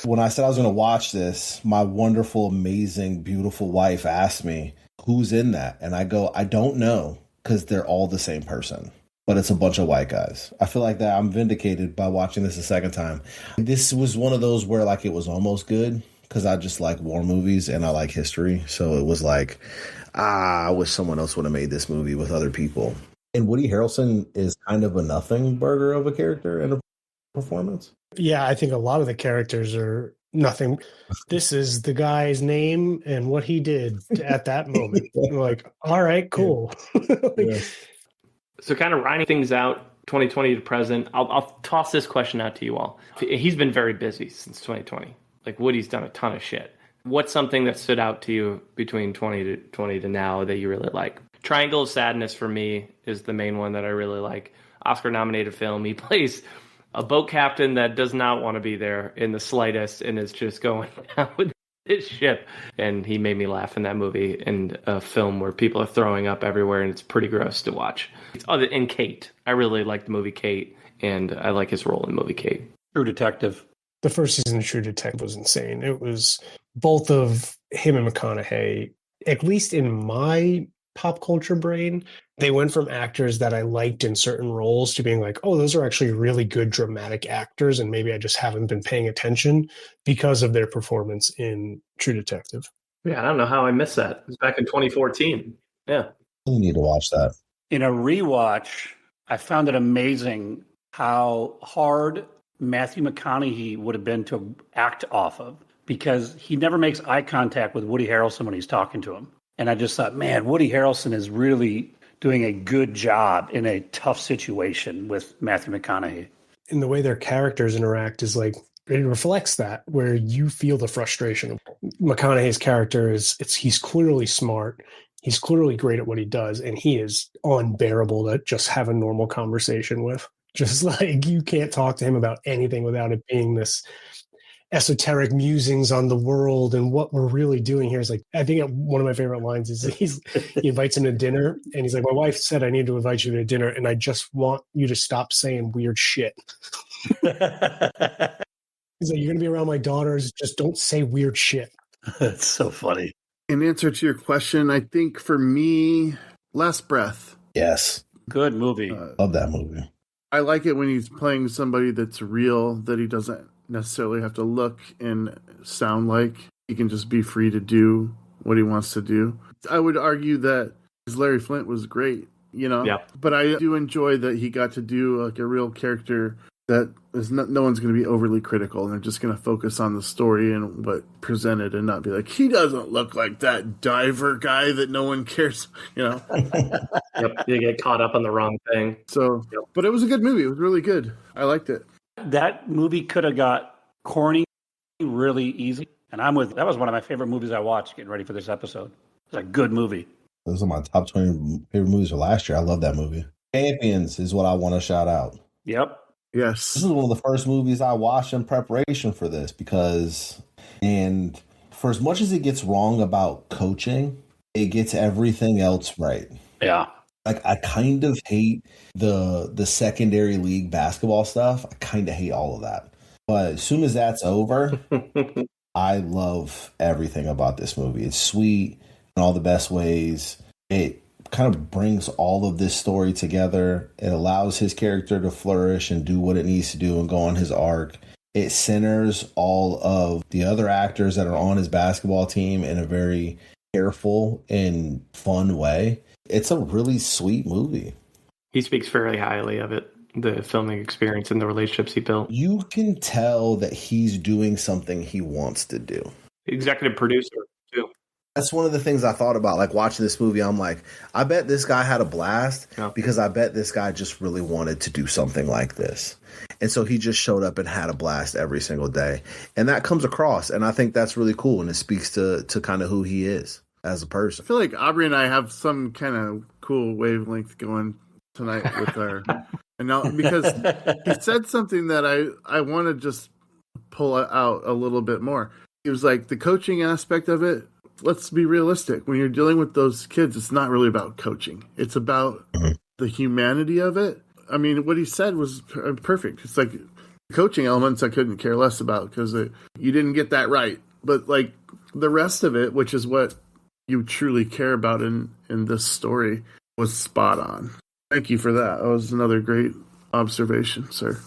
When I said I was going to watch this, my wonderful, amazing, beautiful wife asked me, who's in that? And I go, I don't know, because they're all the same person. But it's a bunch of white guys. I feel like that I'm vindicated by watching this a second time. This was one of those where like it was almost good because I just like war movies and I like history. So it was like, I wish someone else would have made this movie with other people. And Woody Harrelson is kind of a nothing burger of a character and a performance. Yeah, I think a lot of the characters are nothing. This is the guy's name and what he did at that moment. I'm like, all right, cool. Yeah. So kind of rounding things out, 2020 to present, I'll toss this question out to you all. He's been very busy since 2020. Like Woody's done a ton of shit. What's something that stood out to you between 2020 to now that you really like? Triangle of Sadness for me is the main one that I really like. Oscar-nominated film. He plays a boat captain that does not want to be there in the slightest and is just going down with his ship. And he made me laugh in that movie, in a film where people are throwing up everywhere and it's pretty gross to watch. And Kate. I really like the movie Kate, and I like his role in the movie Kate. True Detective. The first season of True Detective was insane. It was both of him and McConaughey, at least in my pop culture brain, they went from actors that I liked in certain roles to being like, oh, those are actually really good dramatic actors, and maybe I just haven't been paying attention because of their performance in True Detective. Yeah, I don't know how I missed that. It was back in 2014. Yeah. You need to watch that. In a rewatch, I found it amazing how hard Matthew McConaughey would have been to act off of, because he never makes eye contact with Woody Harrelson when he's talking to him. And I just thought, man, Woody Harrelson is really doing a good job in a tough situation with Matthew McConaughey. And the way their characters interact is like, it reflects that, where you feel the frustration. McConaughey's character he's clearly smart. He's clearly great at what he does, and he is unbearable to just have a normal conversation with. Just like you can't talk to him about anything without it being this esoteric musings on the world and what we're really doing here. Is like, I think one of my favorite lines is he invites him to dinner, and he's like, my wife said I need to invite you to dinner, and I just want you to stop saying weird shit. He's like, you're going to be around my daughters, just don't say weird shit. That's so funny. In answer to your question, I think for me, Last Breath. Yes. Good movie. Love that movie. I like it when he's playing somebody that's real, that he doesn't necessarily have to look and sound like. He can just be free to do what he wants to do. I would argue that Larry Flint was great, Yeah. But I do enjoy that he got to do like a real character that is no one's going to be overly critical, and they're just going to focus on the story and what presented, and not be like, he doesn't look like that diver guy that no one cares, Yep, you get caught up on the wrong thing. So, but it was a good movie. It was really good. I liked it. That movie could have got corny really easy. And that was one of my favorite movies I watched getting ready for this episode. It's a good movie. Those are my top 20 favorite movies for last year. I love that movie. Champions is what I want to shout out. Yep. Yes. This is one of the first movies I watched in preparation for this and for as much as it gets wrong about coaching, it gets everything else right. Yeah. Like, I kind of hate the secondary league basketball stuff. I kind of hate all of that. But as soon as that's over, I love everything about this movie. It's sweet in all the best ways. It kind of brings all of this story together. It allows his character to flourish and do what it needs to do and go on his arc. It centers all of the other actors that are on his basketball team in a very careful and fun way. It's a really sweet movie. He speaks very highly of it. the filming experience and the relationships he built. You can tell that he's doing something he wants to do. Executive producer, too. That's one of the things I thought about, like watching this movie. I'm like, I bet this guy had a blast because I bet this guy just really wanted to do something like this. And so he just showed up and had a blast every single day. And that comes across. And I think that's really cool. And it speaks to kind of who he is as a person. I feel like Aubrey and I have some kind of cool wavelength going tonight with our... and now, because he said something that I want to just pull out a little bit more. It was like the coaching aspect of it. Let's be realistic. When you're dealing with those kids, it's not really about coaching. It's about the humanity of it. I mean, what he said was perfect. It's like coaching elements I couldn't care less about because you didn't get that right. But like the rest of it, which is what you truly care about in this story, was spot on. Thank you for that. That was another great observation, sir.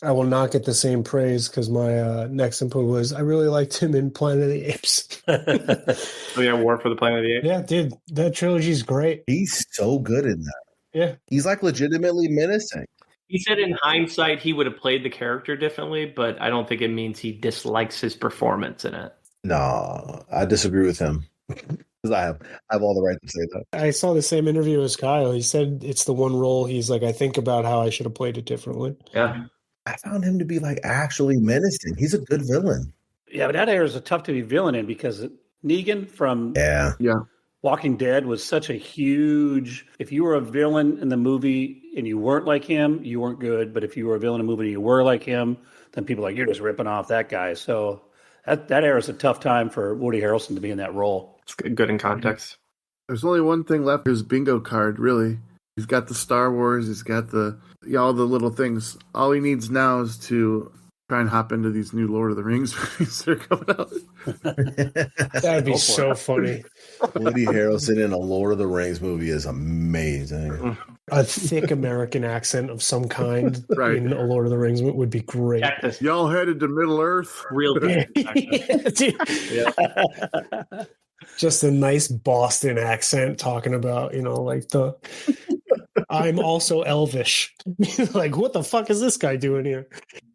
I will not get the same praise because my next input was I really liked him in Planet of the Apes. Oh, yeah, War for the Planet of the Apes? Yeah, dude, that trilogy's great. He's so good in that. Yeah. He's like legitimately menacing. He said in hindsight he would have played the character differently, but I don't think it means he dislikes his performance in it. No, I disagree with him. Because I have all the right to say that. I saw the same interview as Kyle. He said it's the one role he's like, I think about how I should have played it differently. Yeah. I found him to be like actually menacing. He's a good villain. Yeah, but that era is a tough to be villain in because Negan from Walking Dead was such a huge... If you were a villain in the movie and you weren't like him, you weren't good. But if you were a villain in a movie and you were like him, then people are like, you're just ripping off that guy. So that era is a tough time for Woody Harrelson to be in that role. It's good in context. There's only one thing left, his bingo card, really. He's got the Star Wars, he's got all the little things. All he needs now is to try and hop into these new Lord of the Rings movies that are coming out. That'd be so funny. Woody Harrelson in a Lord of the Rings movie is amazing. A thick American accent of some kind in a Lord of the Rings would be great. Y'all headed to Middle Earth? Real good. Yeah. Just a nice Boston accent talking about, like I'm also elvish. Like, what the fuck is this guy doing here?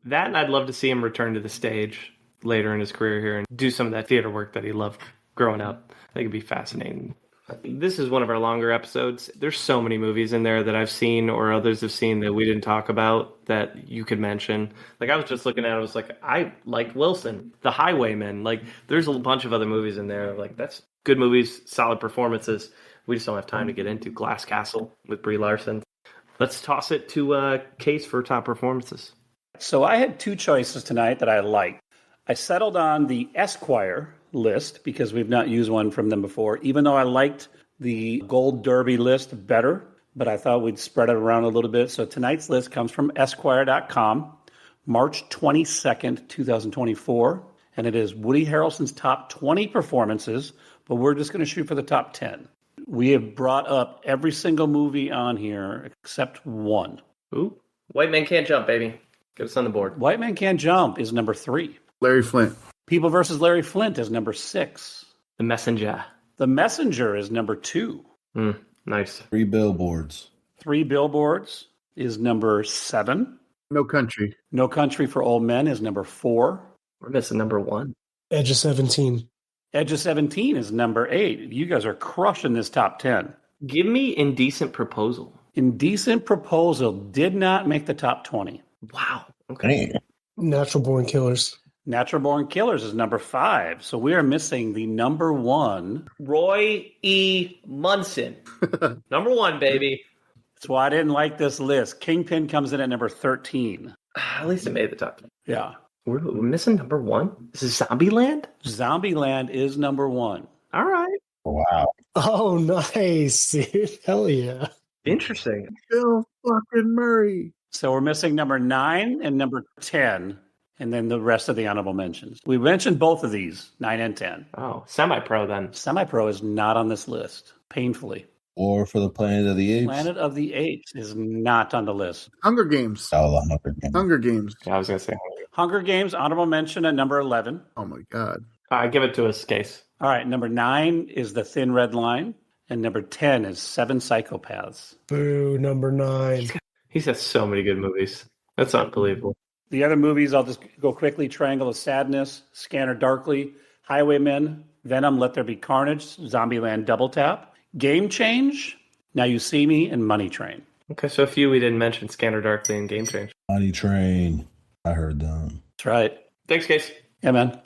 That, and I'd love to see him return to the stage later in his career here and do some of that theater work that he loved growing up. I think it'd be fascinating. This is one of our longer episodes. There's so many movies in there that I've seen or others have seen that we didn't talk about that you could mention. Like, I was just looking at it, I was like, I like Wilson, The Highwayman. Like, there's a bunch of other movies in there. Like, that's good movies, solid performances. We just don't have time to get into Glass Castle with Brie Larson. Let's toss it to Case for top performances. So I had two choices tonight that I liked. I settled on the Esquire list because we've not used one from them before, even though I liked the Gold Derby list better, but I thought we'd spread it around a little bit. So tonight's list comes from Esquire.com, March 22nd, 2024, and it is Woody Harrelson's top 20 performances, but we're just going to shoot for the top 10. We have brought up every single movie on here except one. Ooh, White Man Can't Jump, baby. Get us on the board. White Man Can't Jump is number 3. Larry Flint. People versus Larry Flint is number 6. The Messenger. The Messenger is number 2. Nice. 3 Billboards. 3 Billboards is number 7. No Country. No Country for Old Men is number 4. We're missing number 1. Edge of 17. Edge of 17 is number 8. You guys are crushing this top 10. Give me Indecent Proposal. Indecent Proposal did not make the top 20. Wow. Okay. Natural Born Killers. Natural Born Killers is number 5. So we are missing the number 1. Roy E. Munson. Number 1, baby. That's why I didn't like this list. Kingpin comes in at number 13. At least it made the top 10. Yeah. We're missing number 1? This is Zombieland? Zombieland is number 1. All right. Wow. Oh, nice, dude. Hell yeah. Interesting. Bill fucking Murray. So we're missing number 9 and number 10, and then the rest of the honorable mentions. We mentioned both of these, 9 and 10. Oh, Semi-Pro then. Semi-Pro is not on this list, painfully. Or for the Planet of the Apes. Planet of the Apes is not on the list. Hunger Games. Oh, the Hunger Games. Hunger Games. Yeah, I was going to say Hunger Games, honorable mention at number 11. Oh, my God. give it to us, Case. All right, number 9 is The Thin Red Line, and number 10 is 7 Psychopaths. Boo, number 9. He's had so many good movies. That's unbelievable. The other movies, I'll just go quickly. Triangle of Sadness, Scanner Darkly, Highwaymen, Venom, Let There Be Carnage, Zombieland Double Tap, Game Change, Now You See Me, and Money Train. Okay, so a few we didn't mention, Scanner Darkly and Game Change. Money Train. I heard them. That's right. Thanks, Case. Yeah, man.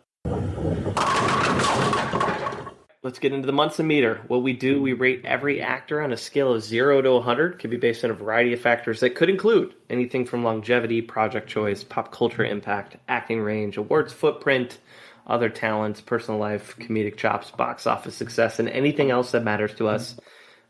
Let's get into the Munson Meter. What we do, we rate every actor on a scale of 0 to 100. Can be based on a variety of factors that could include anything from longevity, project choice, pop culture impact, acting range, awards footprint, other talents, personal life, comedic chops, box office success, and anything else that matters to us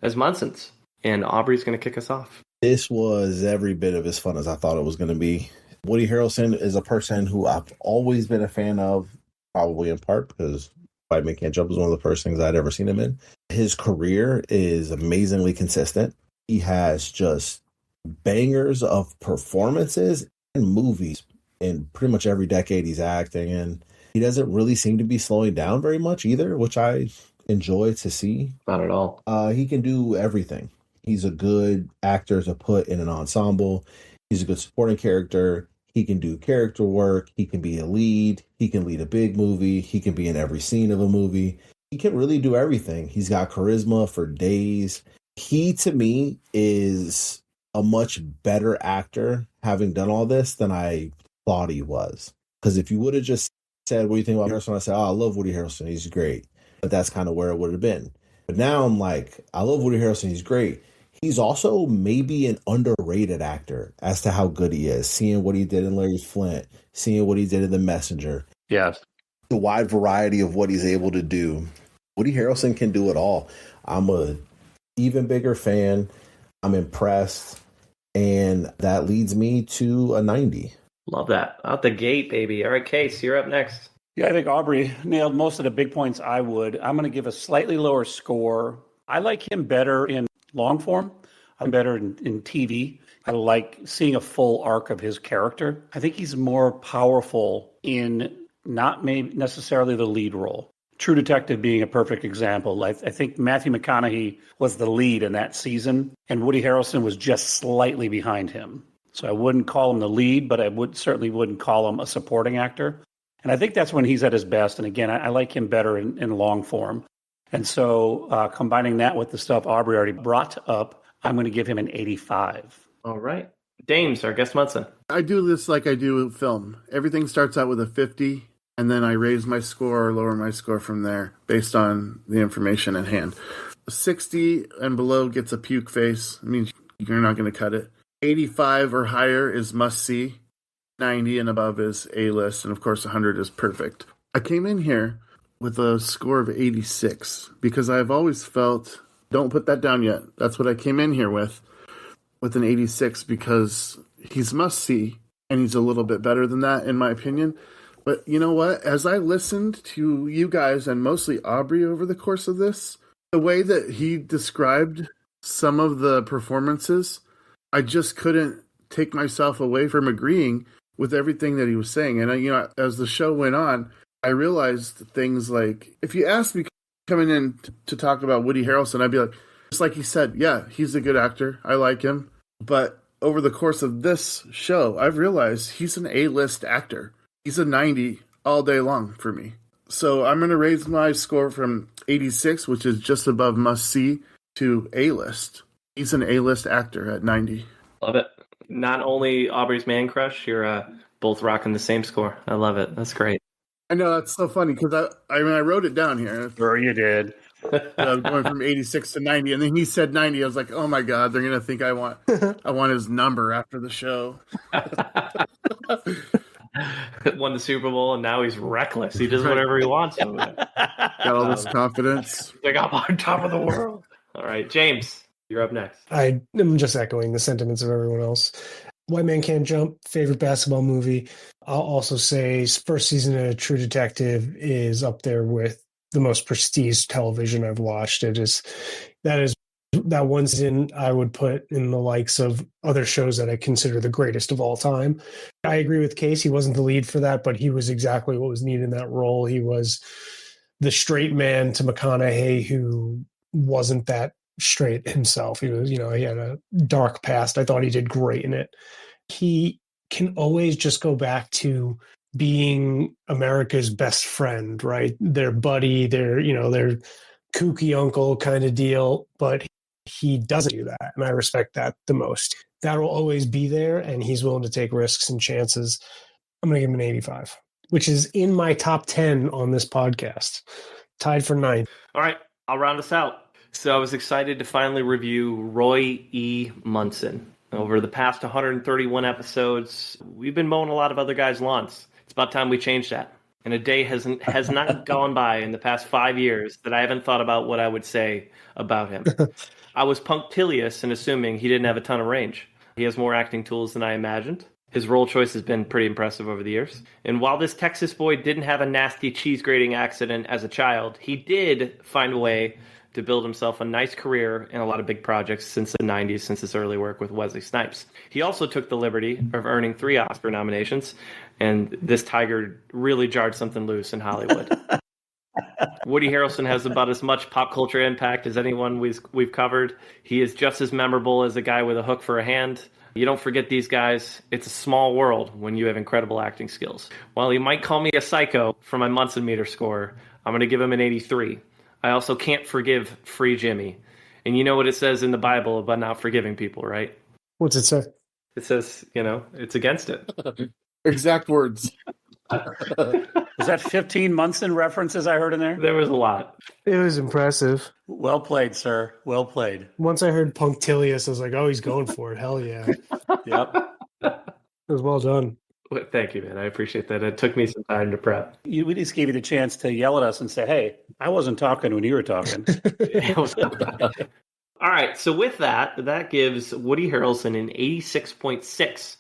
as Munsons. And Aubrey's going to kick us off. This was every bit of as fun as I thought it was going to be. Woody Harrelson is a person who I've always been a fan of, probably in part because White Man Can't Jump was one of the first things I'd ever seen him in. His career is amazingly consistent. He has just bangers of performances and movies in pretty much every decade he's acting in. He doesn't really seem to be slowing down very much either, which I enjoy to see. Not at all. He can do everything. He's a good actor to put in an ensemble. He's a good supporting character. He can do character work. He can be a lead. He can lead a big movie. He can be in every scene of a movie. He can really do everything. He's got charisma for days. He, to me, is a much better actor having done all this than I thought he was. Because if you would have just said, what do you think about Harrelson? I said, I love Woody Harrelson. He's great. But that's kind of where it would have been. But now I'm like, I love Woody Harrelson. He's great. He's also maybe an underrated actor as to how good he is. Seeing what he did in Larry Flint, seeing what he did in The Messenger. Yes. The wide variety of what he's able to do. Woody Harrelson can do it all. I'm a even bigger fan. I'm impressed. And that leads me to a 90. Love that. Out the gate, baby. All right, Case, you're up next. Yeah, I think Aubrey nailed most of the big points I would. I'm going to give a slightly lower score. I like him better in long form. I'm better in TV. I like seeing a full arc of his character. I think he's more powerful in not maybe necessarily the lead role. True Detective being a perfect example. I think Matthew McConaughey was the lead in that season, and Woody Harrelson was just slightly behind him. So I wouldn't call him the lead, but I certainly wouldn't call him a supporting actor. And I think that's when he's at his best. And again, I like him better in long form. And so combining that with the stuff Aubrey already brought up, I'm going to give him an 85. All right. Dames, our guest Munson. I do this like I do with film. Everything starts out with a 50, and then I raise my score or lower my score from there based on the information at hand. 60 and below gets a puke face. I mean, you're not going to cut it. 85 or higher is must-see. 90 and above is A-list. And, of course, 100 is perfect. I came in here with a score of 86 because I've always felt, don't put that down yet. That's what I came in here with an 86 because he's must-see, and he's a little bit better than that, in my opinion. But you know what? As I listened to you guys and mostly Aubrey over the course of this, the way that he described some of the performances, I just couldn't take myself away from agreeing with everything that he was saying. And, as the show went on, I realized things like, if you asked me coming in to talk about Woody Harrelson, I'd be like, just like he said, yeah, he's a good actor. I like him. But over the course of this show, I've realized he's an A-list actor. He's a 90 all day long for me. So I'm going to raise my score from 86, which is just above must-see, to A-list. He's an A-list actor at 90. Love it. Not only Aubrey's man crush, you're both rocking the same score. I love it. That's great. I know, that's so funny because I wrote it down here. Sure you did. I was going from 86 to 90, and then he said 90. I was like, oh my God, they're going to think I want his number after the show. Won the Super Bowl, and now he's reckless. He does whatever he wants. Got all this confidence. Like, I'm on top of the world. All right, James, you're up next. I am just echoing the sentiments of everyone else. White Man Can't Jump, favorite basketball movie. I'll also say first season of True Detective is up there with the most prestige television I've watched. That one season I would put in the likes of other shows that I consider the greatest of all time. I agree with Case. He wasn't the lead for that, but he was exactly what was needed in that role. He was the straight man to McConaughey who wasn't that straight himself. He was, he had a dark past. I thought he did great in it. He can always just go back to being America's best friend, right? Their buddy, their kooky uncle kind of deal, but he doesn't do that. And I respect that the most. That will always be there, and he's willing to take risks and chances. I'm going to give him an 85, which is in my top 10 on this podcast. Tied for 9th. All right, I'll round us out. So I was excited to finally review Roy E. Munson. Over the past 131 episodes, we've been mowing a lot of other guys' lawns. It's about time we change that. And a day has not gone by in the past 5 years that I haven't thought about what I would say about him. I was punctilious in assuming he didn't have a ton of range. He has more acting tools than I imagined. His role choice has been pretty impressive over the years. And while this Texas boy didn't have a nasty cheese grating accident as a child, he did find a way to build himself a nice career in a lot of big projects since the 90s, since his early work with Wesley Snipes. He also took the liberty of earning 3 Oscar nominations, and this tiger really jarred something loose in Hollywood. Woody Harrelson has about as much pop culture impact as anyone we've covered. He is just as memorable as a guy with a hook for a hand. You don't forget these guys. It's a small world when you have incredible acting skills. While he might call me a psycho for my Munson Meter score, I'm going to give him an 83. I also can't forgive Free Jimmy. And you know what it says in the Bible about not forgiving people, right? What's it say? It says, it's against it. Exact words. Was that 15 Munson references I heard in there? There was a lot. It was impressive. Well played, sir. Well played. Once I heard punctilious, I was like, oh, he's going for it. Hell yeah. Yep. It was well done. Well, thank you, man. I appreciate that. It took me some time to prep. We just gave you the chance to yell at us and say, hey, I wasn't talking when you were talking. All right. So with that gives Woody Harrelson an 86.6,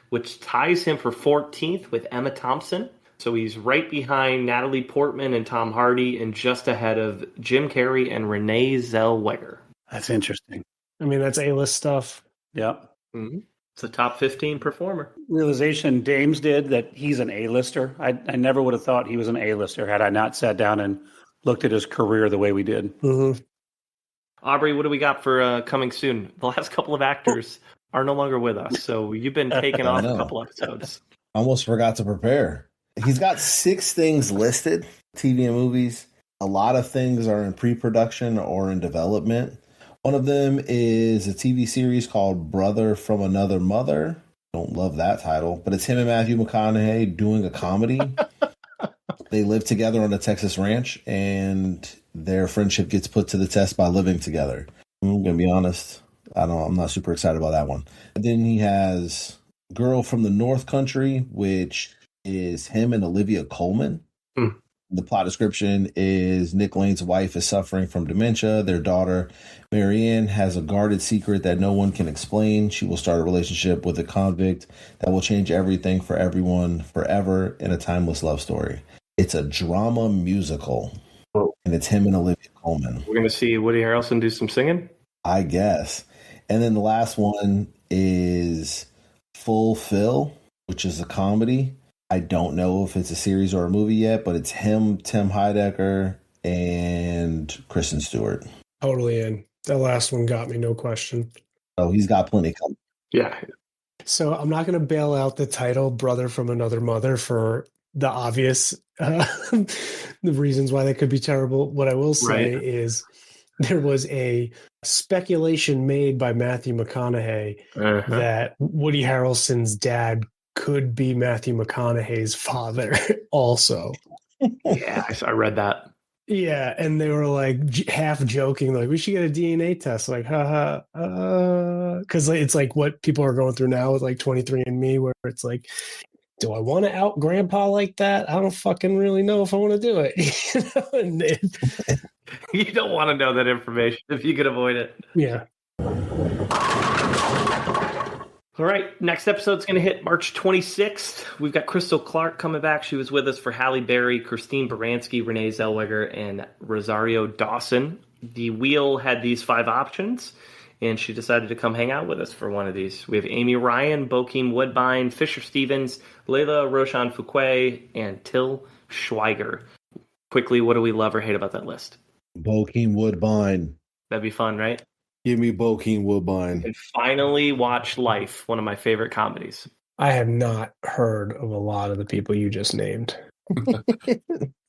which ties him for 14th with Emma Thompson. So he's right behind Natalie Portman and Tom Hardy and just ahead of Jim Carrey and Renee Zellweger. That's interesting. I mean, that's A-list stuff. Yep. Mm-hmm. It's a top 15 performer. Realization Dames did that he's an A-lister. I never would have thought he was an A-lister had I not sat down and looked at his career the way we did. Mm-hmm. Aubrey, what do we got for coming soon? The last couple of actors are no longer with us, so you've been taking off a couple episodes. Almost forgot to prepare. He's got 6 things listed, TV and movies. A lot of things are in pre-production or in development. One of them is a TV series called Brother from Another Mother. Don't love that title, but it's him and Matthew McConaughey doing a comedy. They live together on a Texas ranch, and their friendship gets put to the test by living together. I'm going to be honest. I'm not super excited about that one. And then he has Girl from the North Country, which is him and Olivia Colman. The plot description is Nick Lane's wife is suffering from dementia. Their daughter, Marianne, has a guarded secret that no one can explain. She will start a relationship with a convict that will change everything for everyone forever in a timeless love story. It's a drama musical, and it's him and Olivia Colman. We're going to see Woody Harrelson do some singing? I guess. And then the last one is Fulfill, which is a comedy. I don't know if it's a series or a movie yet, but it's him, Tim Heidecker, and Kristen Stewart. Totally in. That last one got me, no question. Oh, he's got plenty coming. Yeah. So I'm not going to bail out the title Brother from Another Mother for the obvious the reasons why that could be terrible. What I will say is there was a speculation made by Matthew McConaughey that Woody Harrelson's dad could be Matthew McConaughey's father also. Yeah, I read that. Yeah, and they were like half joking, like, we should get a DNA test. Like, haha. Because it's like what people are going through now with like 23andMe, where it's like, do I want to out grandpa like that? I don't fucking really know if I want to do it. You don't want to know that information if you could avoid it. Yeah. All right, next episode's going to hit March 26th. We've got Crystal Clark coming back. She was with us for Halle Berry, Christine Baranski, Renee Zellweger, and Rosario Dawson. The wheel had these 5 options, and she decided to come hang out with us for one of these. We have Amy Ryan, Bokeem Woodbine, Fisher Stevens, Layla Roshan Fuquay, and Till Schweiger. Quickly, what do we love or hate about that list? Bokeem Woodbine. That'd be fun, right? Give me Bokeem Woodbine. And finally watch Life, one of my favorite comedies. I have not heard of a lot of the people you just named.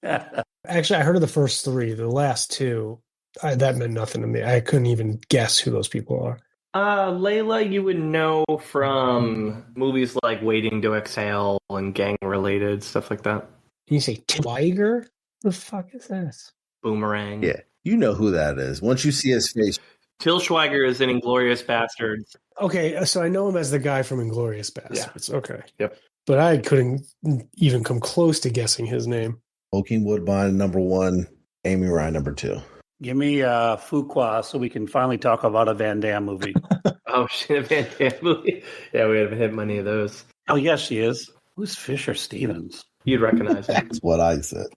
Actually, I heard of the first three. The last two, that meant nothing to me. I couldn't even guess who those people are. Layla, you would know from movies like Waiting to Exhale and gang-related stuff like that. Can you say Tiger? The fuck is this? Boomerang. Yeah, you know who that is. Once you see his face. Till Schweiger is in Inglourious Bastards. Okay, so I know him as the guy from Inglourious Bastards. Yeah. Okay. Yep. But I couldn't even come close to guessing his name. Bokeem Woodbine, number 1. Amy Ryan, number 2. Give me Fuqua so we can finally talk about a Van Damme movie. Oh, shit, a Van Damme movie. Yeah, we haven't hit many of those. Oh, yes, she is. Who's Fisher Stevens? You'd recognize him. That's what I said.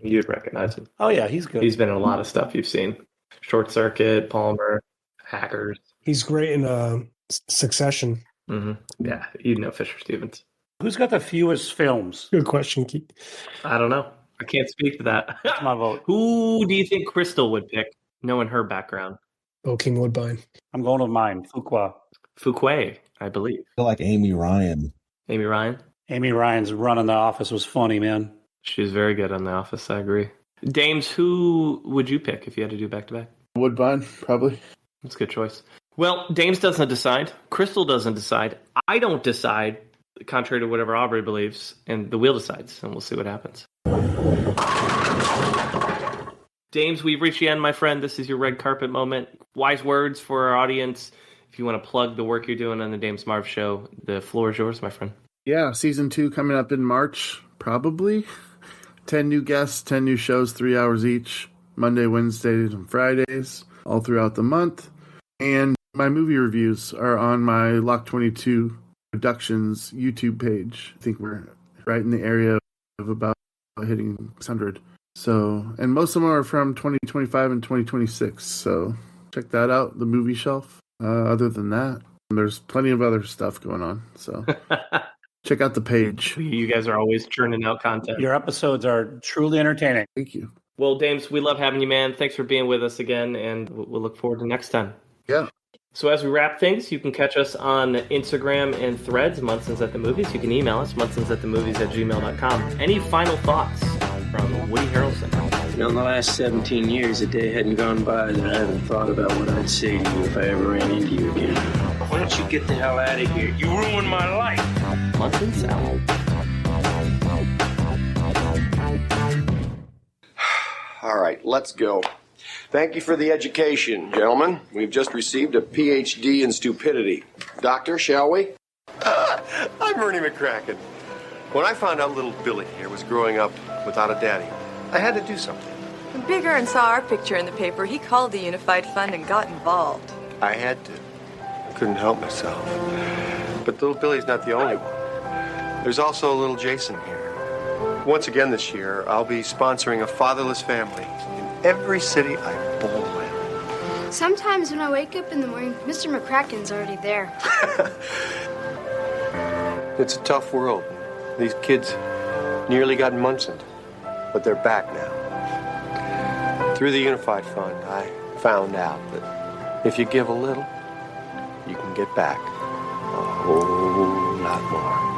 You'd recognize him. Oh, yeah, he's good. He's been in a lot of stuff you've seen. Short Circuit, Palmer, Hackers. He's great in Succession. Mm-hmm. Yeah, you'd know Fisher Stevens. Who's got the fewest films? Good question, Keith. I don't know. I can't speak to that. That's my vote. Who do you think Crystal would pick, knowing her background? Bokeem Woodbine. I'm going with mine, Fuqua. Fuqua, I believe. I feel like Amy Ryan. Amy Ryan? Amy Ryan's run in The Office was funny, man. She's very good on The Office, I agree. Dames, who would you pick if you had to do back-to-back? Woodbine, probably. That's a good choice. Well, Dames doesn't decide. Crystal doesn't decide. I don't decide, contrary to whatever Aubrey believes, and the wheel decides, and we'll see what happens. Dames, we've reached the end, my friend. This is your red carpet moment. Wise words for our audience. If you want to plug the work you're doing on the Dames Marv show, the floor is yours, my friend. Yeah, season 2 coming up in March, probably. 10 new guests, 10 new shows, 3 hours each. Monday, Wednesdays, and Fridays, all throughout the month. And my movie reviews are on my Loch 22 Productions YouTube page. I think we're right in the area of about hitting 600. So, and most of them are from 2025 and 2026. So check that out, the movie shelf. Other than that, there's plenty of other stuff going on. So check out the page. You guys are always churning out content. Your episodes are truly entertaining. Thank you. Well, Dames, we love having you, man. Thanks for being with us again, and we'll look forward to next time. Yeah. So as we wrap things, you can catch us on Instagram and Threads, Munsons at the Movies. You can email us, munsonsatthemovies@gmail.com. Any final thoughts from Woody Harrelson? In the last 17 years, a day hadn't gone by that I haven't thought about what I'd say to you if I ever ran into you again. Why don't you get the hell out of here? You ruined my life. Munsons Out. All right, let's go. Thank you for the education, gentlemen. We've just received a PhD in stupidity. Doctor, shall we? I'm Ernie McCracken. When I found out little Billy here was growing up without a daddy, I had to do something. When Big Ern saw our picture in the paper, he called the Unified Fund and got involved. I had to. I couldn't help myself. But little Billy's not the only one. There's also little Jason here. Once again this year, I'll be sponsoring a fatherless family in every city I bowl in. Sometimes when I wake up in the morning, Mr. McCracken's already there. It's a tough world. These kids nearly got Munson, but they're back now. Through the Unified Fund, I found out that if you give a little, you can get back a whole lot more.